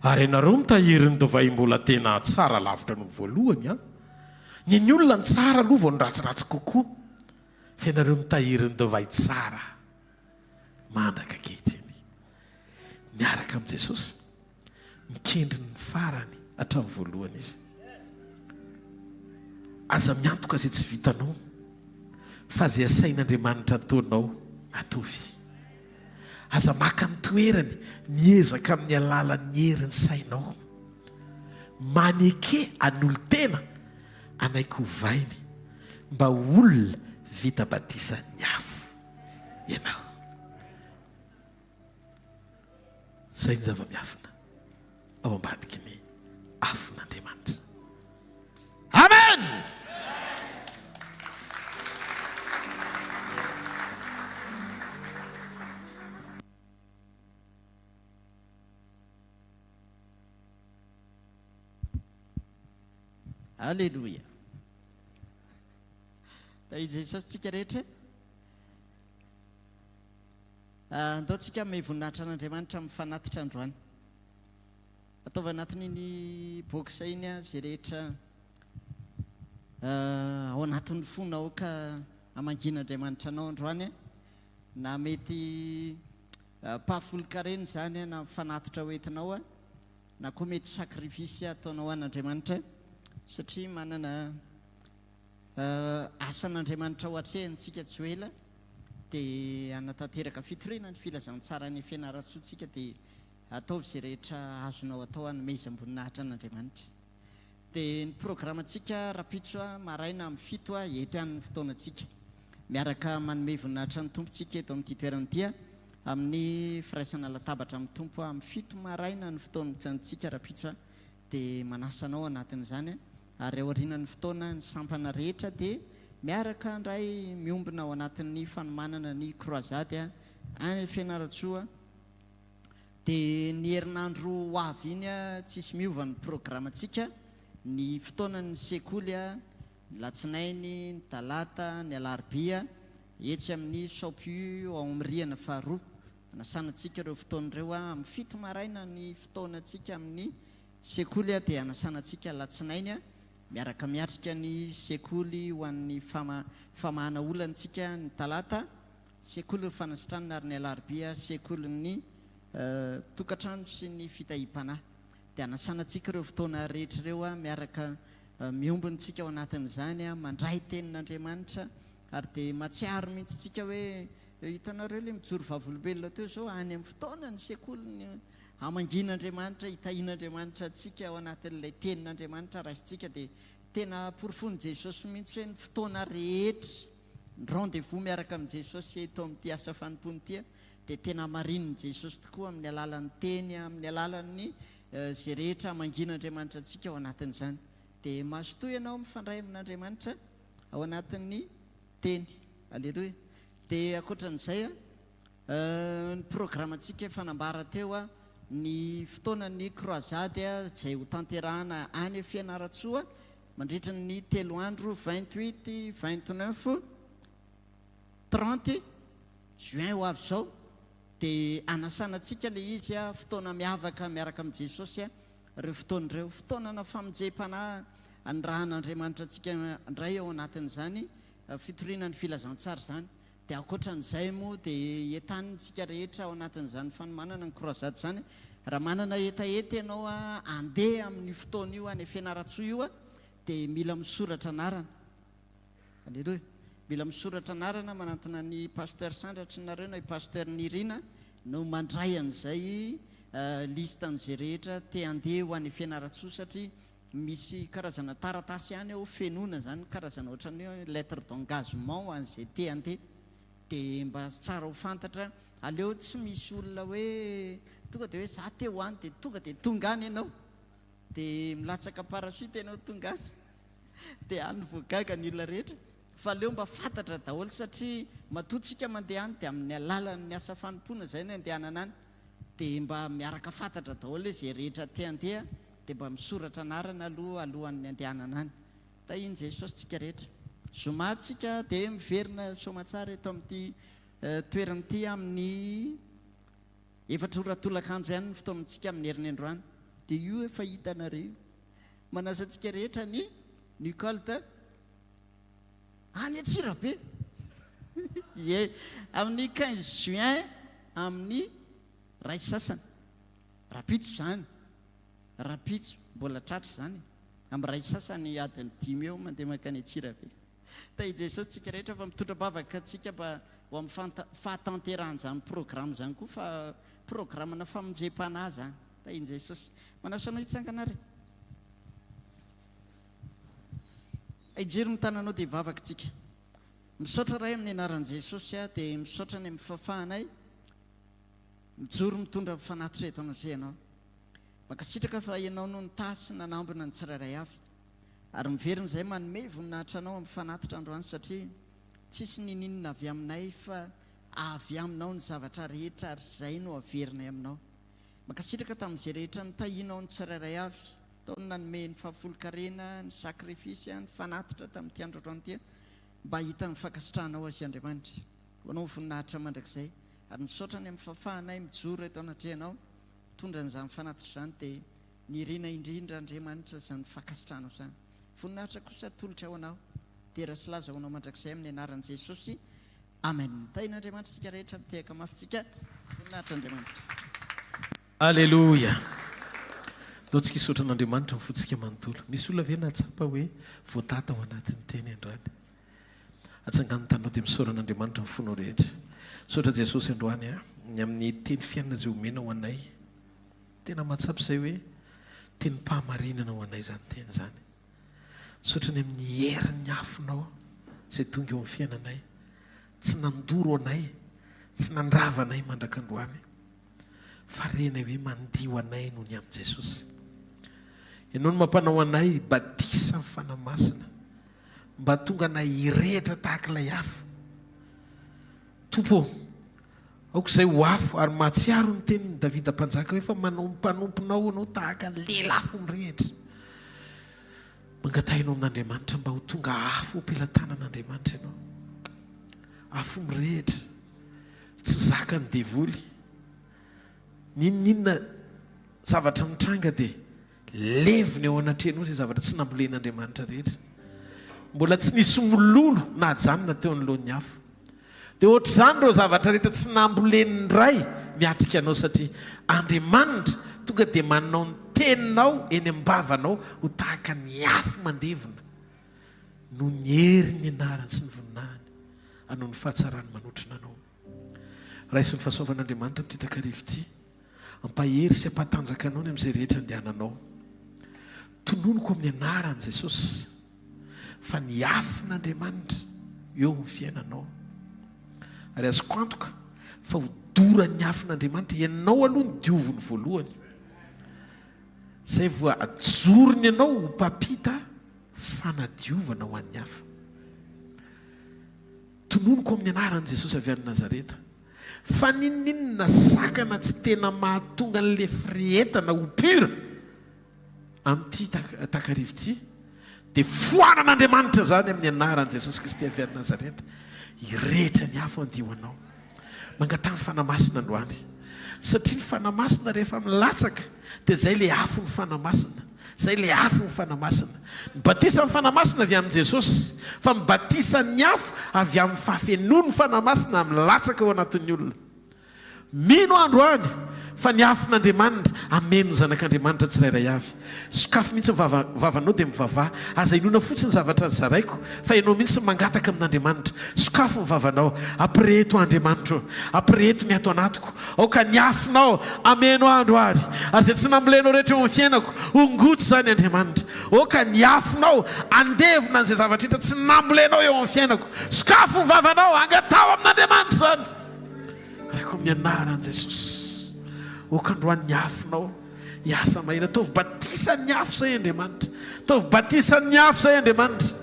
H: ary ianareo mitahiry ny divay mbola tena tsara lavitra noho voalohany ny olona ny tsara aloha vao ny ratsiratsy kokoa fa ianareo mitahiry ny divay tsara mandraka ankehitriny miaraka amin'i Jesosy mikendry ny farany hatramin'ny voalohany izy. Aza miantoka izay tsy vitanao fa izay asain'Andriamanitra ataonao atovy. Aza maka ny toerany miezaka amin'ny alalan'ny herin'ny sainao maneke an'olon-tena anaiky hovainy mba olona vita batisan'ny afo ianao. Zay ny zava-miafina ao ambadiky ny afon'Andriamanitra. Amen.
I: Alléluia. I Jesosy tsika rehetra andaontsika may voninahitra an'Andriamanitra mifanatitra androany. Ataovy anatin'iny boxa iny zay rehetra ao anatin'ny fonao ka hamangin'Andriamanitra anao androany na mety pafolo-kareny zany na mifanatitra hoentinao na koa mety sakrifisy ataonao an'Andriamanitra satria manana asan'Andriamanitra ho atrehany tsika tsy ho ela dia anatanteraka fitorina ny filazantsara ny fianaratsoatsika dia ataovy izay rehetra azonao atao anomezam-boninahitra an'Andriamanitra. Dia ny programantsika rapitso maraina amin'ny 7 eto ihany ny fotoanantsika, miaraka manome voninahitra ny tompontsika eto amin'ity toerana ity amin'ny firaisana latabatra amin'ny tompo amin'ny 7 maraina ny fotoanantsika rapitso dia manasanao anatin'izany ary aorianan'ny fotoana ny sampana rehetra dia miaraka ndray miombina ao anatin'ny fanomanana ny croisade any Fianaratsoa. Dia ny herinandro ho avy iny tsisy miova ny programantsika, ny fotoanan'ny sekoly latsinainy, ny talata, ny alarobia etsy amin'ny Saopiu ao amin'ny rihana faharoa. Anasanantsika ireo fotoan'ireo amin'ny 7 maraina ny fotoanantsika amin'ny sekoly dia anasanantsika latsinainy miaraka miatrika ny sekoly ho an'ny famahana olantsika ny talata, sekoly ny fanasitranana ary ny alarobia sekoly ny tokatrano sy ny fitahim-panahy. Dia anasanantsika ireo fotoana rehetra ireo miaraka miombontsika ao anatin'izany mandray tenin'Andriamanitra ary dia matsiaro mihitsy tsika hoe hitanareo le mijoro vavolombelona teo zao any amin'ny fotoana ny sekoly amangin'Andriamanitra hitahian'Andriamanitra atsika ao anatin'ilay tenin'Andriamanitra raisitsika dia tena porofony Jesosy mihitsy hoe ny fotoana rehetra ny rendez-vous miaraka amin'ny Jesosy eto amin'ity asa fanompony ity dia tena marininy Jesosy tokoa amin'ny alalan'ny teny, amin'ny alalan'ny zay rehetra amangin'Andriamanitra atsika ao anatin'izany. Dia mazotoy ianao mifandray amin'Andriamanitra ao anatin'ny teny. Aleloia. Dia akoatran'izay ny programantsika fanambara teo ny fotoanan'ny croisade izay ho tanterahana any Fianaratsoa mandritra ny 3 andro 28, 29, 30 juin ho avy izao. Dia anasanantsika le izy fotoana miavaka miaraka amin'ny Jesosy ireo fotoan'ireo fotoanana famonjem-panahy an'rahan'Andriamanitra atsika ndray ao anatin'izany fitorinan'ny filazantsara izany. Dia akoatran'izay moa dia entanintsika rehetra ao anatin'izany fanomanana ny croisade izany raha manana etaeta ianao andeha amin'ny fotoana io any Fianaratsoa io dia mila misoratra anarana. Aleloia. Mila misoratra anarana manantona ny pasteur Sandratry nareo na i pasteur Nirina no mandray an'izay listan'izay rehetra te andeha ho any Fianaratsoa satria misy karazana taratasy ihany ao fenona zany karazana ohatran'ny lettre d'engagement ho an'izay te andeha. Dia mba tsara ho fantatra aleo tsy misy olona hoe tonga dia hoe za te ho any dia tonga dia tonga any ianao dia milatsaka parasute ianao tonga any dia any voagaga ny olona rehetra. Fa aleo mba fantatra daholo satria matotsika mandeha any dia amin'ny alalan'ny asa fanompoana izay ny andehanana any. Dia mba miaraka fantatra daholo izay rehetra te andeha dia mba misoratra anarana alohan'ny andehanana any. Da iny Jesosy tsika rehetra. Zomatsika dia miverina somatsara eto amin'ity toeran'ity amin'ny 4 oratolakandro ihany ny fotoanantsika amin'ny herinandro any. Dia io efa hitanareo manasantsika rehetra ny Nicolte any Antsirabe ye amin'ny 15 juin amin'ny ray sasany rapitso zany rapitso mbola tratra zany amin'ny ray sasany adiny 5 eo mandeha makany Antsirabe. Da i Jesosy tsika rehetra fa mitondra bavaka atsika mba ho amin'ny fahatanterahana zany programme zany koa fa programmena famonjem-panahy zany. Da iny Jesosy manasanao hitsangana re hijery ny tananao dia vavaka tsika misaotra ray amin'ny anaran'i Jesosy dia misaotra ny amin'ny fahafahanay mijoro mitondra mifanatitra eto anatrianao makasitraka fa ianao no nitasy nanambona ny tsirairay avy ary miverina izay manome voninahitra anao amin'ny fanatitra androany satria tsisy nininona avy aminay fa avy aminao ny zavatra rehetra ary izay no averinay aminao. Makasitraka tamin'izay rehetra nitahinao ny tsirairay avy taony nanome ny fahafolo-karena ny sakrifisy ny fanatitra tamin'ity andro androany ity mba hita ny fankasitrahanao azy Andriamanitra hoanao voninahitra mandrakizay ary misaotra ny amin'ny fahafahanay mijoro eto anatrianao tondra n'izany fanatitra izany dia nirina indrindra Andriamanitra izany fankasitrahanao izany. Voninahitra kosa tolotra ao anao tera sy laza ho anao mandrakizay amin'ny anaran'i Jesosy. Amen. Tain'Andriamanitra tsika rehetra mitehaka mafitsika voninahitra Andriamanitra.
H: Alleluia. Loatsika hisaotra an'Andriamanitra mifotsika manontolo. Misy olona ve nahatsapa hoe voatata ao anatin'ny teny androany. Atsangano tanao dia misaotra an'Andriamanitra ny fonao rehetra. sotra jesosy androany a ny amin'ny teny fiainana zay omena ho anay tena mahatsapy zay hoe teny mpahamarinana ho anay zany teny zany sotra ny amin'ny herin'ny afonao zay tonga eo amin'ny fiainanay tsy nandoro anay tsy nandrava anay mandrakandroany fa renay hoe mandio anay noho ny amin'i jesosy ianao no mampanao anay batisa amin'ny fanamasina mba tonga anay hirehitra tahaka ilay afo tompo aoko izay ho afo ary mahatsiaro ny teniny davida mpanjaka hoe fa manao mpanomponao anao tahaka lelafo mirehitra mangatahinao amin'Andriamanitra mba ho tonga afo ampelantanan'Andriamanitra ianao afo mirehitra tsy zaka ny devoly ninona zavatra mitranga dia leviny ao anatrenao zay zavatra tsy nambolen'Andriamanitra rehetra mbola tsy nisy mololo na janona teo anoloan'ny afo dia ohatr'izany ireo zavatra rehetra tsy nambolen'ny ray miatrika anao satria Andriamanitra tonga dia manao ny teninao eny am-bavanao ho tahaka ny afo mandevina no ny hery ny anarany sy ny voninahiny hanao ny fahatsarany manotrina anao raiso ny fahasoavan'Andriamanitra amin'ity takarivo ity ampahery sy ampatanjaka anao ny amin'izay rehetra andehananao tononoko amin'ny anaran'i Jesosy fa ny afon'Andriamanitra eo amin'ny fiainanao ary azoko antoka fa ho doran'ny afon'Andriamanitra ianao aloha ny dioviny voalohany zay voa ajorony ianao ho mpampita fanadiovana ho an'ny hafa tononoko amin'ny anaran'i Jesosy avy any Nazareta fa ninninona sakana tsy tena mahatonga an'le firehetana ho pura amin'ity takarivo ity dia foanan'Andriamanitra zany amin'ny anaran'i Jesosy Kristy avy any Nazareta hirehetra ny afo andio anao mangatany fanamasina androany satria ny fanamasina rehefa milatsaka dia zay le afo ny fanamasina zay le afo ny fanamasina mibatisa ny fanamasina avy amin'i Jesosy fa mibatisa ny afo avy amin'ny fahafenoany fanamasina milatsaka ao anatin'ny olona mino androany fa ny afon'Andriamanitra ameno ny zanak'Andriamanitra tsirairay avy sokafo mihitsy vavanao dia mivavah aza inona fotsiny zavatra zaraiko fa ianao mihitsy mangataka amin'Andriamanitra sokafo ny vavanao ampireheto Andriamanitra ampireheto ny ato anatiko aoka ny afonao ameno androany ary zay tsy nambolenao rehetra eo amin'ny fiainako ongoto zany Andriamanitra aoka ny afonao andevina an'izay zavatra hita tsy nambolenao eo amin'ny fiainako sokafo ny vavanao angatao amin'Andriamanitra zany raiko amin'ny anaran'i Jesosy okandroan'ny afonao hiasa mahina tovy batisan'ny afo zay Andriamanitra tovy batisan'ny afo zay Andriamanitra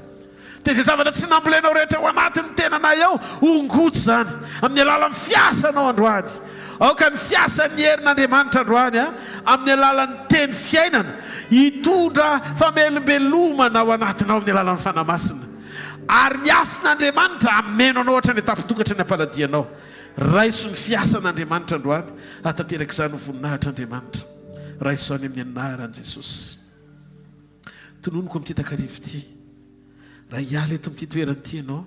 H: dia zay zavatra tsy nambolenao rehetra ao anatin'ny tenana eo ongoto zany amin'ny alalan'ny fiasanao androany aoka ny fiasan'ny herin'Andriamanitra androany amin'ny alalan'ny teny fiainana hitondra famelombelomana ao anatinao amin'ny alalan'ny fanamasina ary ny afon'Andriamanitra ameno anao ohatra ny tapitokatra ny ampaladianao raiso ny fiasan'Andriamanitra androany atanteraka izany ho voninahitra Andriamanitra raiso izany amin'ny anaran'i Jesosy tononoko amin'ity takarivo ity raha hiala eto amin'ity toerana ity ianao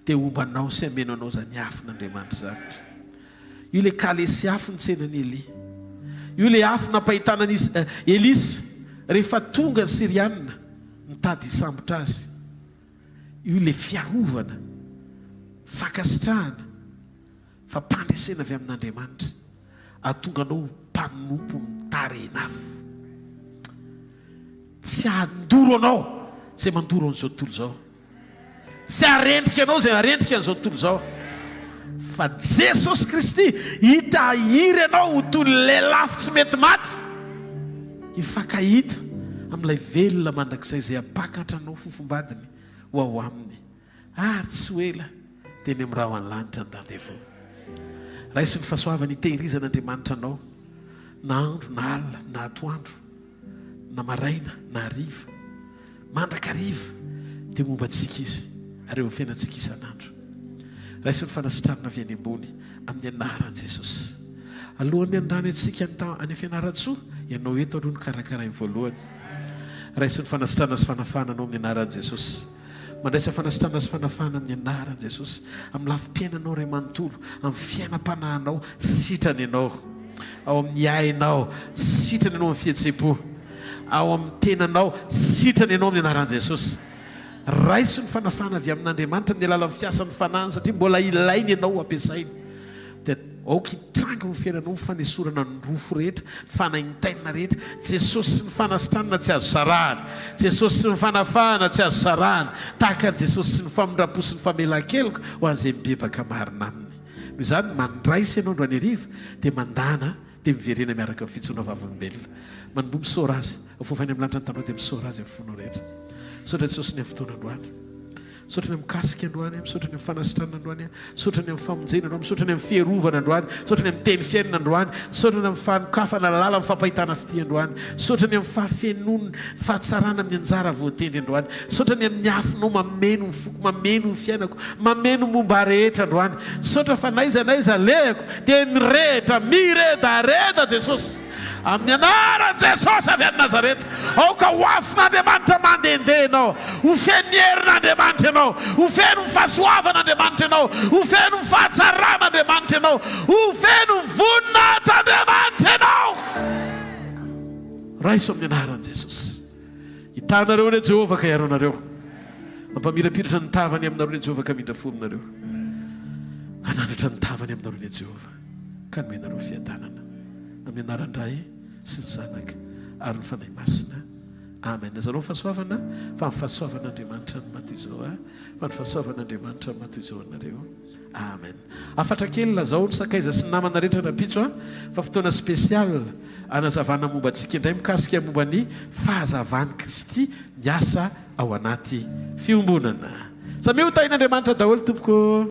H: dia ombanao sy ameno anao zany afon'Andriamanitra zany io le kalesy afo ny tsenan'i Elia io le afo nampahitanany Elisa rehefa tonga ny Siriana mitady hisambotra azy io le fiarovana fankasitrahana fa mpandresena avy amin'Andriamanitra atonga anao mpanompo mitarena afo tsy handoro anao zay mandoro an'izao tontolo zao tsy arendrika anao zay arendrika an'izao tontolo zao fa Jesosy Kristy hitahiry anao ho toy lelafo tsy mety maty hifankahita amin'ilay velona mandrakizay zay apakatra anao fofombadiny ho ao aminy ary tsy ho ela dia ny amin'ny raha ho any lanitra ny rendez-vous raiso ny fahasoavany hitehirizan'Andriamanitra anao na andro na alina na atoandro na maraina na hariva mandrakariva dia momba antsika izy ary eo amin'ny fiainantsika isan'andro raiso ny fanasitrarana avy any ambony amin'ny anaran'i Jesosy alohan'ny andrany antsika any fianaratsoa ianao eto aloha ny karakarainy voalohany raiso ny fanasitrarana sy fanafana anao amin'ny anaran'i Jesosy mandraisa fanasitrana sy fanafana amin'ny anaran'i Jesosy amin'ny lafim-piainanao ray manontolo amin'ny fiainam-panahinao sitrany ianao ao amin'ny ainao sitrany ianao amin'ny fihetsem-po ao amin'ny tenanao sitrany ianao amin'ny anaran'i Jesosy raiso ny fanafana avy amin'Andriamanitra amin'ny alalan'ny fiasan'ny fanahiny satria mbola ilainy ianao ampiasainy dia aoka hitranga ny fiainanao ny fanesorana ny rofo rehetra ny fanahintaina rehetra Jesosy sy ny fanasitranana tsy azo sarahana Jesosy sy ny fanafahana tsy azo sarahana tahaka ny Jesosy sy ny famindrapo sy ny famelan-keloko ho an'izay mibebaka marina aminy noho izany mandraisa ianao androany hariva dia mandana dia miverena miaraka amin'ny fitsoana vavolombelona manombo misaora azy afofany amin'ny lanitra ny tanao dia misaora azy amin'ny fonao rehetra misaotra Jesosy ny amin'ny fotoana androany misaotra ny amin'ny kasika androany misaotra ny amin'ny fanasitranana androany misaotra ny amin'ny famonjena androany misaotra ny amin'ny fiarovana androany misaotra ny amin'ny teny fiainana androany misaotra ny amin'ny fanokafana lalala amin'ny fampahitana fity androany misaotra ny amin'ny fahafenona fahatsarana amin'ny anjara voatendry androany misaotra ny amin'ny afinao mameno ny foko mameno ny fiainako mameno momba rehetra androany misaotra fa naiza lehako dia miredareda Jesosy amin'ny anaran'i Jesosy avy any Nazareta aoka ho afin'Andriamanitra mandehandeha ianao ho feno ny herin'Andriamanitra ianao ho feno ny fahasoavan'Andriamanitra ianao ho feno ny fahatsaran'Andriamanitra ianao ho feno ny voninahit'Andriamanitra ianao raiso amin'ny anaran'i Jesosy hitanareo re Jehovah ka iaraonareo mampamirapiratra ny tavany aminareo re Jehovah ka midra fo aminareo hanandratra ny tavany aminareo re Jehovah ka nomenareo fiadanana amin'ny anaran-dray sy ny zanaka ary ny fanahy masina amen azanao fahasoavana fa ny fahasoavan'Andriamanitra ny matoy izao fa ny fahasoavan'Andriamanitra ny matoy izao anareo amen afatra kely lazao ny sakaiza sy ny namana rehetra rapitso fa fotoana spesial anazavana momba antsika indray mikasika momba ny fahazavany Kristy miasa ao anaty fiombonana samia ho tain'Andriamanitra daholo tompoko